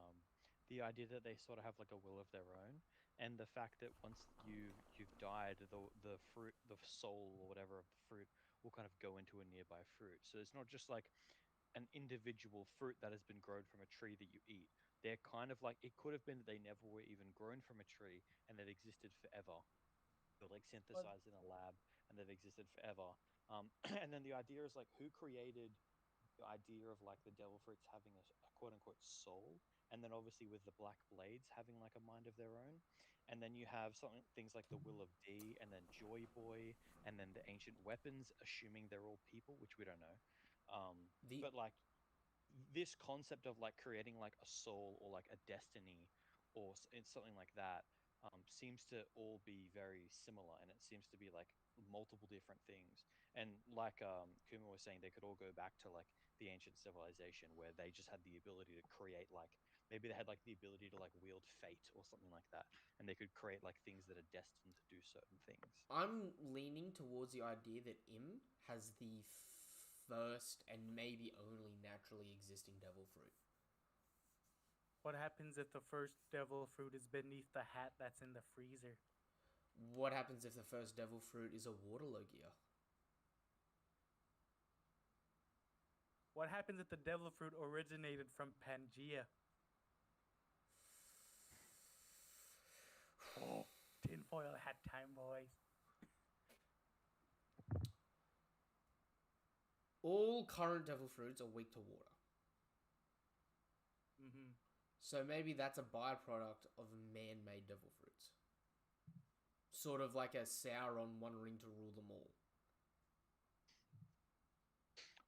the idea that they sort of have like a will of their own, and the fact that once you've died, the fruit, the soul or whatever of the fruit will kind of go into a nearby fruit. So it's not just like an individual fruit that has been grown from a tree that you eat. They're kind of like, it could have been that they never were even grown from a tree and they've existed forever. They're like synthesized in a lab and they've existed forever. And then the idea is like, who created the idea of like the devil fruits having a quote unquote soul, and then obviously with the black blades having like a mind of their own, and then you have things like the will of D, and then Joy Boy, and then the ancient weapons, assuming they're all people, which we don't know. But like this concept of like creating like a soul or like a destiny or it's something like that seems to all be very similar, and it seems to be like multiple different things. And like Kuma was saying, they could all go back to like the ancient civilization where they just had the ability to create, like maybe they had like the ability to like wield fate or something like that, and they could create like things that are destined to do certain things. I'm leaning towards the idea that Im has the first and maybe only naturally existing devil fruit. What happens if the first devil fruit is beneath the hat that's in the freezer? What happens if the first devil fruit is a water Logia? What happens if the devil fruit originated from Pangea? Oh, tinfoil hat time, boys. All current devil fruits are weak to water. So maybe that's a byproduct of man-made devil fruits. Sort of like a Sauron wanting to rule them all.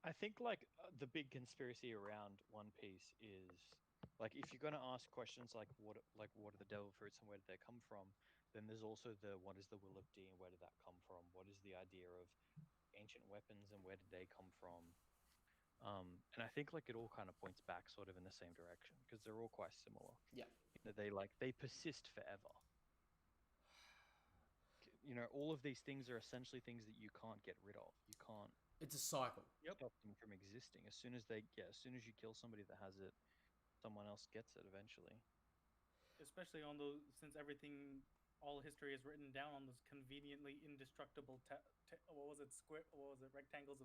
I think like the big conspiracy around One Piece is like, if you're going to ask questions like what are the devil fruits and where did they come from, then there's also the what is the will of D and where did that come from? What is the idea of ancient weapons and where did they come from? And I think like it all kind of points back sort of in the same direction because they're all quite similar. Yeah. You know, they persist forever. You know, all of these things are essentially things that you can't get rid of. You can't. It's a cycle. Stop them from existing. As soon as you kill somebody that has it, someone else gets it eventually. Especially on those, since everything, all history is written down on those conveniently indestructible, rectangles of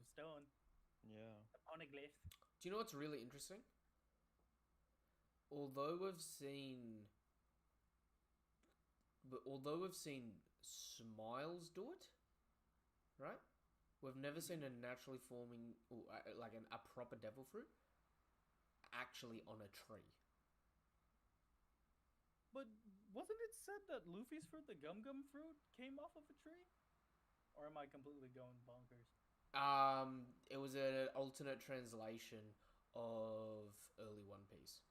stone. Yeah. The poneglyph. Do you know what's really interesting? Although we've seen Smiles do it, right? We've never seen a naturally forming, like a proper devil fruit, actually on a tree. But wasn't it said that Luffy's fruit, the Gum Gum fruit, came off of a tree? Or am I completely going bonkers? It was an alternate translation of early One Piece.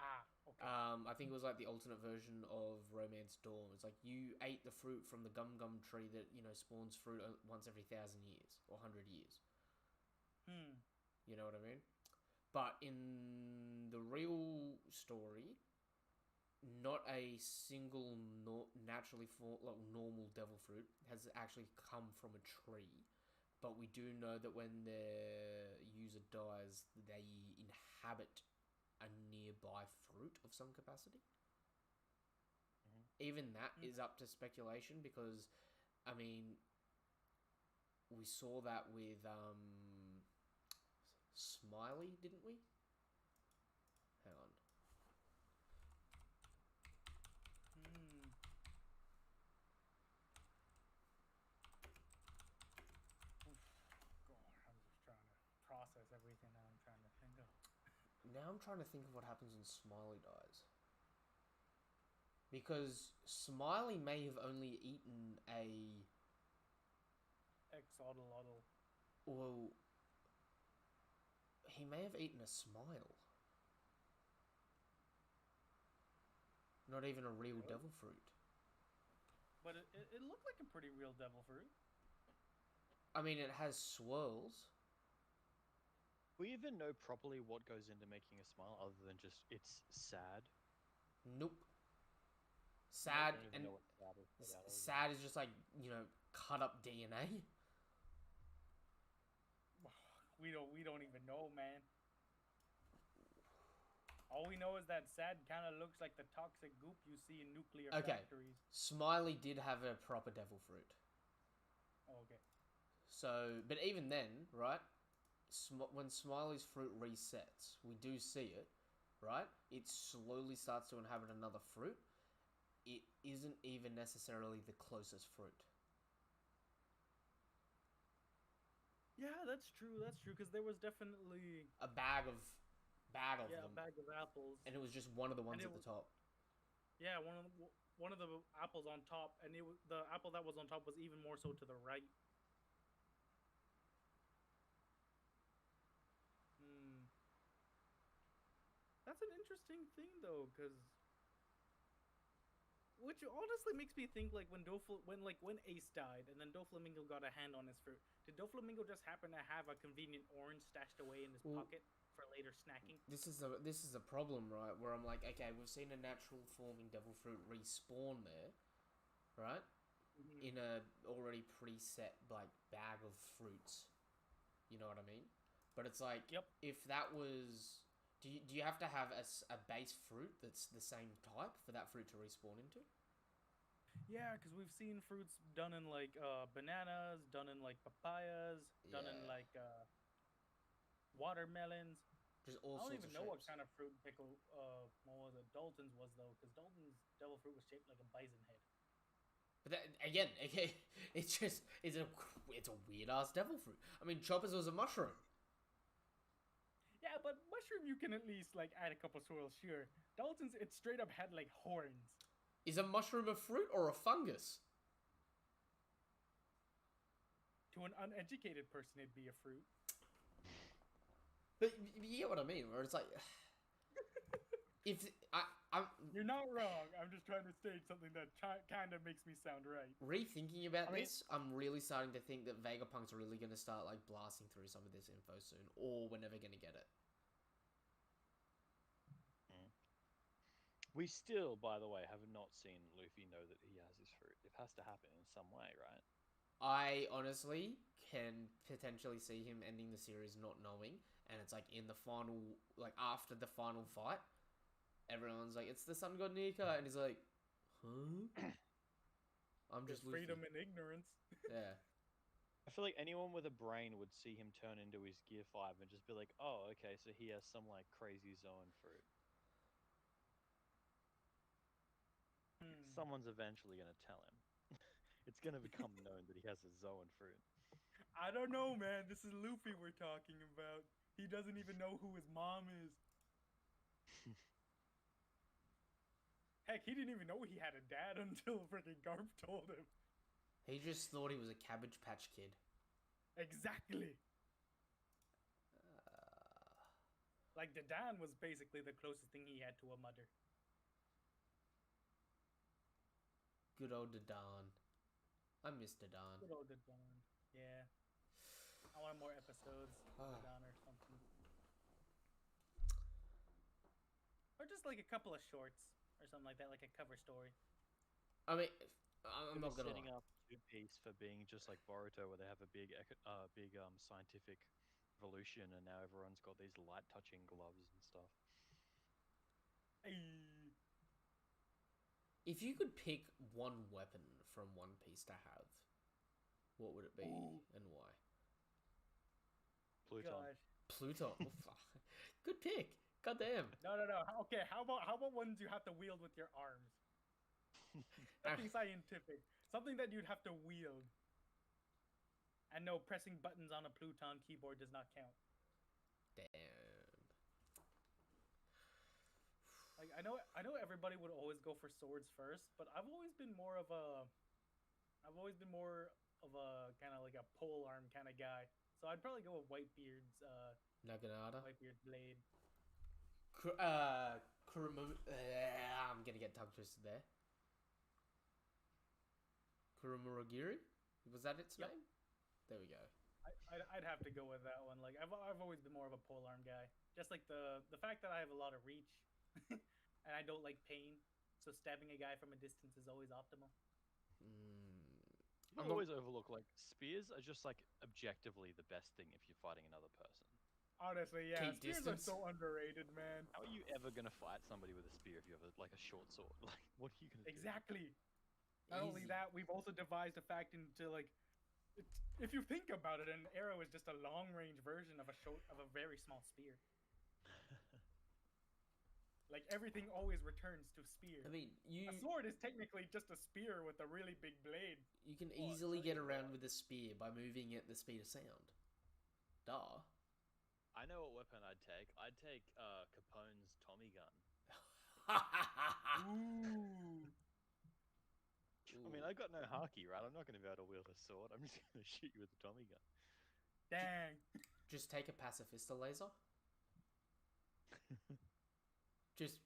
Ah, okay. I think it was like the alternate version of Romance Dawn. It's like you ate the fruit from the Gum Gum tree that, you know, spawns fruit once every 1,000 years or 100 years. You know what I mean? But in the real story, not a single naturally normal devil fruit has actually come from a tree. But we do know that when the user dies, they inhabit a nearby fruit of some capacity. Even that is up to speculation because, I mean, we saw that with Smiley, didn't we? Hang on. God, I'm just trying to process everything that I'm trying to think of. Now I'm trying to think of what happens when Smiley dies. Because Smiley may have only eaten a... Exodolotl. Well, he may have eaten a smile. Not even a real devil fruit. But it looked like a pretty real devil fruit. I mean, it has swirls. Do we even know properly what goes into making a smile other than just it's sad? Nope. I Sad don't even and know what sad is made out of. sad is just like, you know, cut up DNA. We don't even know, man. All we know is that sad kind of looks like the toxic goop you see in nuclear factories. Smiley did have a proper devil fruit. Oh, okay. So, but even then, right? When Smiley's fruit resets, we do see it, right? It slowly starts to inhabit another fruit. It isn't even necessarily the closest fruit. Yeah, that's true. That's true. Because there was definitely A bag of them, a bag of apples, and it was just one of the ones it at the top. yeah, one of the apples on top, and the apple that was on top was even more so to the right. That's an interesting thing though, because which honestly makes me think like when Ace died and then Doflamingo got a hand on his fruit, did Doflamingo just happen to have a convenient orange stashed away in his pocket for later snacking? This is a problem, right? Where I'm like, okay, we've seen a natural forming devil fruit respawn there, right? In a already preset like bag of fruits. You know what I mean? But it's like, if that was... Do you have to have a base fruit that's the same type for that fruit to respawn into? Yeah, because we've seen fruits done in like bananas, done in like papayas, done in like watermelons. Just all I don't sorts even of know what shapes. kind of fruit pickle Dalton's was though, because Dalton's devil fruit was shaped like a bison head. But that, again, it's a weird ass devil fruit. I mean, Chopper's was a mushroom. Yeah, but mushroom you can at least like add a couple swirls, sure. Dalton's it straight up had like horns. Is a mushroom a fruit or a fungus? To an uneducated person, it'd be a fruit. But you get what I mean, where it's like, if I'm You're not wrong. I'm just trying to state something that kind of makes me sound right. rethinking about this, I'm really starting to think that Vegapunk's really going to start like blasting through some of this info soon, or we're never going to get it. We still, by the way, have not seen Luffy know that he has his fruit. It has to happen in some way, right? I honestly can potentially see him ending the series not knowing, and it's like in the final, like after the final fight, everyone's like, "It's the Sun God Nika," and he's like, "Huh?" I'm just Luffy. Freedom and ignorance. Yeah. I feel like anyone with a brain would see him turn into his Gear 5 and just be like, oh, okay, so he has some like crazy Zoan fruit. Someone's eventually going to tell him. It's going to become known that he has a Zoan fruit. I don't know, man. This is Luffy we're talking about. He doesn't even know who his mom is. Heck, he didn't even know he had a dad until freaking Garp told him. He just thought he was a Cabbage Patch Kid. Exactly. Like, the Dan was basically the closest thing he had to a mother. Good old Dadan. I miss Dadan. Good old Dan. Yeah. I want more episodes of Dadan or something. Or just like a couple of shorts or something like that, like a cover story. I mean, I'm not gonna setting lie. up Two Piece for being just like Boruto, where they have a big scientific revolution, and now everyone's got these light touching gloves and stuff. If you could pick one weapon from One Piece to have, what would it be and why? Pluton. Gosh. Pluton. Oh, fuck. Good pick. Goddamn. No. Okay, how about ones you have to wield with your arms? Something scientific. Something that you'd have to wield. And no, pressing buttons on a Pluton keyboard does not count. Damn. Like I know everybody would always go for swords first, but I've always been more of a kind of like a pole arm kind of guy. So I'd probably go with Whitebeard's Naginata. Whitebeard's blade. I'm gonna get tongue twisted there. Kurumuragiri? Was that its name? There we go. I'd have to go with that one. Like I've always been more of a pole arm guy. Just like the fact that I have a lot of reach, and I don't like pain, so stabbing a guy from a distance is always optimal. I always overlook like spears are just like objectively the best thing if you're fighting another person. Honestly, yeah, Keep spears distance. are so underrated, man. How are you ever gonna fight somebody with a spear if you have like a short sword? Like, what are you gonna do? Exactly. Not only Easy. that, we've also devised a fact into like, if you think about it, an arrow is just a long-range version of a very small spear. Like everything always returns to spear. I mean, A sword is technically just a spear with a really big blade. you can Oh, easily sorry, get go around on. with a spear by moving at the speed of sound. Duh. I know what weapon I'd take. I'd take Capone's Tommy gun. Ooh. I mean, I got no haki, right? I'm not gonna be able to wield a sword. I'm just gonna shoot you with a Tommy gun. Dang. Just take a pacifista laser.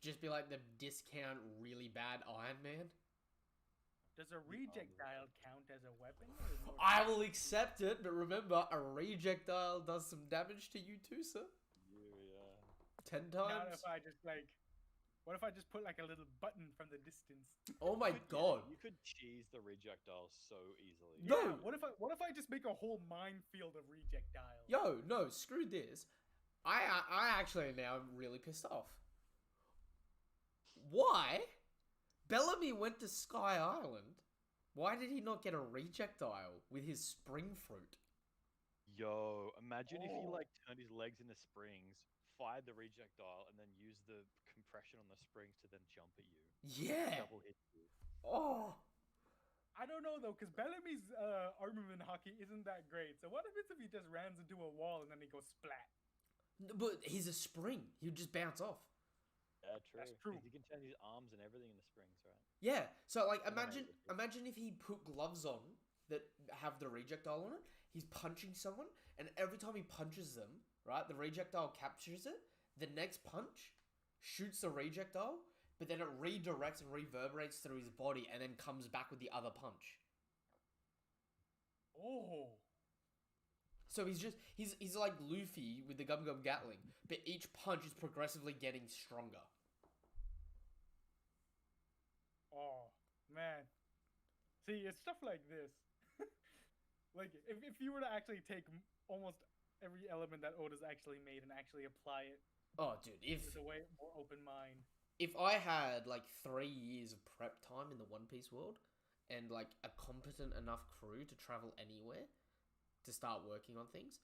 Just be like the discount really bad Iron Man. Does a rejectile count as a weapon? Or is more I will accept it, but remember, a rejectile does some damage to you too, sir. Yeah. 10 Not times. if I just like. What if I just put like a little button from the distance? Oh my Yeah, god. you could cheese the rejectiles so easily. No. Yeah, what if I just make a whole minefield of rejectiles? Yo, no, screw this. I actually now am really pissed off. Why? Bellamy went to Sky Island. Why did he not get a rejectile with his spring fruit? Yo, imagine if he Oh. like turned his legs into springs, fired the rejectile, and then used the compression on the springs to then jump at you. Yeah. Double hit you. Oh. I don't know though, because Bellamy's armament hockey isn't that great. So what if he just runs into a wall and then he goes splat? But he's a spring. He would just bounce off. Yeah, true. That's true. 'Cause he can turn his arms and everything into springs, right? Yeah. So like I don't know, imagine if he put gloves on that have the rejectile on it. He's punching someone, and every time he punches them, right, the rejectile captures it. The next punch shoots the rejectile, but then it redirects and reverberates through his body, and then comes back with the other punch. Oh. So he's like Luffy with the Gum Gum Gatling, but each punch is progressively getting stronger. Oh man. See, it's stuff like this. Like if you were to actually take almost every element that Oda's actually made and actually apply it Oh, dude, with a way more open mind. if I had like 3 years of prep time in the One Piece world and like a competent enough crew to travel anywhere to start working on things,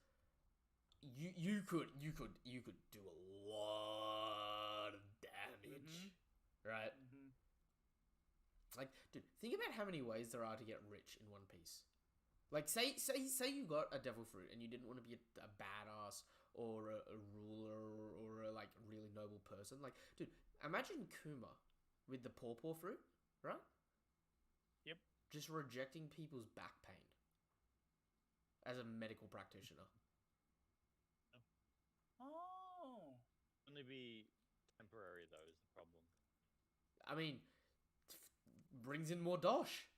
you could do a lot of damage, right? Mm-hmm. Like, dude, think about how many ways there are to get rich in One Piece. Like, say you got a devil fruit and you didn't want to be a badass or a ruler or a like really noble person. Like, dude, imagine Kuma with the pawpaw fruit, right? Yep. Just rejecting people's back pain as a medical practitioner. Oh. Only be temporary though is the problem. I mean, brings in more dosh.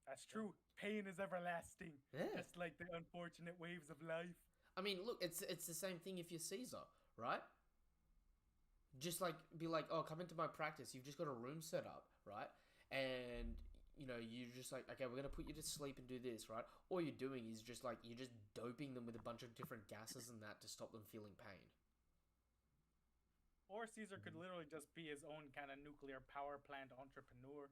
That's true. Pain is everlasting. Yeah. Just like the unfortunate waves of life. I mean, look, it's the same thing if you're Caesar, right? Just like be like, oh, come into my practice. You've just got a room set up, right? And you know, you're just like, okay, we're gonna put you to sleep and do this, right? All you're doing is just like you're just doping them with a bunch of different gases and that to stop them feeling pain. Or Caesar could literally just be his own kind of nuclear power plant entrepreneur.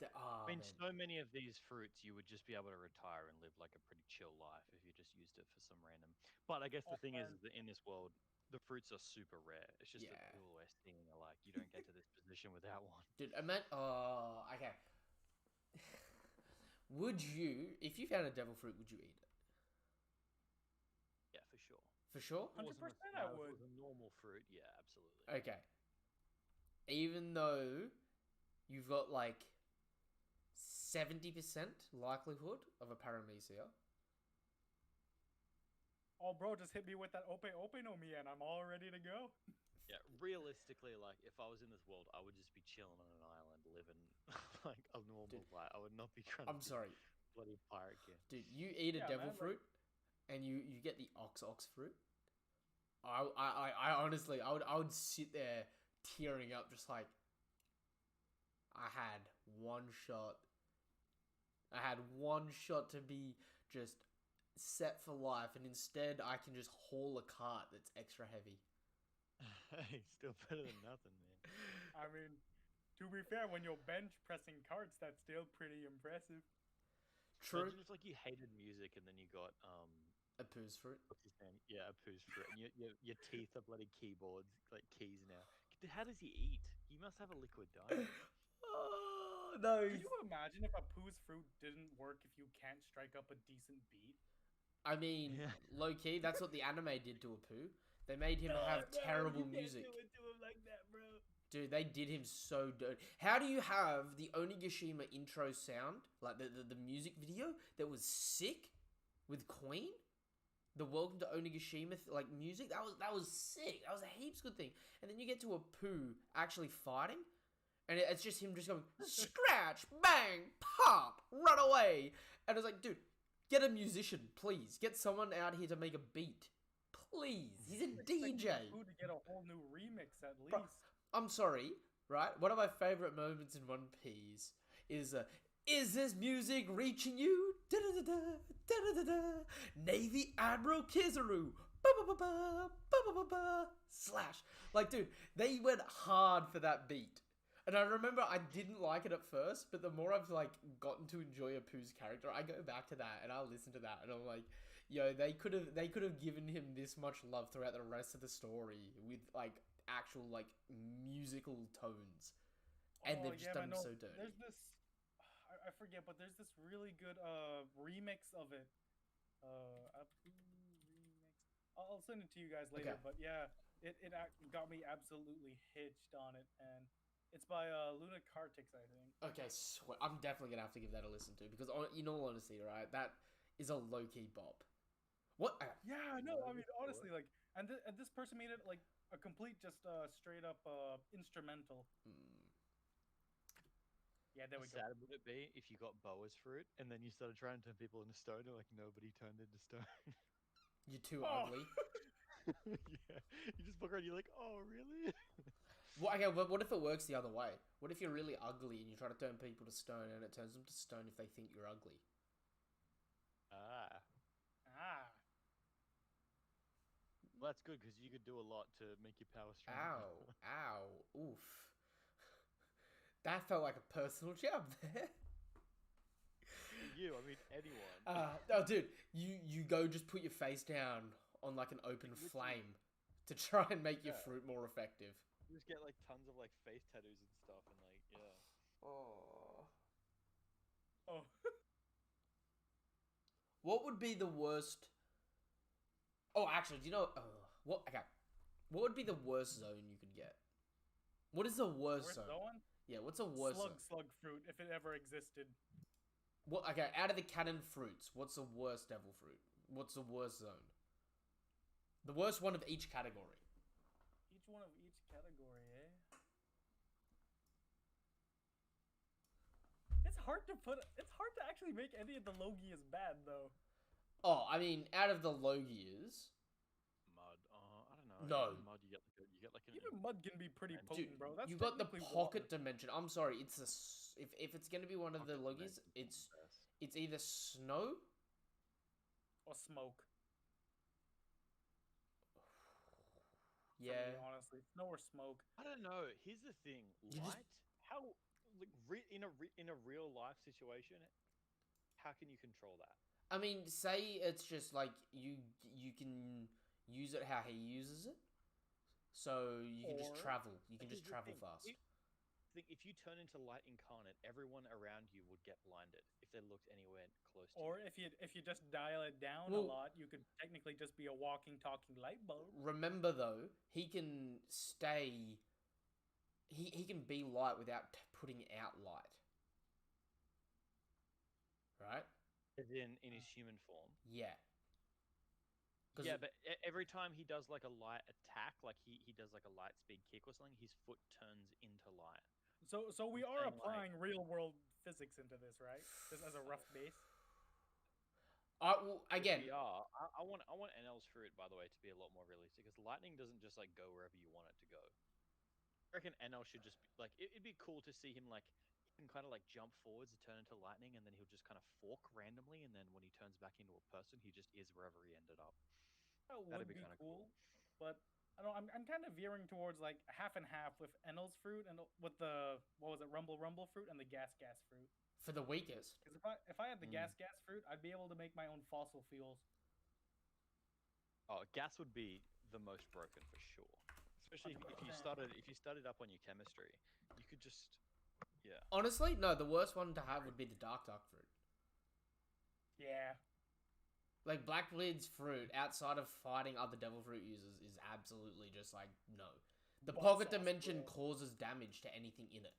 I mean, man. so many of these fruits, you would just be able to retire and live like a pretty chill life if you just used it for some random. But I guess the thing is And that in this world, the fruits are super rare. It's just that Yeah. people we're seeing are like, you don't get to this position without one. Dude, okay. Would you, if you found a devil fruit, would you eat it? Yeah, for sure. For sure? If it wasn't 100% now, I if it would. was a normal fruit, yeah, absolutely. Okay. Even though you've got like 70% likelihood of a paramecia. oh, bro, just hit me with that ope no mi, and I'm all ready to go. Yeah, realistically, like if I was in this world, I would just be chilling on an island, living like a normal Dude, life. I would not be trying I'm to be sorry. bloody pirate kid. Dude, you eat a Yeah, devil man, fruit and you get the ox fruit. I honestly, I would sit there tearing up just like, I had one shot. I had one shot to be just set for life, and instead I can just haul a cart that's extra heavy. Hey, still better than nothing, man. I mean, to be fair, when you're bench pressing carts, that's still pretty impressive. True. Imagine if like you hated music and then you got A poos fruit. what's his name? Yeah, a poo's fruit, and your teeth are bloody keyboards, like keys now. How does he eat? He must have a liquid diet. Oh, no. Could you imagine if a poo's fruit didn't work if you can't strike up a decent beat? I mean, Yeah. low key, that's what the anime did to a poo. They made him have terrible music. You can't do it to him like that, bro. Dude, they did him so dirty. How do you have the Onigashima intro sound, like the music video that was sick with Queen? The Welcome to Onigashima like music, that was sick. That was a heaps good thing. And then you get to a poo actually fighting, and it's just him just going scratch, bang, pop, run away. And it's like, dude, get a musician, please. Get someone out here to make a beat, please. He's a Expecting DJ. Pooh to get a whole new remix at Bro, least. I'm sorry, right? One of my favorite moments in One Piece is this music reaching you? Da-da-da-da, da-da-da-da. Navy Admiral Kizaru. Ba-ba-ba-ba, ba-ba-ba-ba. Slash. Like, dude, they went hard for that beat. And I remember I didn't like it at first, but the more I've like gotten to enjoy Apu's character, I go back to that and I'll listen to that and I'm like, yo, they could have given him this much love throughout the rest of the story with like actual like musical tones. And they've just done him so dirty. There's this, I forget, but there's this really good remix of it. Apu remix. I'll send it to you guys later. Okay. But yeah, it got me absolutely hitched on it, and it's by Luna Kartix, I think. Okay, I'm definitely gonna have to give that a listen to because, in all honesty, right, that is a low key bop. What? Yeah, no, I mean honestly, like, and this person made it like a complete, just straight up instrumental. Yeah, there we go. How sad would it be if you got boa's fruit and then you started trying to turn people into stone and like nobody turned into stone? You're too Oh. ugly. Yeah, you just look around, you're like, oh really? Well, okay, but what if it works the other way? What if you're really ugly and you try to turn people to stone and it turns them to stone if they think you're ugly? Ah, Ah. well, that's good because you could do a lot to make your power stronger. Ow, oof. That felt like a personal jab there. You, I mean anyone. Oh, dude, you go just put your face down on like an open flame to try and make your fruit more effective. You just get like tons of like face tattoos and stuff and like yeah. Oh. What would be the worst? Oh, actually, do you know what? Okay, what would be the worst zone you could get? What is the worst zone? Zone? Yeah, what's a worst zone? Slug fruit, if it ever existed. What? Okay, out of the canon fruits, what's the worst devil fruit? What's the worst zone? The worst one of each category. Each one of each category, eh? It's hard to actually make any of the Logias bad, though. Oh, I mean, out of the Logias, Mud. I don't know. No. Even mud, you get like an. Even mud can be pretty Dude, potent, bro. That's you got the technically pocket water. dimension. I'm sorry, it's if it's gonna be one of the Pocket Logias, dimension's the best. it's either snow. Or smoke. For Yeah. me, honestly, snow or smoke. I don't know. Here's the thing. You just- Light. How in a real life situation, how can you control that? I mean, say it's just like you can use it how he uses it, so you can just Or- travel. You can Here's just the travel thing, fast. if you turn into light incarnate, everyone around you would get blinded if they looked anywhere close to Or you. if you just dial it down a Well- lot, you could technically just be a walking, talking light bulb. Remember though, he can stay. He can be light without putting out light. Right? As in his human form. Yeah. 'Cause Yeah, it- but every time he does like a light attack, like he does like a light speed kick or something, his foot turns into light. So we I'm are saying, like- applying real world physics into this, right? Just as a rough base. well, If again, we are, I want NL's fruit, by the way, to be a lot more realistic, because lightning doesn't just like go wherever you want it to go. I reckon NL should just be like it'd be cool to see him like he can kind of like jump forwards and turn into lightning, and then he'll just kind of fork randomly, and then when he turns back into a person, he just is wherever he ended up. That That'd would be be kinda cool, but I don't. I'm kind of veering towards like half and half with Enel's fruit and with the what was it, Rumble fruit and the Gas fruit. for the weakest, Because if I had the Gas fruit, I'd be able to make my own fossil fuels. Oh, gas would be the most broken for sure. Especially if you 100%. studied up on your chemistry, you could just yeah. honestly, no. The worst one to have would be the dark fruit. Yeah. Like Blackbeard's fruit, outside of fighting other devil fruit users, is absolutely just like no. The Butt pocket sauce, dimension bro. causes damage to anything in it.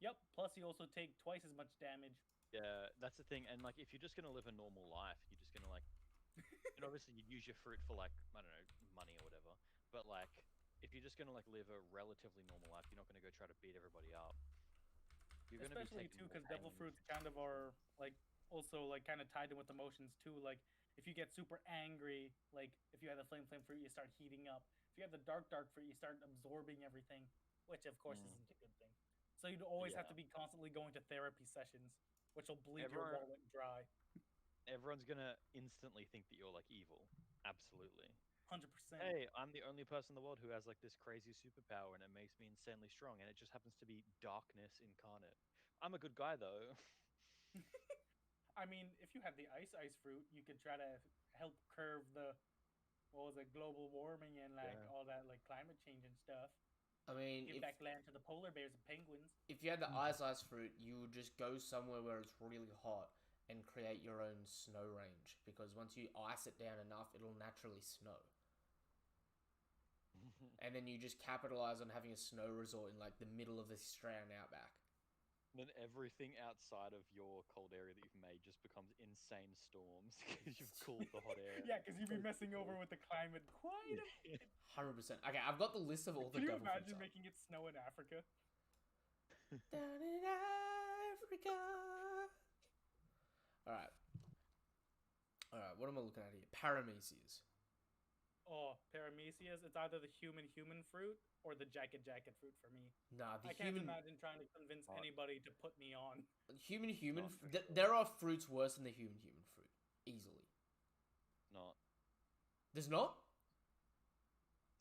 Yep. Plus, you also take twice as much damage. Yeah, that's the thing. And like, if you're just gonna live a normal life, you're just gonna like, and obviously you'd use your fruit for like, I don't know, money or whatever. But like, if you're just gonna like live a relatively normal life, you're not gonna go try to beat everybody up. You're gonna be Especially taking too, more because devil pain. fruits kind of are like also like kind of tied in with emotions too. Like if you get super angry, like if you have the flame fruit, you start heating up. If you have the dark fruit, you start absorbing everything, which of course isn't a good thing. So you'd always have Yeah. to be constantly going to therapy sessions, which will bleed your Everyone- wallet dry. Everyone's gonna instantly think that you're like evil. Absolutely. 100%. Hey, I'm the only person in the world who has like this crazy superpower, and it makes me insanely strong, and it just happens to be darkness incarnate. I'm a good guy though. I mean, if you had the ice fruit, you could try to help curb the what was it, global warming and like Yeah. all that like climate change and stuff. I mean, Give back land to the polar bears and penguins. if you had the ice fruit, you would just go somewhere where it's really hot and create your own snow range. Because once you ice it down enough, it'll naturally snow. And then you just capitalize on having a snow resort in like the middle of the Australian outback. Then everything outside of your cold area that you've made just becomes insane storms because you've cooled the hot air. Yeah, because you'd be messing over with the climate quite a bit. 100%. Okay, I've got the list of all the Can you devil fruits imagine up. making it snow in Africa? Down in Africa. Alright. Alright, what am I looking at here? Paramecias. Oh, Paramecias. It's either the human fruit or the jacket fruit for me. Nah, the I can't human imagine trying to convince Not- anybody to put me on. human Not for th- sure. there are fruits worse than the human fruit. Easily. Not. There's not?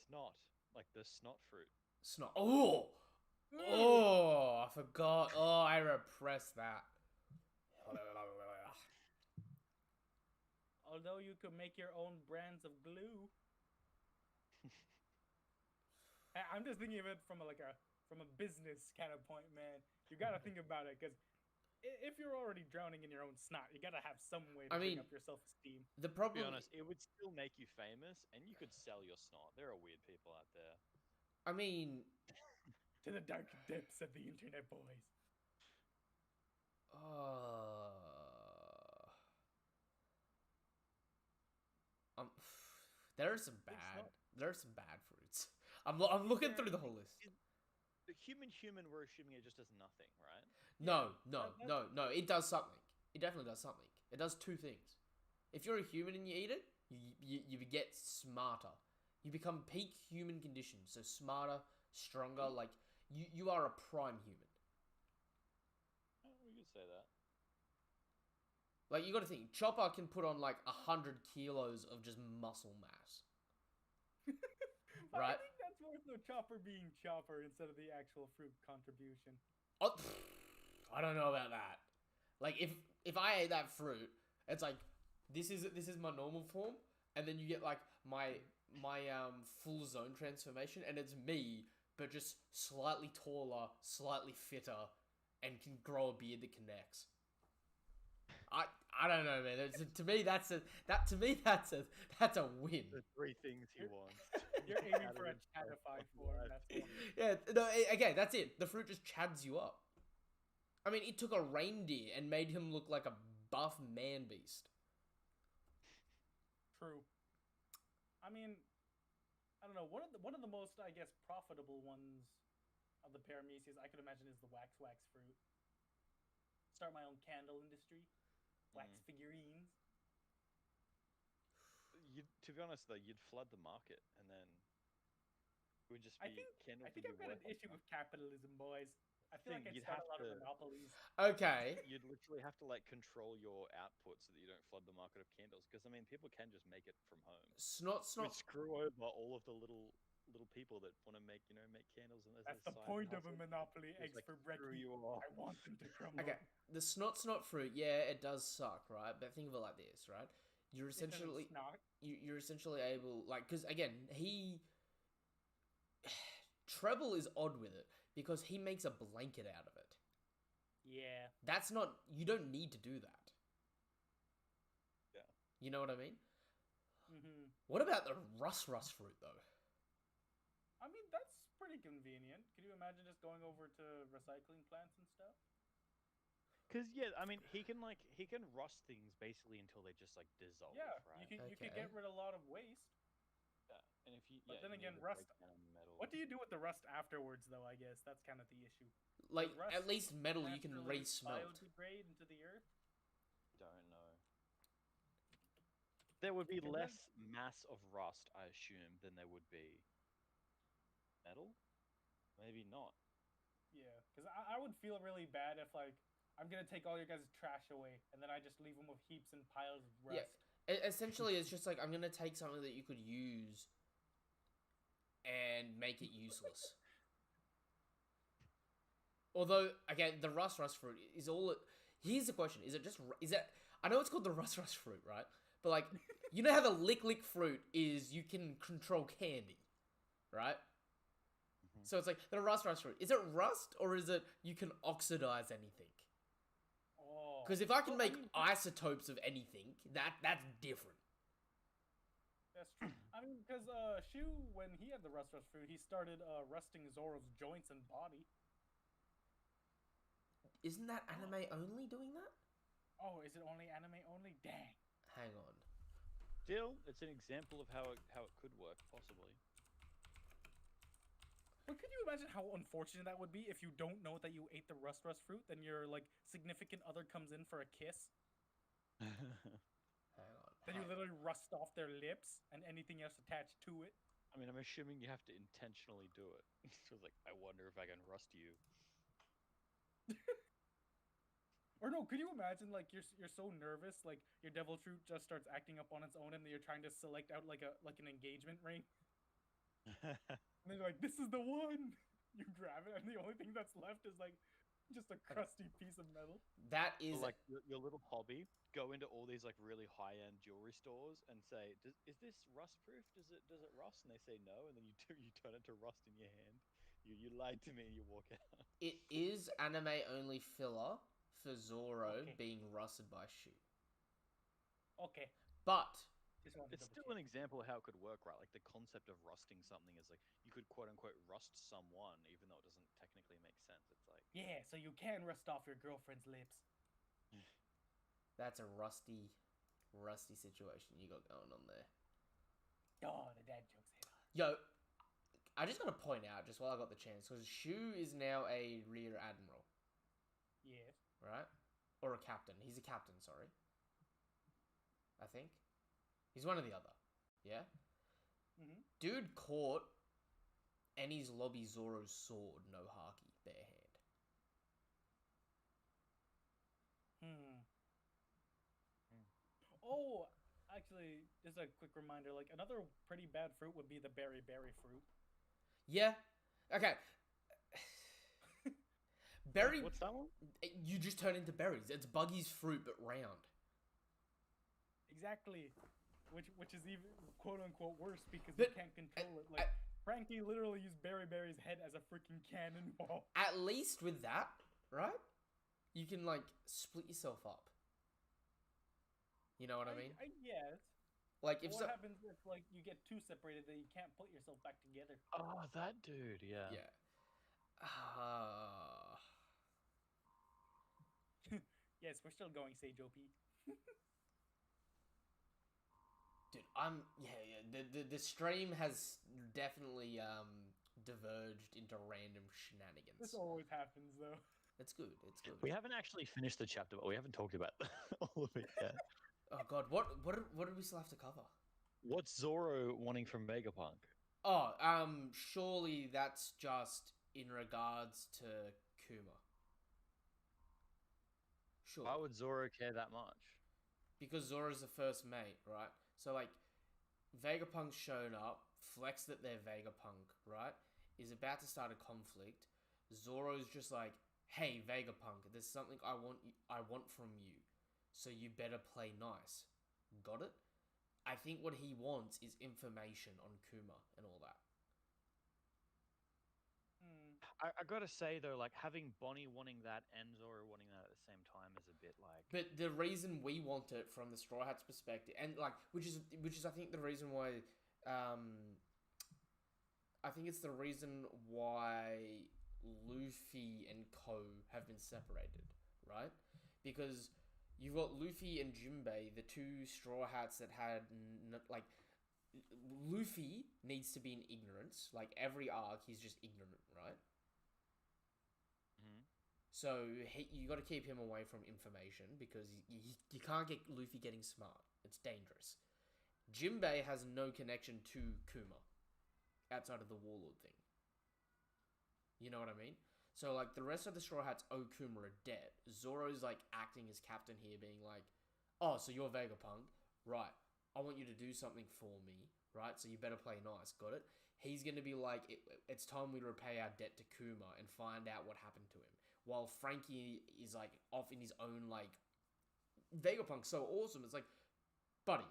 It's not like the snot fruit. Snot. Oh! Oh, I forgot. Oh, I repressed that. Although you could make your own brands of glue. I'm just thinking of it from a business kind of point, man. You gotta think about it, because if you're already drowning in your own snot, you gotta have some way to I bring mean, up your self-esteem. The To be problem, honest, it would still make you famous, and you could sell your snot. There are weird people out there. I mean, To the dark depths of the internet, boys. um, there are some It's bad, not- there are some bad fruits. I'm looking through the whole list. The human, we're assuming it just does nothing, right? No, that- no. It does something. It definitely does something. It does two things. If you're a human and you eat it, you get smarter. You become peak human condition, so smarter, stronger. Like you are a prime human. We could say that. Like you got to think, Chopper can put on like 100 kilos of just muscle mass. I Right. think that's worth the Chopper being Chopper instead of the actual fruit contribution. Oh, I don't know about that. Like if I ate that fruit, it's like this is my normal form, and then you get like my full zone transformation, and it's me, but just slightly taller, slightly fitter, and can grow a beard that connects. I don't know, man. To me, that's a win. The three things he wants. You're aiming for a Chatify form. That's one. Yeah, no, again, that's it. The fruit just chads you up. I mean, it took a reindeer and made him look like a buff man beast. True. I mean, I don't know. One of the most, I guess, profitable ones of the Paramecia I could imagine is the wax fruit. Start my own candle industry. Wax figurines. To be honest, though, you'd flood the market, and then it would just be. I think I've got an issue with capitalism, boys. I feel like I'd You'd start have a lot to- of monopolies. Okay. You'd literally have to like control your output so that you don't flood the market of candles. Because I mean, people can just make it from home. Snot. We'd screw over all of the little people that want to make candles. And That's the point of a monopoly. It's Eggs like, for screw breakfast. you off. I want them to crumble. Okay, the snot fruit, yeah, it does suck, right? But think of it like this, right? You're It doesn't essentially snot. you're essentially able, like, because again, Treble is odd with it because he makes a blanket out of it. Yeah. That's not, you don't need to do that. Yeah. You know what I mean? Mm-hmm. What about the rust fruit though? I mean, that's pretty convenient. Can you imagine just going over to recycling plants and stuff? Because yeah, I mean, he can rust things basically until they just like dissolve. Yeah, right? you could Okay. get rid of a lot of waste. Yeah, and if you. But yeah, then you again, need to rust- break down metal. What do you do with the rust afterwards, though? I guess that's kind of the issue. Like, rust at least metal you can Naturally re-smelt. biodegrade into the earth. Don't know. There would be Because less mass of rust, I assume, than there would be metal. Maybe not. Yeah, because I would feel really bad if like I'm gonna take all your guys' trash away and then I just leave them with heaps and piles of rust. Yeah. Essentially, it's just like, I'm going to take something that you could use and make it useless. Although, again, the rust fruit is all... Here's the question. Is it just... Is that... I know it's called the rust fruit, right? But, like, you know how the lick fruit is you can control candy, right? Mhm. So it's like, the rust fruit. Is it rust, or is it you can oxidize anything? Oh. Because if I can Well, make isotopes of anything, that's different. That's true. I mean, because Shu, when he had the rust fruit, he started rusting Zoro's joints and body. Isn't that anime only doing that? Oh, is it only anime only? Dang. Hang on. Still, it's an example of how it could work, possibly. But could you imagine how unfortunate that would be if you don't know that you ate the rust fruit, then your like significant other comes in for a kiss, Hang on. then you literally rust off their lips and anything else attached to it. I mean, I'm assuming you have to intentionally do it. So it's like, I wonder if I can rust you. Or no, could you imagine like you're so nervous, like your devil fruit just starts acting up on its own, and then you're trying to select out like an engagement ring, and then you're like, "This is the one." You grab it, and the only thing that's left is like just a crusty piece of metal. That is... Or like your little hobby, go into all these like really high-end jewelry stores and say, "Is this rust proof? Does it rust?" And they say no, and then you turn it to rust in your hand. You lied to me, and you walk out. It is anime only filler for Zoro Okay. being rusted by Shu. Okay, But just wanted It's to still double an example of how it could work, right? Like the concept of rusting something is like you could quote unquote rust someone, even though it doesn't technically make sense. It's like check. Yeah, so you can rust off your girlfriend's lips. that's a rusty situation you got going on there. Oh, the dad jokes hit. Yo, I just gotta point out, just while I got the chance, because Shu is now a rear admiral, Yes. right? Or a captain. He's a captain, sorry. I think. He's one or the other. Yeah? Mm-hmm. Dude caught Eni's lobby Zoro's sword, no haki, bare hand. Oh, actually, just a quick reminder. Like another pretty bad fruit would be the berry fruit. Yeah. Okay. Berry, What's that one? you just turn into berries. It's Buggy's fruit but round. Exactly. Which is even quote unquote worse because But- you can't control it. Like Frankie literally used Berry's head as a freaking cannonball. At least with that, right? You can like split yourself up. You know what I mean? Yes. Like if But so, what happens if like you get too separated that you can't put yourself back together? Oh, that dude. Yeah. yeah. Yes, we're still going, Sage OP. Dude, the stream has definitely diverged into random shenanigans. This always happens though. It's good. It's good. We haven't actually finished the chapter, but we haven't talked about all of it yet. Oh god, what did we still have to cover? What's Zoro wanting from Vegapunk? Oh, surely that's just in regards to Kuma. Sure. Why would Zoro care that much? Because Zoro's the first mate, right? So like Vegapunk's shown up, flexed that they're Vegapunk, right? Is about to start a conflict. Zoro's just like, "Hey Vegapunk, there's something I want from you. So you better play nice." Got it? I think what he wants is information on Kuma and all that. I gotta say though, like having Bonnie wanting that and Zoro wanting that at the same time is a bit like. But the reason we want it from the Straw Hats' perspective, and like, which is I think the reason why, I think it's the reason why Luffy and Co have been separated, right? Because you've got Luffy and Jinbei, the two Straw Hats that had like. Luffy needs to be in ignorance. Like every arc, he's just ignorant, right? Mhm. So you got to keep him away from information because you can't get Luffy getting smart. It's dangerous. Jinbei has no connection to Kuma outside of the Warlord thing. You know what I mean? So like the rest of the Straw Hats owe Kuma a debt. Zoro's like acting as captain here, being like, "Oh, so you're Vegapunk, right? I want you to do something for me, right? So you better play nice, got it?" He's going to be like, it's time we repay our debt to Kuma and find out what happened to him. While Frankie is like off in his own like, Vegapunk's so awesome. It's like, buddy.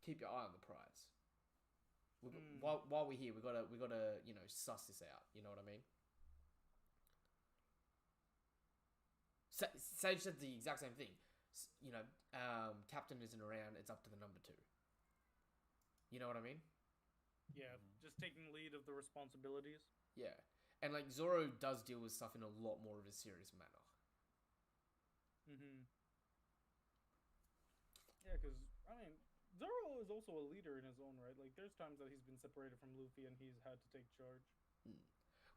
Keep your eye on the prize. While we're here, we gotta suss this out. You know what I mean? Sage said the exact same thing. Captain isn't around. It's up to the number 2. You know what I mean? Yeah, just taking lead of the responsibilities. Yeah, and like Zoro does deal with stuff in a lot more of a serious manner. Yeah, because I mean, Zoro is also a leader in his own right. Like, there's times that he's been separated from Luffy and he's had to take charge.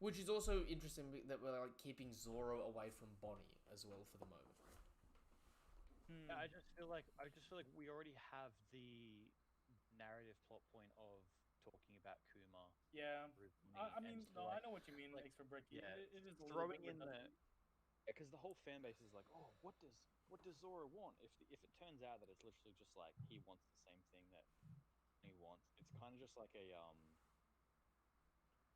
Which is also interesting that we're like keeping Zoro away from Bonnie as well for the moment. Yeah, I just feel like we already have the narrative plot point of talking about Kuma. Yeah, I mean, so, no, I like, know what you mean. like, Extra break. yeah, It is a little throwing bit in the redundant. because the whole fan base is like, oh, what does Zoro want? If it turns out that it's literally just like he wants the same thing that he wants, it's kind of just like a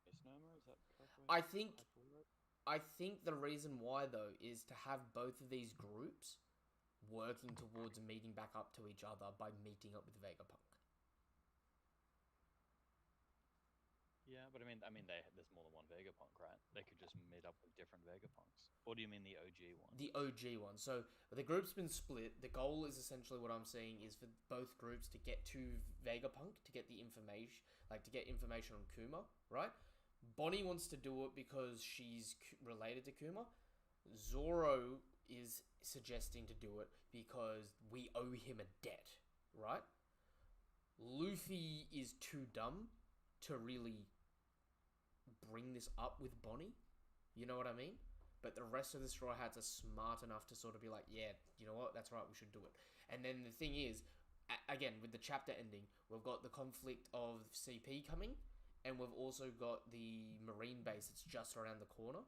misnomer. Is that correct? I think the reason why though is to have both of these groups working towards meeting back up to each other by meeting up with Vegapunk. Yeah, but I mean, there's more than one Vegapunk, right? They could just meet up with different Vegapunks. Or do you mean the OG one? The OG one. So the group's been split. The goal is essentially what I'm saying is for both groups to get to Vegapunk to get the information, like to get information on Kuma, right? Bonnie wants to do it because she's related to Kuma. Zoro is suggesting to do it because we owe him a debt, right? Luffy is too dumb to really bring this up with Bonnie. You know what I mean? But the rest of the Straw Hats are smart enough to sort of be like, yeah, you know what? That's right, we should do it. And then the thing is, again, with the chapter ending, we've got the conflict of CP coming, and we've also got the Marine base that's just around the corner,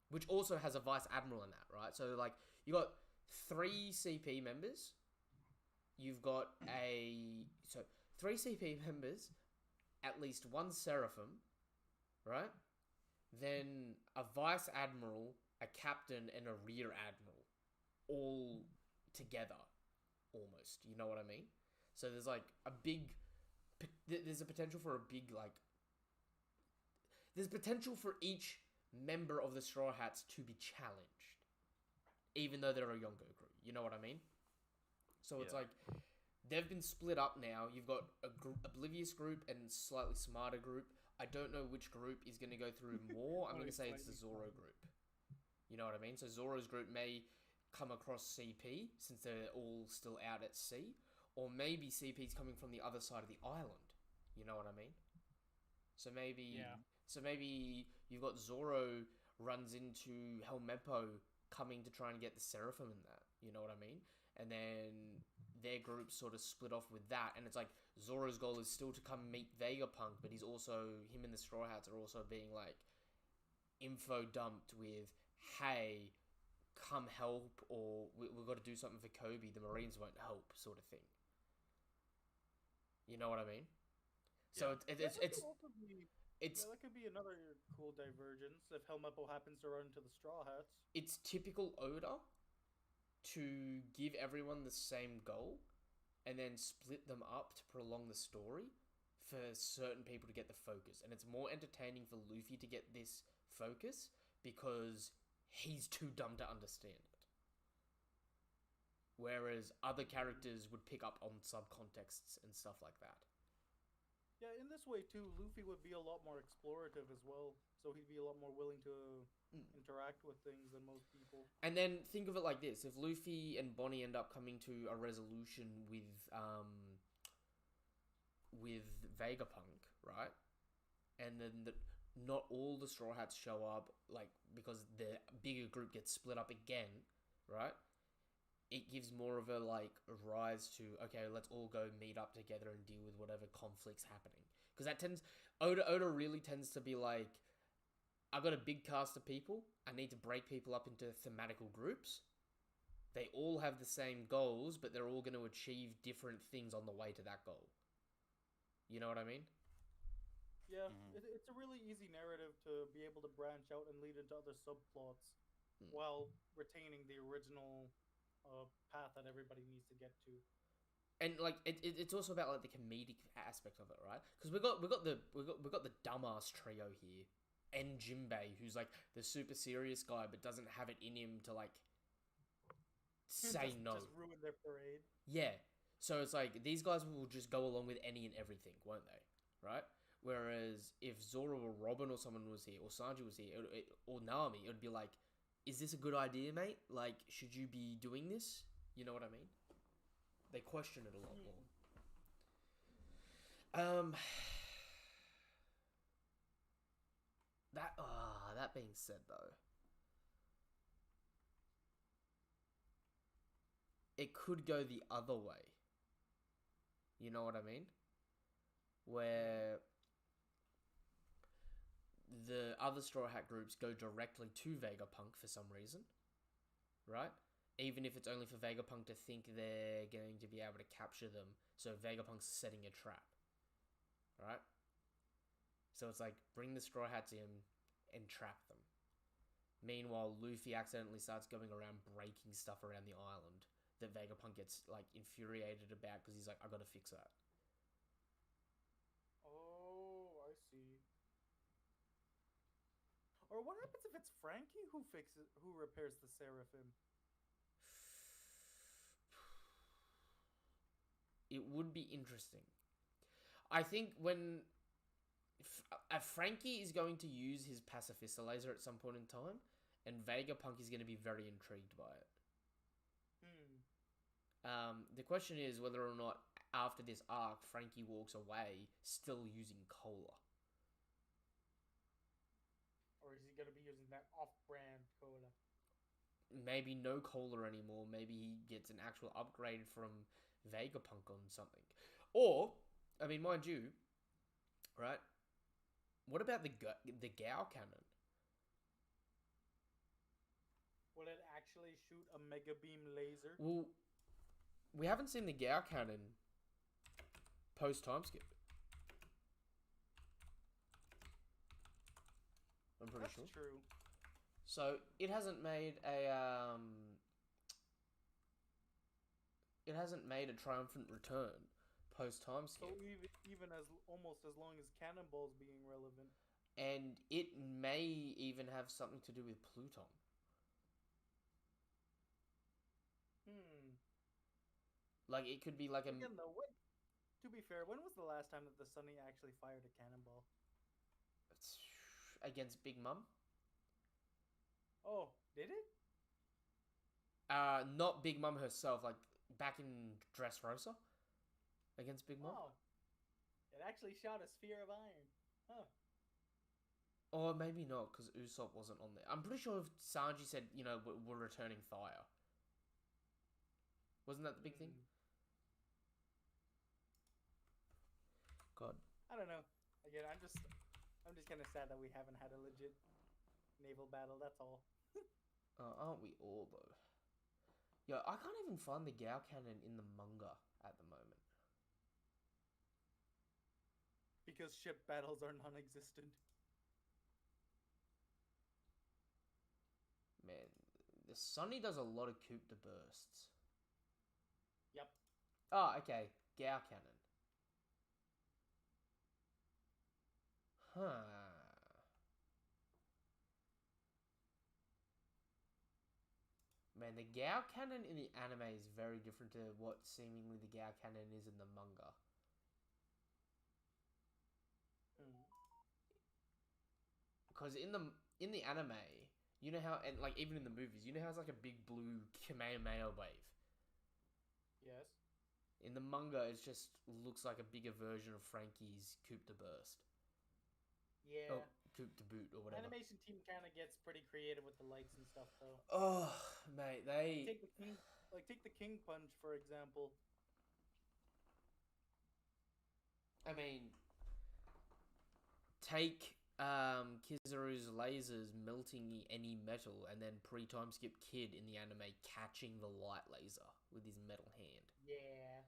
which also has a Vice Admiral in that, right? So, like, you got 3 CP members. You've got 3 CP members, at least 1 Seraphim, right? then a vice admiral, a captain, and a rear admiral, all together, almost. You know what I mean? So there's like a big, there's a potential for a big like. There's potential for each member of the Straw Hats to be challenged, even though they're a younger crew. You know what I mean? So it's like they've been split up now. You've got a oblivious group and slightly smarter group. I don't know which group is going to go through more. I'm going to say it's the Zoro group. You know what I mean? So Zoro's group may come across CP since they're all still out at sea, or maybe CP's coming from the other side of the island. You know what I mean? So maybe you've got Zoro runs into Helmeppo coming to try and get the Seraphim in that. You know what I mean? And then their group sort of split off with that, and it's like Zoro's goal is still to come meet Vegapunk, but him and the Straw Hats are also being like info dumped with, hey, come help, or we've got to do something for Kobe, the Marines won't help, sort of thing. You know what I mean? So it's that could be another cool divergence if Helmeppo happens to run into the Straw Hats. It's typical Oda to give everyone the same goal and then split them up to prolong the story for certain people to get the focus. And it's more entertaining for Luffy to get this focus because he's too dumb to understand it. Whereas other characters would pick up on subcontexts and stuff like that. Yeah, in this way too, Luffy would be a lot more explorative as well. So he'd be a lot more willing to interact with things than most people. And then think of it like this: if Luffy and Bonnie end up coming to a resolution with Vegapunk, right? And then not all the Straw Hats show up, like, because the bigger group gets split up again, right? It gives more of a, like, rise to, okay, let's all go meet up together and deal with whatever conflict's happening. Because that Oda really tends to be like, I've got a big cast of people, I need to break people up into thematical groups. They all have the same goals, but they're all going to achieve different things on the way to that goal. You know what I mean? Yeah, it's a really easy narrative to be able to branch out and lead into other subplots while retaining the original path that everybody needs to get to. And like it's also about like the comedic aspect of it, right? Because we got the dumbass trio here, and Jinbei, who's like the super serious guy but doesn't have it in him to like say no. Just ruin their parade. Yeah. So it's like these guys will just go along with any and everything, won't they? Right? Whereas if Zoro or Robin or someone was here, or Sanji was here, or Nami, it would be like, is this a good idea, mate? Like, should you be doing this? You know what I mean? They question it a lot more. That being said, though, it could go the other way. You know what I mean? Where the other Straw Hat groups go directly to Vegapunk for some reason, right? Even if it's only for Vegapunk to think they're going to be able to capture them, so Vegapunk's setting a trap, right? So it's like, bring the Straw Hats in and trap them. Meanwhile, Luffy accidentally starts going around breaking stuff around the island that Vegapunk gets, like, infuriated about because he's like, I gotta fix that. Oh, I see. Or what happens if it's Frankie who repairs the Seraphim? It would be interesting. I think when Frankie is going to use his pacifista laser at some point in time, and Vegapunk is going to be very intrigued by it. The question is whether or not after this arc, Frankie walks away still using cola. Or is he going to be using that off-brand cola? Maybe no cola anymore. Maybe he gets an actual upgrade from Vegapunk on something. Or, I mean, mind you, right? What about the Gao cannon? Will it actually shoot a mega beam laser? Well, we haven't seen the Gao cannon post time skip. I'm pretty That's sure. true. So it hasn't made a triumphant return post time So skip, even as almost as long as Cannonball's being relevant. and it may even have something to do with Pluton. Like it could be like a Again, though, to be fair, when was the last time that the Sunny actually fired a cannonball? against Big Mum. Oh, did it? Not Big Mum herself. Like back in Dressrosa, against Big Mum. Oh, it actually shot a sphere of iron. Huh. Or maybe not, because Usopp wasn't on there. I'm pretty sure Sanji said, we're returning fire. Wasn't that the big thing? God. I don't know. Again, I'm just kind of sad that we haven't had a legit naval battle. That's all. Aren't we all, though? Yo, I can't even find the Gao cannon in the manga at the moment. Because ship battles are non-existent. Man, the Sunny does a lot of coup de bursts. Yep. Oh, okay. Gao cannon. Huh. Man, the Gao cannon in the anime is very different to what seemingly the Gao cannon is in the manga. Because in the anime, you know how, and like even in the movies, you know how it's like a big blue Kamehameha wave. Yes. In the manga, it just looks like a bigger version of Frankie's coup de burst. Yeah. Oh, coup de boot or whatever. Animation team kind of gets pretty creative with the lights and stuff, though. Oh, mate, they take the king punch, for example. I mean, take Kizaru's lasers melting any metal, and then pre-time skip Kid in the anime catching the light laser with his metal hand. Yeah.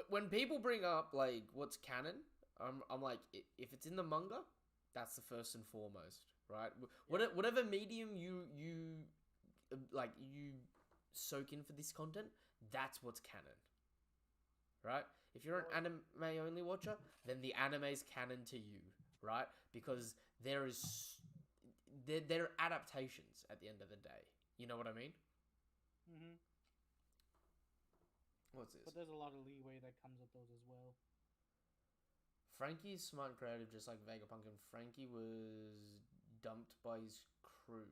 When people bring up like what's canon, I'm like, if it's in the manga, that's the first and foremost, right? Yeah. Whatever medium you soak in for this content, that's what's canon, right? If you're an anime only watcher, then the anime's canon to you, right? Because they're adaptations at the end of the day. You know what I mean? Mm-hmm. What's this? But there's a lot of leeway that comes with those as well. Frankie's smart and creative, just like Vegapunk, and Frankie was dumped by his crew.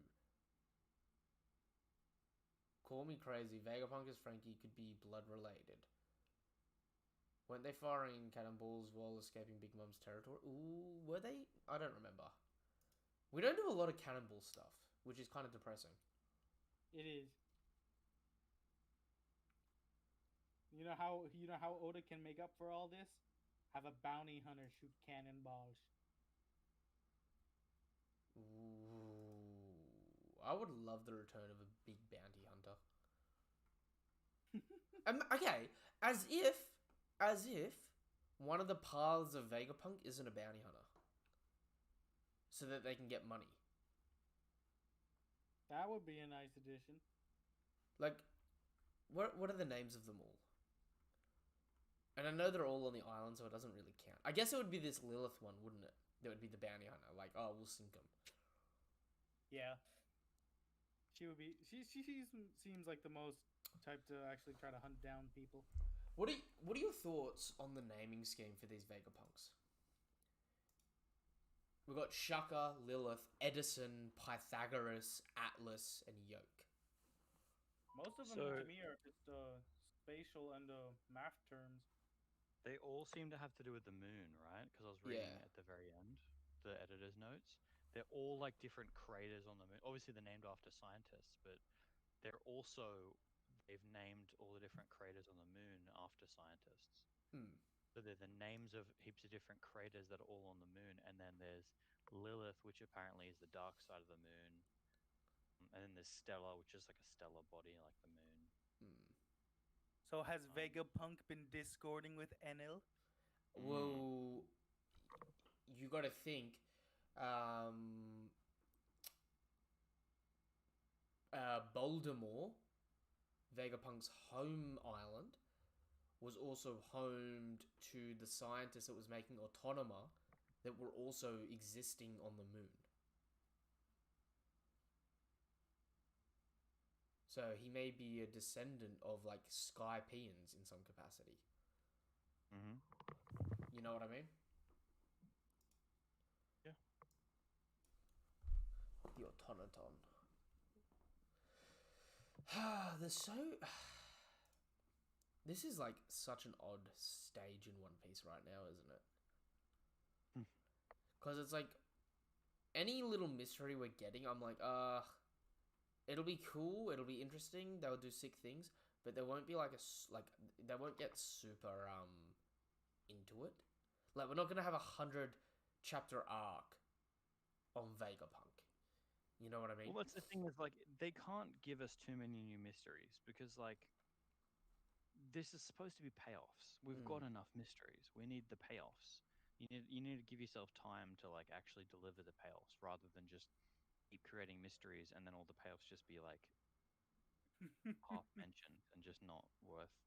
Call me crazy, Vegapunk as Frankie could be blood related. Weren't they firing cannonballs while escaping Big Mom's territory? Ooh, were they? I don't remember. We don't do a lot of cannonball stuff, which is kind of depressing. It is. You know how Oda can make up for all this? Have a bounty hunter shoot cannonballs. Ooh, I would love the return of a big bounty hunter. Okay, as if one of the paths of Vegapunk isn't a bounty hunter, so that they can get money. That would be a nice addition. Like, what are the names of them all? And I know they're all on the island, so it doesn't really count. I guess it would be this Lilith one, wouldn't it? That would be the bounty hunter. Like, oh, we'll sink them. Yeah. She would be. She seems like the most type to actually try to hunt down people. What are your thoughts on the naming scheme for these Vegapunks? We've got Shaka, Lilith, Edison, Pythagoras, Atlas, and Yoke. Most of them to me are just spatial and math terms. They all seem to have to do with the moon, right? Because I was reading at the very end, the editor's notes. They're all like different craters on the moon. Obviously, they're named after scientists, but they've named all the different craters on the moon after scientists. So they're the names of heaps of different craters that are all on the moon, and then there's Lilith, which apparently is the dark side of the moon, and then there's Stella, which is like a stellar body like the moon. So has Vegapunk been discording with Enel? Well, you got to think Um, Baltimore, Vegapunk's home island, was also homed to the scientists that was making Autonoma that were also existing on the moon. So he may be a descendant of like Skypeans in some capacity. Mm-hmm. You know what I mean? Yeah. The Automaton. There's so... This is like such an odd stage in One Piece right now, isn't it? Because it's like any little mystery we're getting, I'm like, it'll be cool, it'll be interesting, they'll do sick things, but there won't be like they won't get super into it. Like, we're not gonna have 100-chapter arc on Vegapunk. You know what I mean? Well, that's the thing is, like, they can't give us too many new mysteries because, like, this is supposed to be payoffs. We've got enough mysteries. We need the payoffs. You need to give yourself time to, like, actually deliver the payoffs rather than just keep creating mysteries and then all the payoffs just be, like, half mentioned and just not worth.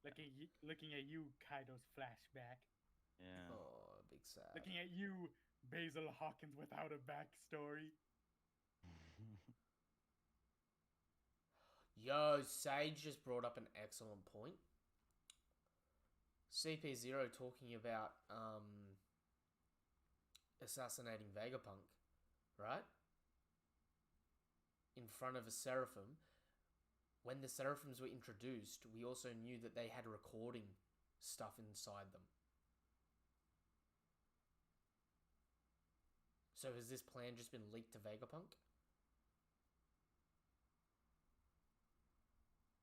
Looking at you, Kaido's flashback. Yeah. Oh, big sad. Looking at you, Basil Hawkins without a backstory. Yo, Sage just brought up an excellent point. CP0 talking about assassinating Vegapunk, right? In front of a Seraphim. When the Seraphims were introduced, we also knew that they had recording stuff inside them. So has this plan just been leaked to Vegapunk?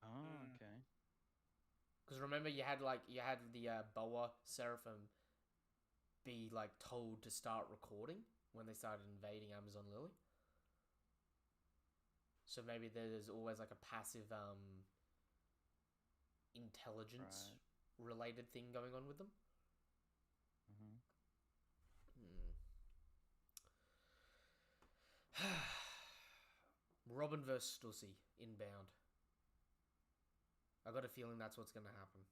Oh, okay. Because remember, you had the Boa Seraphim be like told to start recording when they started invading Amazon Lily. So maybe there's always like a passive intelligence related thing going on with them. Robin vs. Stussy inbound. I got a feeling that's what's gonna happen.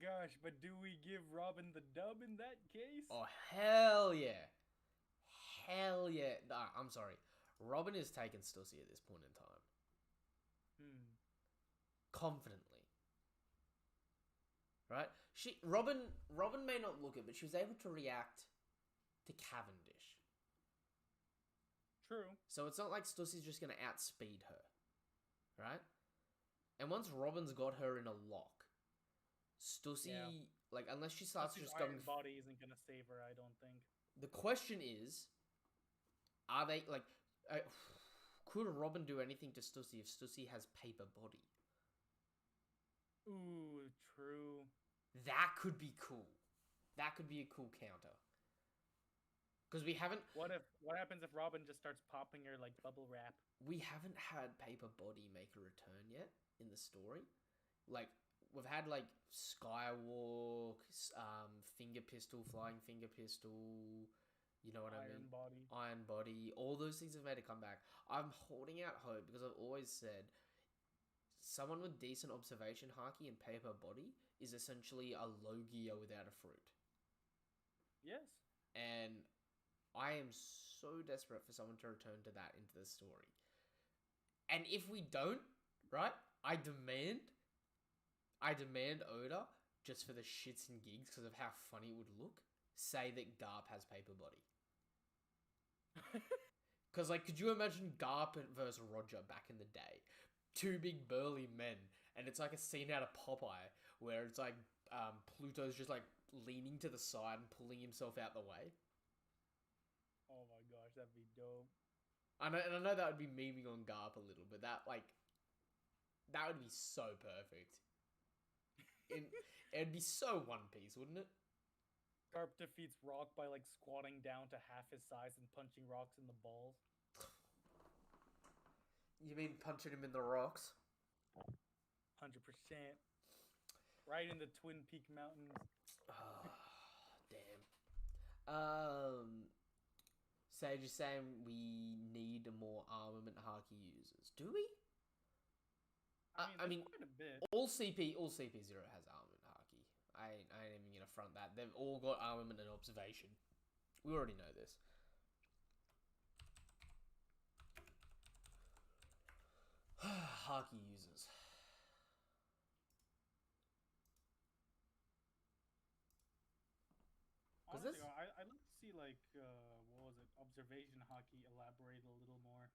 Gosh, but do we give Robin the dub in that case? Oh, hell yeah. Hell yeah. Nah, I'm sorry. Robin is taking Stussy at this point in time. Confidently. Right? Robin may not look it, but she was able to react to Cavendish. True. So it's not like Stussy's just going to outspeed her. Right? And once Robin's got her in a lock, Stussy, like, unless she starts Stussy's just going... body isn't going to save her, I don't think. The question is, are they, like... could Robin do anything to Stussy if Stussy has paper body? Ooh, true. That could be cool. That could be a cool counter. Because we haven't... What happens if Robin just starts popping her like bubble wrap? We haven't had paper body make a return yet in the story. Like, we've had like Skywalk, finger pistol, flying finger pistol, you know what I mean? Iron body. All those things have made a comeback. I'm holding out hope because I've always said someone with decent observation haki and paper body is essentially a Logia without a fruit. Yes. And I am so desperate for someone to return to that into the story. And if we don't, right, I demand Oda, just for the shits and gigs because of how funny it would look, say that Garp has paper body. Because, like, could you imagine Garp versus Roger back in the day? Two big burly men, and it's like a scene out of Popeye where it's like Pluto's just like leaning to the side and pulling himself out the way. Oh my gosh, that'd be dope. I know that would be memeing on Garp a little, but that would be so perfect. It'd be so One Piece, wouldn't it? Garp defeats Rock by like squatting down to half his size and punching rocks in the balls. You mean punching him in the rocks? 100%. Right in the Twin Peak Mountains. Oh, damn. Sage is saying we need more armament haki users. Do we? I mean, quite a bit. all CP0 has armament haki. I ain't even gonna front that. They've all got armament and observation. We already know this. Haki users. Honestly, I'd like to see like what was it? Observation hockey elaborate a little more.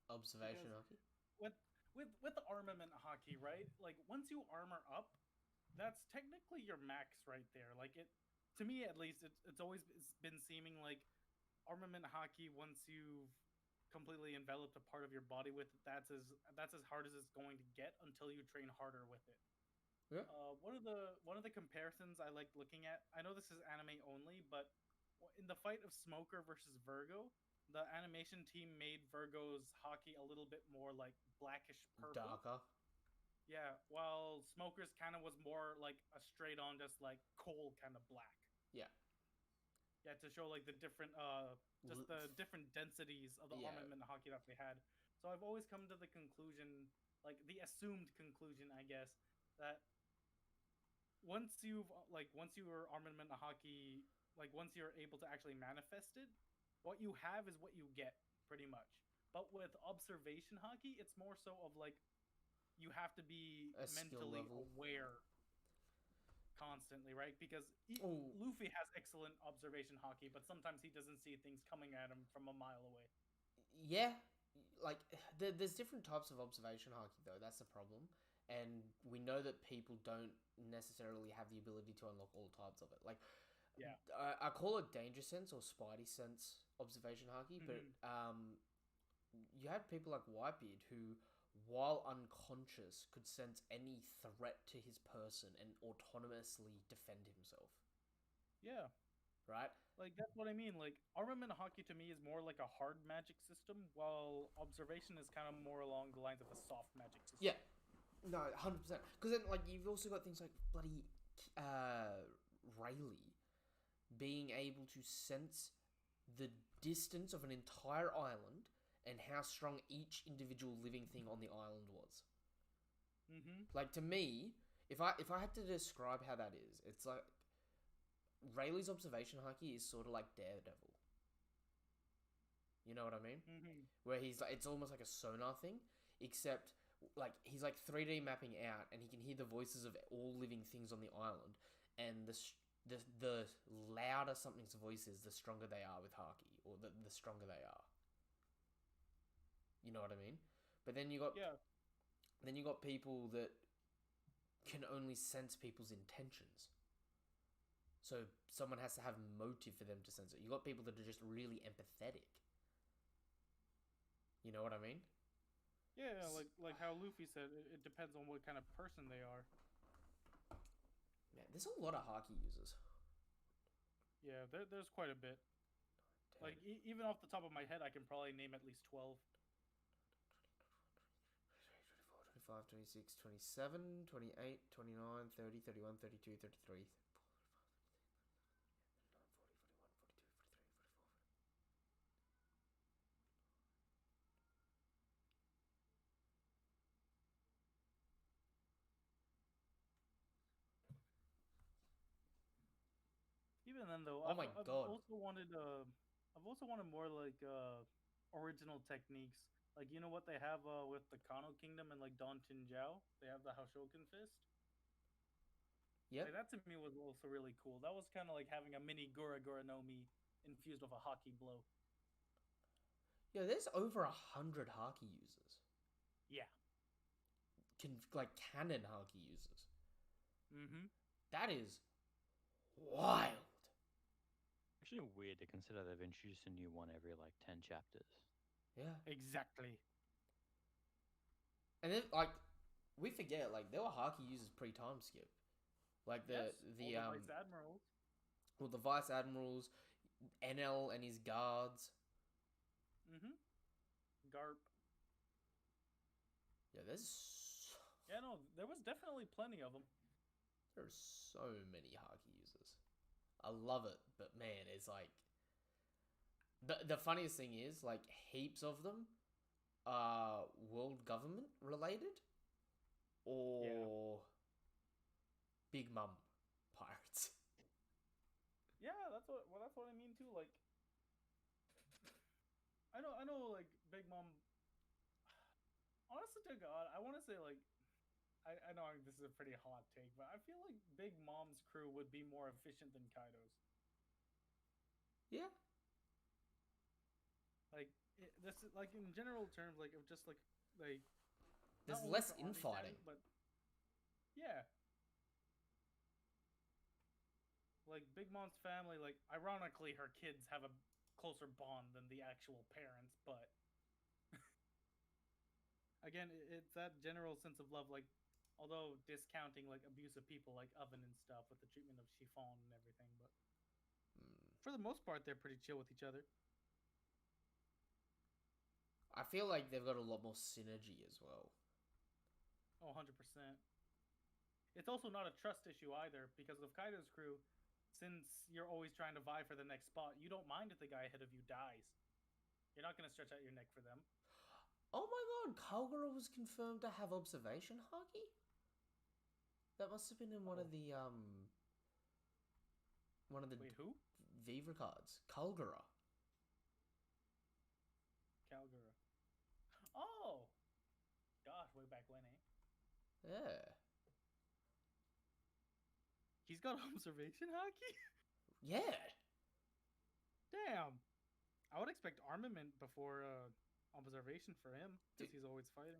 Observation Because hockey? with the armament hockey, right? Like once you armor up, that's technically your max right there. Like it, to me at least, it's always been seeming like armament hockey. Once you've completely enveloped a part of your body with it, that's as hard as it's going to get until you train harder with it. Yeah. One of the comparisons I like looking at. I know this is anime only, but in the fight of Smoker versus Virgo, the animation team made Virgo's hockey a little bit more like blackish purple. Darker. Yeah, while Smoker's kind of was more like a straight on, just like coal kind of black. Yeah. Yeah, to show like the different just the different densities of the armament hockey that they had. So I've always come to the conclusion, like the assumed conclusion, I guess, that once you were armament hockey, like once you're able to actually manifest it, what you have is what you get, pretty much. But with observation hockey, it's more so of like you have to be A skill mentally level. aware constantly, right? Because Ooh. Luffy has excellent observation hockey, but sometimes he doesn't see things coming at him from a mile away. Yeah, like there's different types of observation haki though. That's the problem, and we know that people don't necessarily have the ability to unlock all types of it. Like, Yeah. I call it danger sense or spidey sense observation haki, but you had people like Whitebeard who, while unconscious, could sense any threat to his person and autonomously defend himself. Yeah. Right? Like that's what I mean. Like armament hockey to me is more like a hard magic system, while observation is kind of more along the lines of a soft magic system. Yeah. No, 100%. Because then, like, you've also got things like bloody Rayleigh being able to sense the distance of an entire island and how strong each individual living thing on the island was. Like, to me, if I had to describe how that is, it's like Rayleigh's observation haki is sort of like Daredevil. You know what I mean? Where he's like, it's almost like a sonar thing, except like he's like 3D mapping out, and he can hear the voices of all living things on the island, and the louder something's voice is, the stronger they are with haki, or the stronger they are. You know what I mean? But then you got people that can only sense people's intentions. So someone has to have motive for them to sense it. You got people that are just really empathetic. You know what I mean? Yeah, like how Luffy said, it depends on what kind of person they are. Yeah, there's a lot of haki users. Yeah, there's quite a bit. 10. Like even off the top of my head, I can probably name at least 12. 24, 25, 26, 27, 28, 29, 30, 31, 32, 33. Even then, though, Oh my God. I've also wanted more like original techniques. Like you know what they have with the Kano Kingdom and like Don Tinjiao, they have the Haoshoken fist. Yeah. Like, that to me was also really cool. That was kind of like having a mini Gura Gura no Mi infused with a haki blow. Yeah, there's over 100 haki users. Yeah. Like canon haki users. That is wild. Actually weird to consider they've introduced a new one every like 10 chapters. Yeah. Exactly. And then, like, we forget, like, there were haki users pre-time skip. Like, the Vice Admirals. Well, the Vice Admirals, NL and his guards. Garp. Yeah, Yeah, no, there was definitely plenty of them. There are so many haki users. I love it, but man, it's like the funniest thing is like heaps of them are world government related or Big Mum pirates. Yeah, that's what I mean too. Like, I know, like Big Mom. Honestly to God, I want to say like, I know this is a pretty hot take, but I feel like Big Mom's crew would be more efficient than Kaido's. Yeah. Like, this is like in general terms, like of just like There's not only less for army infighting. standing, but yeah, like Big Mom's family. Like, ironically, her kids have a closer bond than the actual parents, but again, it's that general sense of love. Like, although discounting like abusive people like Oven and stuff with the treatment of Chiffon and everything, but for the most part, they're pretty chill with each other. I feel like they've got a lot more synergy as well. Oh, 100%. It's also not a trust issue either, because with Kaido's crew, since you're always trying to vie for the next spot, you don't mind if the guy ahead of you dies. You're not going to stretch out your neck for them. Oh my god, Kalgara was confirmed to have observation haki? That must have been in one of the Wait, who? Viva cards. Kalgara. Calgara. Oh! Gosh, way back when, eh? Yeah. He's got observation haki? Yeah. Damn! I would expect armament before observation for him, because he's always fighting.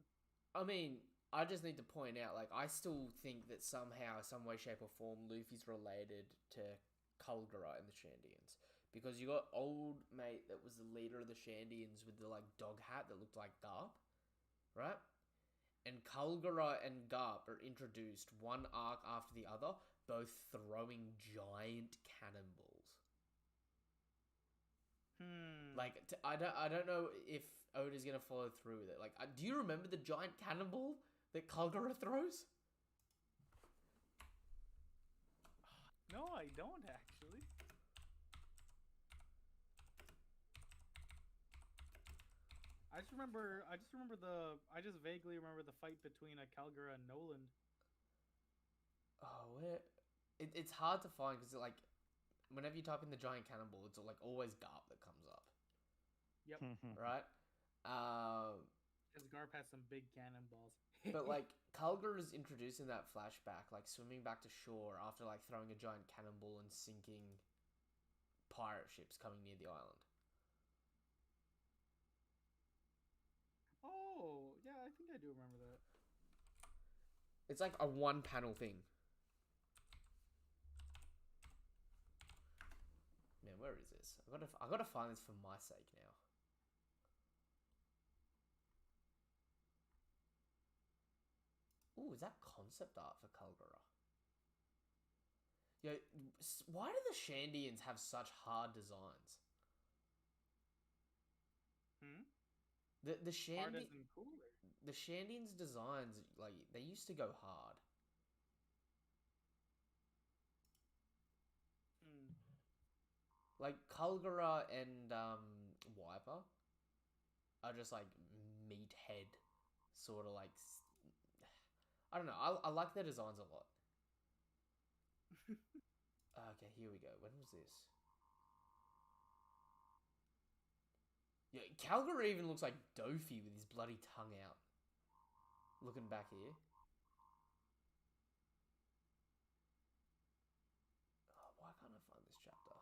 I mean, I just need to point out, like, I still think that somehow, some way, shape, or form, Luffy's related to Kalgara and the Shandians. Because you got old mate that was the leader of the Shandians with the, like, dog hat that looked like Garp, right? And Kalgara and Garp are introduced one arc after the other, both throwing giant cannonballs. Like, I don't know if Oda's gonna follow through with it. Like, do you remember the giant cannonball that Kalgara throws? No, I don't actually. I just vaguely remember the fight between Kalgara and Noland. Oh, where? It's hard to find because like, whenever you type in the giant cannonball, it's like always Garp that comes up. Yep. Right? Because Garp has some big cannonballs. But like, Kalgara is introduced in that flashback, like swimming back to shore after like throwing a giant cannonball and sinking pirate ships coming near the island. Oh, yeah, I think I do remember that. It's like a one panel thing. Man, where is this? I gotta find this for my sake now. Ooh, is that concept art for Kalgara? Yo, why do the Shandians have such hard designs? The Hard as in cooler. The Shandians' designs, like, they used to go hard. Like, Kalgara and Wiper are just like meathead, sort of like. I don't know. I like their designs a lot. Okay, here we go. When was this? Yeah, Kalgara even looks like Dofi with his bloody tongue out. Looking back here. Oh, why can't I find this chapter?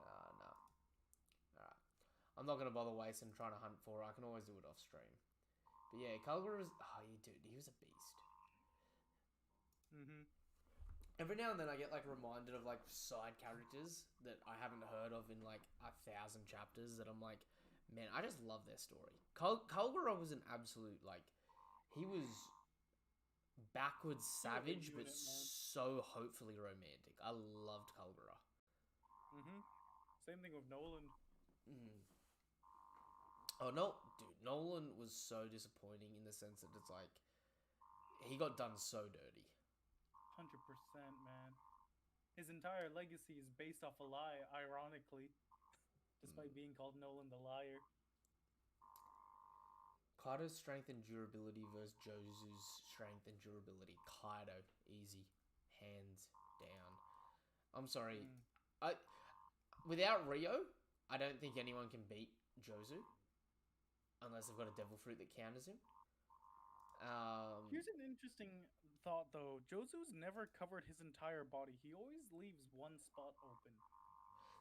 No. Alright. I'm not going to bother wasting trying to hunt for it. I can always do it off stream. But yeah, Kalgara was... Oh, dude, he was a beast. Every now and then I get like reminded of like side characters that I haven't heard of in like 1,000 chapters that I'm like, man, I just love their story. Kalgara was an absolute like, he was backwards savage but so hopefully romantic. I loved Kalgara. Same thing with Noland. Oh no, dude, Nolan was so disappointing in the sense that it's like he got done so dirty. 100%, man. His entire legacy is based off a lie, ironically, despite being called Nolan the liar. Kaido's strength and durability versus Josu's strength and durability. Kaido, easy, hands down. I'm sorry, without Rio, I don't think anyone can beat Josu, unless they've got a devil fruit that counters him. Here's an interesting thought, though. Josu's never covered his entire body. He always leaves one spot open.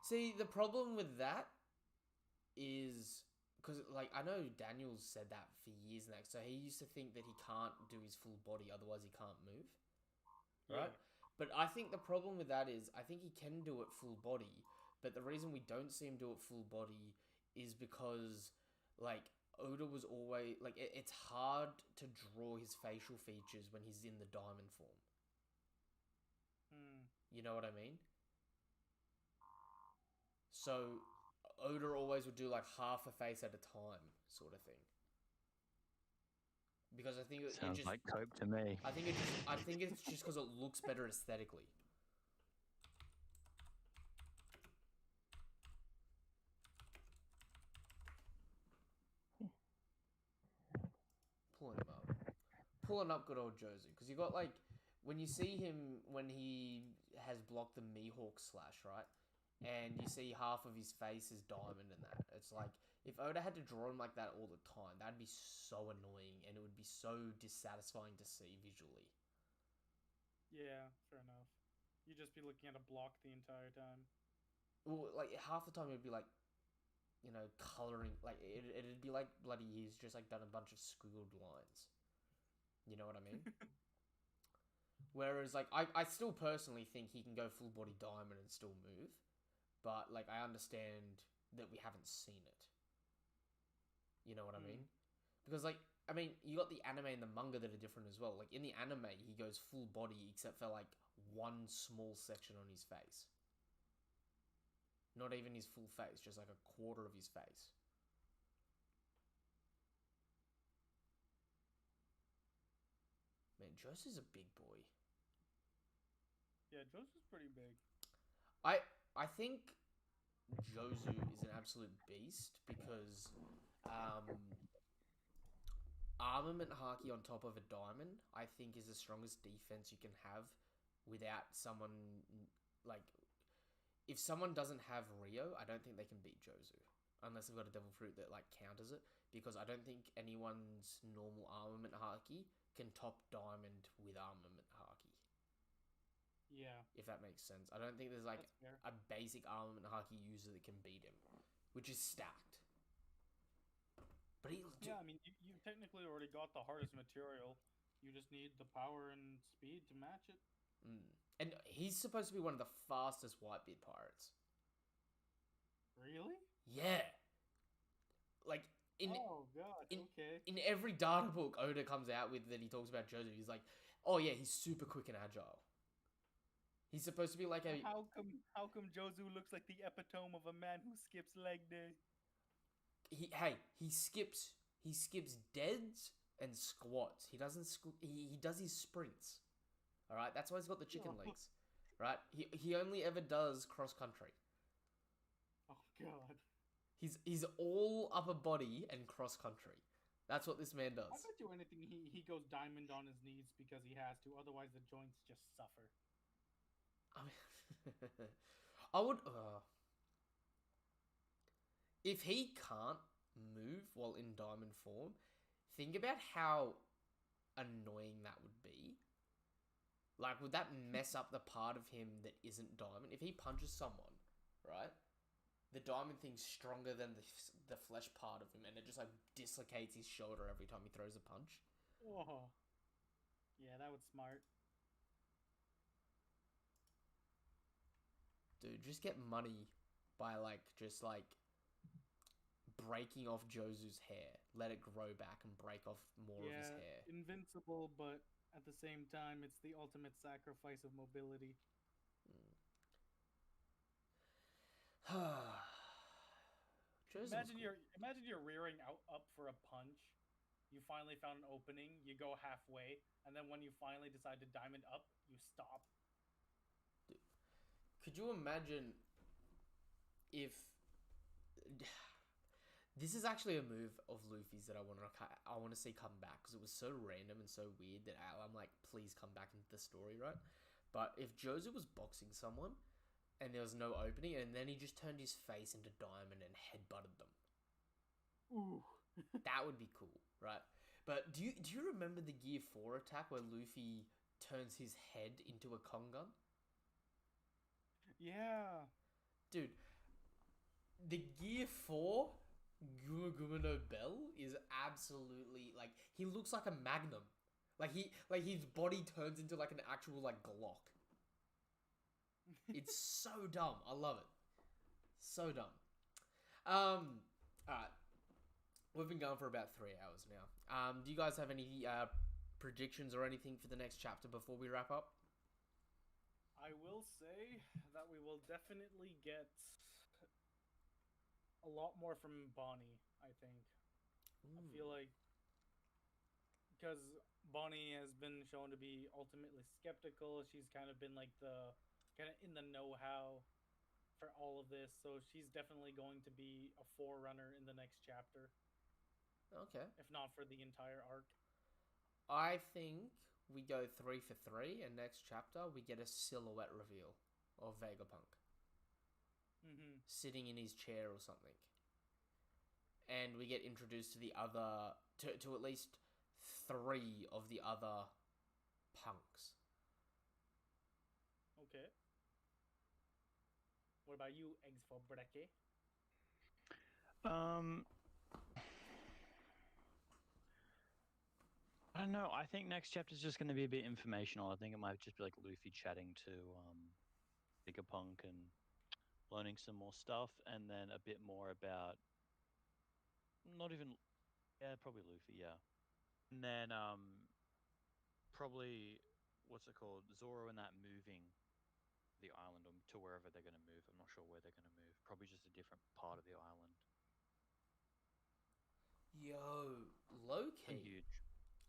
See, the problem with that is because, like, I know Daniel's said that for years now. So he used to think that he can't do his full body, otherwise he can't move. Right? Yeah. But I think the problem with that is I think he can do it full body, but the reason we don't see him do it full body is because, like, Oda was always like it's hard to draw his facial features when he's in the diamond form. You know what I mean? So Oda always would do like half a face at a time, sort of thing. Because I think it Sounds just like cope to me. I think it's just because it looks better aesthetically. Pulling up good old Josie, because you got like when you see him when he has blocked the Mihawk slash, right, and you see half of his face is diamond and that. It's like if Oda had to draw him like that all the time, that'd be so annoying and it would be so dissatisfying to see visually. Yeah, fair enough. You'd just be looking at a block the entire time. Well, like half the time it'd be like, you know, coloring. Like it'd be like bloody he's just like done a bunch of squiggled lines. You know what I mean? Whereas, like, I still personally think he can go full body diamond and still move. But, like, I understand that we haven't seen it. You know what I mean? Because, like, I mean, you got the anime and the manga that are different as well. Like, in the anime, he goes full body except for, like, one small section on his face. Not even his full face, just, like, a quarter of his face. Man, Josu's a big boy. Yeah, Josu's pretty big. I think Josu is an absolute beast because armament haki on top of a diamond, I think, is the strongest defense you can have without someone like if someone doesn't have Rio, I don't think they can beat Josu unless they've got a devil fruit that like counters it, because I don't think anyone's normal armament haki can top diamond with armament haki. Yeah. If that makes sense. I don't think there's like a basic armament haki user that can beat him, which is stacked. But yeah, I mean, you technically already got the hardest material. You just need the power and speed to match it. And he's supposed to be one of the fastest Whitebeard pirates. Really? Yeah. Like oh god, okay. In every data book Oda comes out with that he talks about Josu, he's like, oh yeah, he's super quick and agile. He's supposed to be like a... How come Josu looks like the epitome of a man who skips leg day? He skips deads and squats. He doesn't he does his sprints. All right, that's why he's got the chicken legs. Right? He only ever does cross country. Oh god. He's all upper body and cross country. That's what this man does. I bet you anything he goes diamond on his knees because he has to, otherwise the joints just suffer. I mean, I would if he can't move while in diamond form, think about how annoying that would be. Like, would that mess up the part of him that isn't diamond? If he punches someone, right? The diamond thing's stronger than the flesh part of him, and it just like dislocates his shoulder every time he throws a punch. Oh, yeah, that would smart. Dude, just get money by like just like breaking off Josu's hair, let it grow back and break off more of his hair. Invincible, but at the same time, it's the ultimate sacrifice of mobility. Chosen was Imagine you're rearing out up for a punch. You finally found an opening. You go halfway, and then when you finally decide to diamond up, you stop. Could you imagine if this is actually a move of Luffy's that I want to see come back because it was so random and so weird that I'm like, please come back into the story, right? But if Jozo was boxing someone and there was no opening and then he just turned his face into diamond and headbutted them, Ooh. that would be cool, right? But do you remember the Gear 4 attack where Luffy turns his head into a Kongan? Yeah. Dude, the Gear 4 Guma Bell is absolutely like he looks like a magnum. Like his body turns into like an actual like Glock. It's so dumb. I love it. So dumb. Alright. We've been going for about 3 hours now. Do you guys have any predictions or anything for the next chapter before we wrap up? I will say that we will definitely get a lot more from Bonnie, I think. I feel like because Bonnie has been shown to be ultimately skeptical, she's kind of been like the kind of in the know-how for all of this, so she's definitely going to be a forerunner in the next chapter. Okay. If not for the entire arc. I think we go 3 for 3, and next chapter we get a silhouette reveal of Vegapunk. Sitting in his chair or something. And we get introduced to the other, to at least 3 of the other punks. Okay. What about you, Eggs for Brecke? I don't know. I think next chapter is just going to be a bit informational. I think it might just be like Luffy chatting to Vegapunk and learning some more stuff, and then a bit more about probably Luffy, yeah. And then probably what's it called? Zoro and that moving the island to wherever they're going to move. I'm not sure where they're going to move. Probably just a different part of the island. Yo, low key. Huge.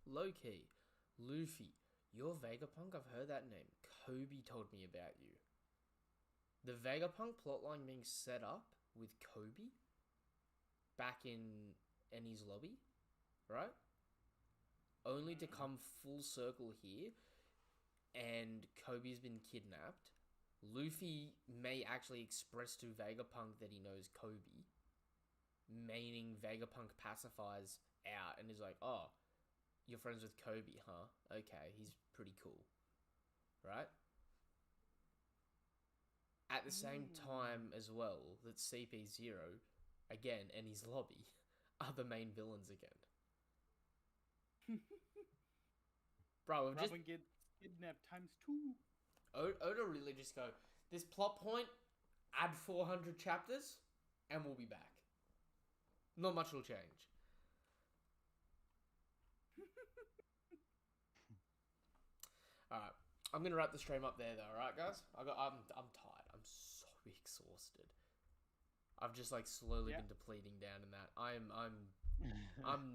Low key. Luffy, you're Vegapunk? I've heard that name. Kobe told me about you. The Vegapunk plotline being set up with Kobe back in Ennie's lobby, right? Only to come full circle here, and Kobe's been kidnapped. Luffy may actually express to Vegapunk that he knows Kobe, meaning Vegapunk pacifies out and is like, oh, you're friends with Kobe, huh? Okay, he's pretty cool, right? At the same time as well, that CP0, again, and his lobby, are the main villains again. Bro, we've Robin gets kidnapped ×2. Oda really just go, this plot point, add 400 chapters, and we'll be back. Not much will change. Alright, I'm gonna wrap the stream up there though, alright guys? I'm tired. I'm so exhausted. I've just like slowly been depleting down in that. I'm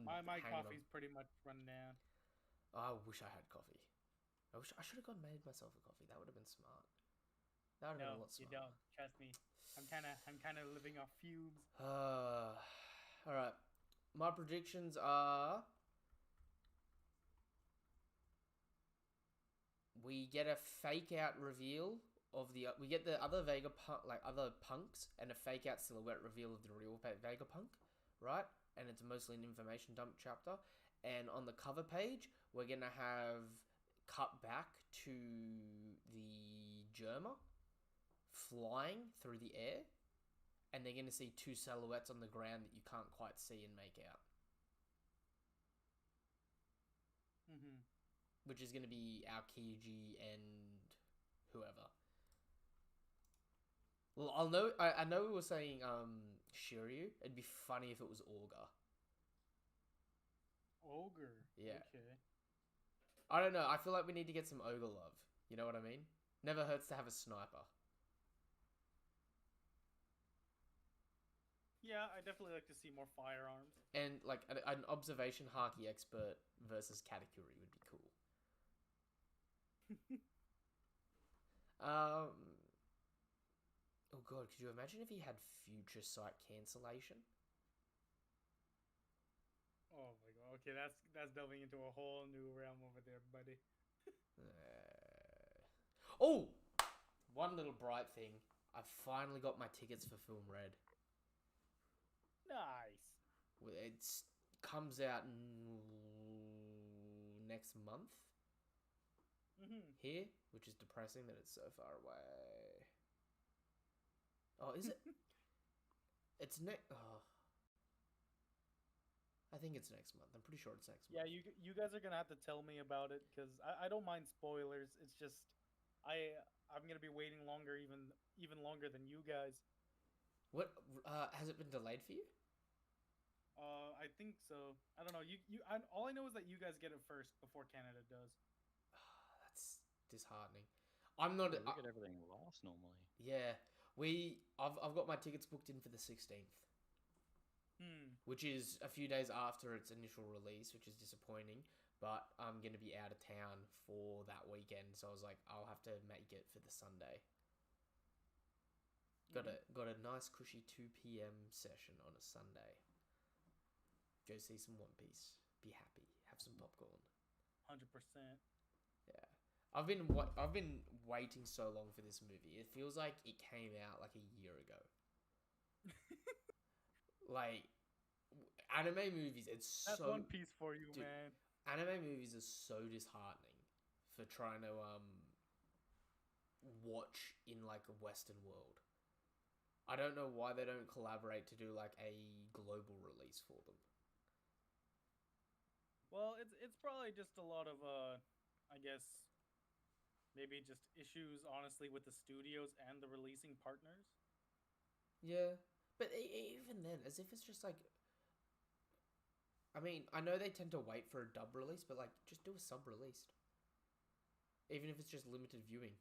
my coffee's pretty much run down. I wish I had coffee. I should have gone made myself a coffee. That would have been smart. That would have been a lot smarter. You don't. Trust me. I'm kind of living off fumes. All right. My predictions are we get a fake out reveal of we get the other other punks and a fake out silhouette reveal of the real Vegapunk, right? And it's mostly an information dump chapter. And on the cover page, we're gonna have cut back to the Germa flying through the air, and they're gonna see 2 silhouettes on the ground that you can't quite see and make out. Which is gonna be our Kyuji and whoever. Well, I know we were saying Shiryu. It'd be funny if it was Augur. Ogre. Yeah. Okay. I don't know. I feel like we need to get some ogre love. You know what I mean? Never hurts to have a sniper. Yeah, I definitely like to see more firearms. And like an observation haki expert versus Katakuri would be cool. Um. Oh god, could you imagine if he had future sight cancellation? Oh my god. Okay, that's delving into a whole new realm over there, buddy. Oh, one little bright thing. I finally got my tickets for Film Red. Nice. It comes out next month here, which is depressing that it's so far away. Oh, is it? It's next. Oh. I think it's next month. I'm pretty sure it's next Yeah, month. you guys are gonna have to tell me about it because I don't mind spoilers. It's just I'm gonna be waiting longer, even longer than you guys. What has it been delayed for you? I think so. I don't know. All I know is that you guys get it first before Canada does. That's disheartening. I'm not. Yeah, we get everything last normally. Yeah, I've got my tickets booked in for the 16th, which is a few days after its initial release, which is disappointing. But I'm gonna be out of town for that weekend, so I was like, I'll have to make it for the Sunday. Got a nice cushy 2 p.m. session on a Sunday. Go see some One Piece. Be happy. Have some popcorn. 100%. Yeah. I've been waiting so long for this movie. It feels like it came out like a year ago. Like anime movies, That's One Piece for you, dude, man. Anime movies are so disheartening for trying to watch in like a Western world. I don't know why they don't collaborate to do like a global release for them. Well, it's probably just a lot of I guess maybe just issues honestly with the studios and the releasing partners. Yeah, but even then, as if it's just like. I mean, I know they tend to wait for a dub release, but like, just do a sub released. Even if it's just limited viewing.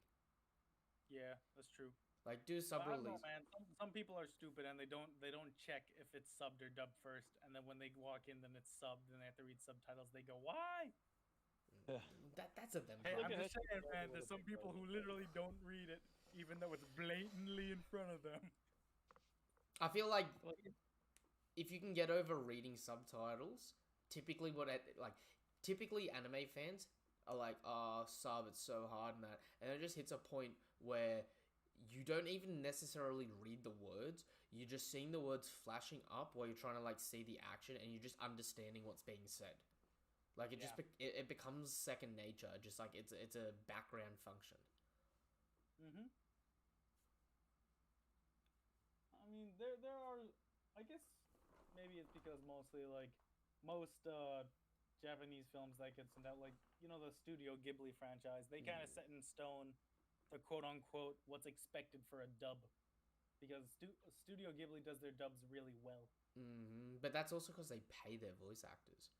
Yeah, that's true. Like, do a sub I don't know, release. man. Some people are stupid and they don't check if it's subbed or dubbed first, and then when they walk in, then it's subbed, and they have to read subtitles. They go, "Why?" That's a them Hey, problem. I'm just saying, man. There's some people who literally don't read it, even though it's blatantly in front of them. I feel like if you can get over reading subtitles, typically typically anime fans are like, oh, sub, it's so hard and that. And it just hits a point where you don't even necessarily read the words. You're just seeing the words flashing up while you're trying to like see the action, and you're just understanding what's being said. Like it just it becomes second nature. Just like it's a background function. I mean, there are. I guess maybe it's because mostly like most Japanese films that get sent out, like the Studio Ghibli franchise, they kind of set in stone the quote unquote what's expected for a dub, because Studio Ghibli does their dubs really well. But that's also because they pay their voice actors.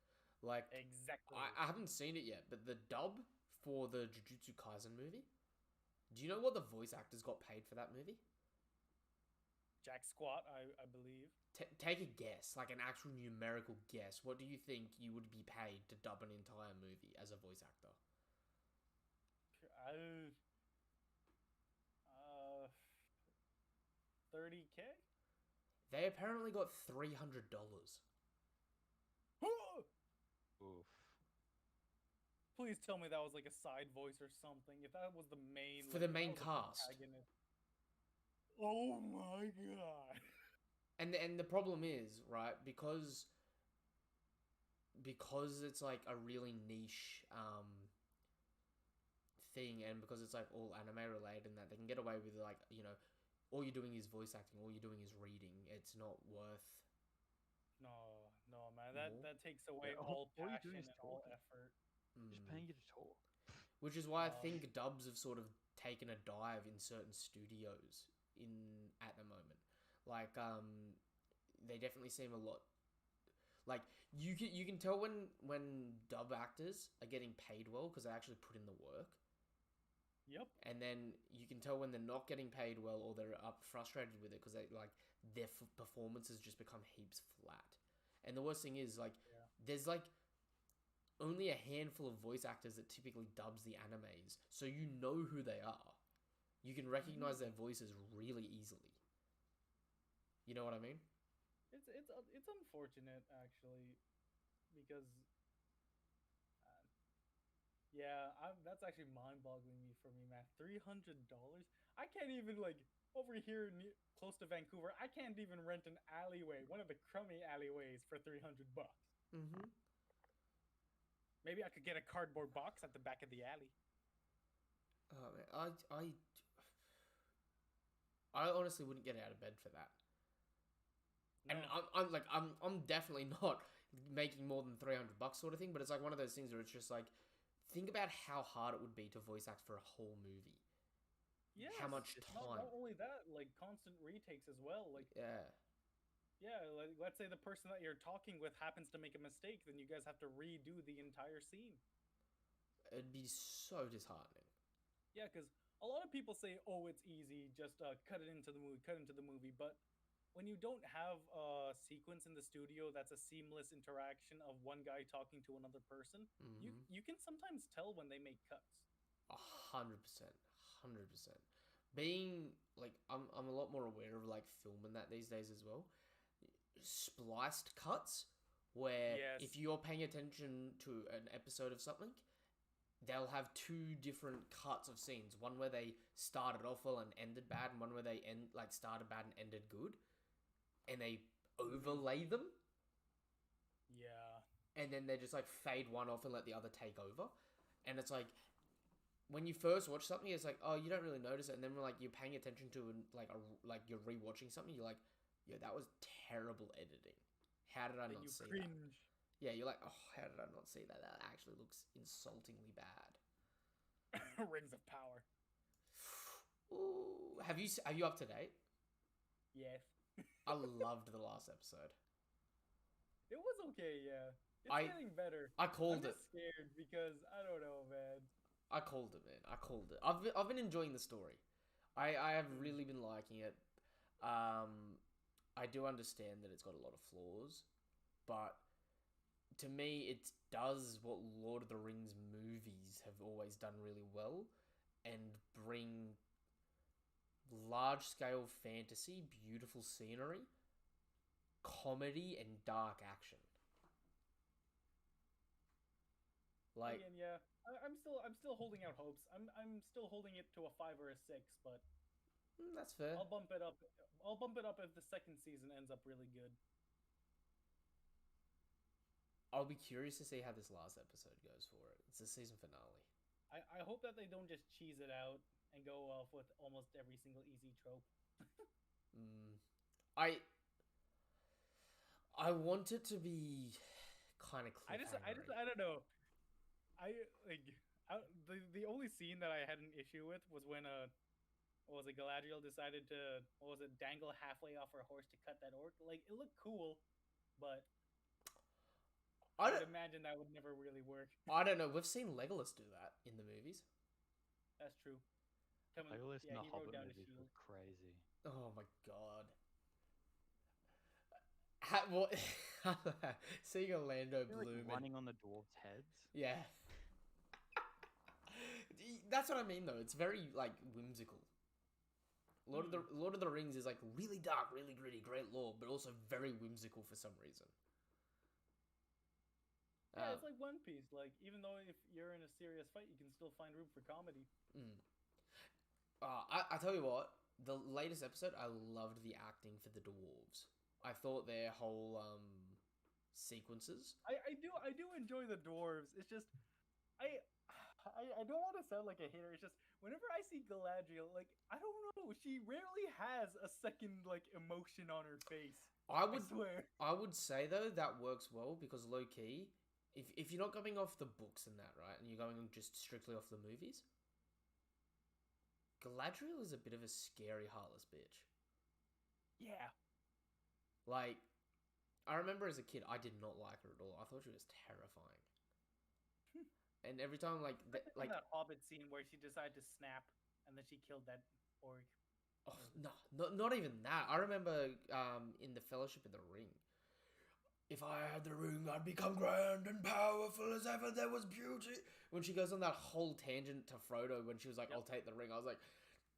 Like Exactly. I haven't seen it yet, but the dub for the Jujutsu Kaisen movie. Do you know what the voice actors got paid for that movie? Jack Squat, I believe. Take a guess, like an actual numerical guess. What do you think you would be paid to dub an entire movie as a voice actor? 30K. They apparently got $300. Oof. Please tell me that was like a side voice or something. If that was the main For the main cast. Oh my god. And the problem is, right, because it's like a really niche thing, and because it's like all anime related and that, they can get away with like, all you're doing is voice acting, all you're doing is reading. It's not worth. No, man. That takes away all passion and all effort. Just paying you to talk. Which is why I think dubs have sort of taken a dive in certain studios at the moment. Like they definitely seem a lot. Like you can tell when dub actors are getting paid well because they actually put in the work. Yep. And then you can tell when they're not getting paid well, or they're frustrated with it because their performances just become heaps flat. And the worst thing is, like, Yeah. there's like only a handful of voice actors that typically dubs the animes, so you know who they are. You can recognize their voices really easily. You know what I mean? It's unfortunate actually, because yeah, that's actually mind-boggling me for me, man. $300? I can't even like over here close to Vancouver. I can't even rent an alleyway, one of the crummy alleyways, for $300. Mm-hmm. Maybe I could get a cardboard box at the back of the alley. Oh man, I honestly wouldn't get out of bed for that. No. And I'm definitely not making more than $300 sort of thing. But it's like one of those things where it's just like, think about how hard it would be to voice act for a whole movie. Yes, How much time? Not only that, like constant retakes as well. Like Yeah. yeah, like let's say the person that you're talking with happens to make a mistake, then you guys have to redo the entire scene. It'd be so disheartening. Yeah, because a lot of people say, "Oh, it's easy, just cut it into the movie, cut into the movie." But when you don't have a sequence in the studio that's a seamless interaction of one guy talking to another person, Mm-hmm. you can sometimes tell when they make cuts. 100%, 100%. Being like, I'm a lot more aware of like film and that these days as well. Spliced cuts, where Yes. if you're paying attention to an episode of something, they'll have two different cuts of scenes. One where they started off well and ended bad, and one where they started bad and ended good, and they overlay them, Yeah. and then they just like fade one off and let the other take over. And it's like, when you first watch something, it's like, oh, you don't really notice it, and then like you're paying attention to like you're rewatching something, you're like, yo, that was terrible editing. How did I Then not you see that? cringe. Yeah, you're like, oh, how did I not see that? That actually looks insultingly bad. Rings of Power. Ooh, are you up to date? Yes. I loved the last episode. It was okay, yeah. It's getting better. I called I'm it. just scared because I don't know, man. I called it, man. I called it. I've been enjoying the story. I have really been liking it. I do understand that it's got a lot of flaws, but to me, it does what Lord of the Rings movies have always done really well, and bring large-scale fantasy, beautiful scenery, comedy, and dark action. Like, Again, yeah. I'm still holding out hopes. I'm still holding it to a 5 or a 6, but that's fair. I'll bump it up. I'll bump it up if the second season ends up really good. I'll be curious to see how this last episode goes for it. It's the season finale. I hope that they don't just cheese it out and go off with almost every single easy trope. I want it to be kind of I don't know. The only scene that I had an issue with was when what was it, Galadriel decided to, what was it, dangle halfway off her horse to cut that orc. Like, it looked cool, but I would imagine that would never really work. I don't know. We've seen Legolas do that in the movies. That's true. Legolas in the he Hobbit rode down his movies shield. was crazy. Oh my god. What? Seeing Orlando They're, Bloom like, running on the dwarves' heads. Yeah. That's what I mean, though. It's very like whimsical. Lord of the Rings is like really dark, really gritty, great lore, but also very whimsical for some reason. Yeah, it's like One Piece. Like, even though if you're in a serious fight, you can still find room for comedy. I tell you what, the latest episode, I loved the acting for the dwarves. I thought their whole sequences. I do enjoy the dwarves. It's just I don't want to sound like a hater. It's just whenever I see Galadriel, like, I don't know, she rarely has a second like emotion on her face. I swear. I would say though that works well because low key, if you're not going off the books and that, right, and you're going just strictly off the movies, Galadriel is a bit of a scary, heartless bitch. Yeah. Like, I remember as a kid, I did not like her at all. I thought she was terrifying. And every time, like that Hobbit scene where she decided to snap and then she killed that orc. Oh, no, not even that. I remember in the Fellowship of the Ring. If I had the ring, I'd become grand and powerful as ever there was beauty. When she goes on that whole tangent to Frodo when she was like, I'll take the ring. I was like,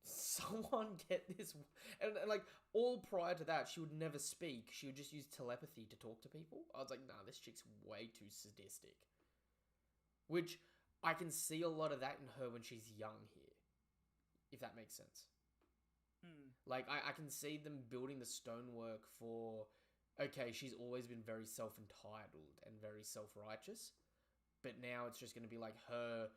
someone get this. And like, all prior to that, she would never speak. She would just use telepathy to talk to people. I was like, nah, this chick's way too sadistic. Which, I can see a lot of that in her when she's young here. If that makes sense. Like, I can see them building the stonework for... Okay, she's always been very self-entitled and very self-righteous, but now it's just going to be like her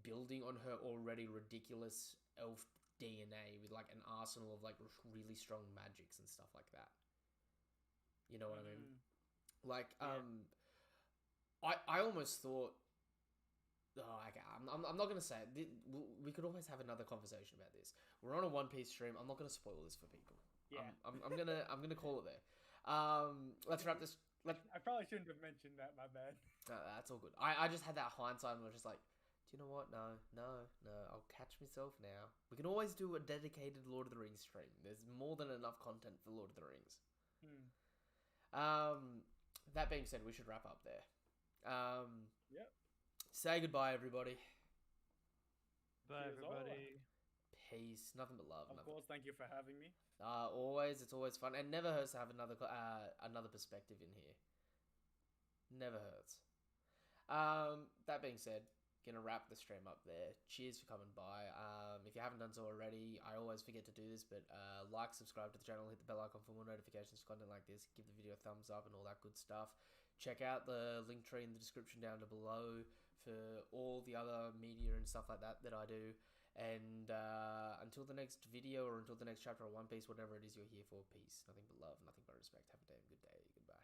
building on her already ridiculous elf DNA with like an arsenal of like really strong magics and stuff like that. You know what I mean? Like, I almost thought... Oh, okay, I'm not going to say it. We could always have another conversation about this. We're on a One Piece stream. I'm not going to spoil this for people. Yeah. I'm gonna call it there. Let's wrap this. I probably shouldn't have mentioned that. My bad. No, that's all good. I just had that hindsight and was just like, do you know what? No. I'll catch myself now. We can always do a dedicated Lord of the Rings stream. There's more than enough content for Lord of the Rings. That being said, we should wrap up there. Yep. Say goodbye, everybody. Bye, Cheers all. everybody. Peace. Nothing but love. Of course, thank you for having me. Always. It's always fun, and never hurts to have another perspective in here. Never hurts. That being said, gonna wrap the stream up there. Cheers for coming by. If you haven't done so already, I always forget to do this, but like, subscribe to the channel, hit the bell icon for more notifications for content like this. Give the video a thumbs up and all that good stuff. Check out the link tree in the description down below for all the other media and stuff like that I do. And until the next video or until the next chapter of One Piece, whatever it is you're here for, peace. Nothing but love, nothing but respect. Have a damn good day. Goodbye.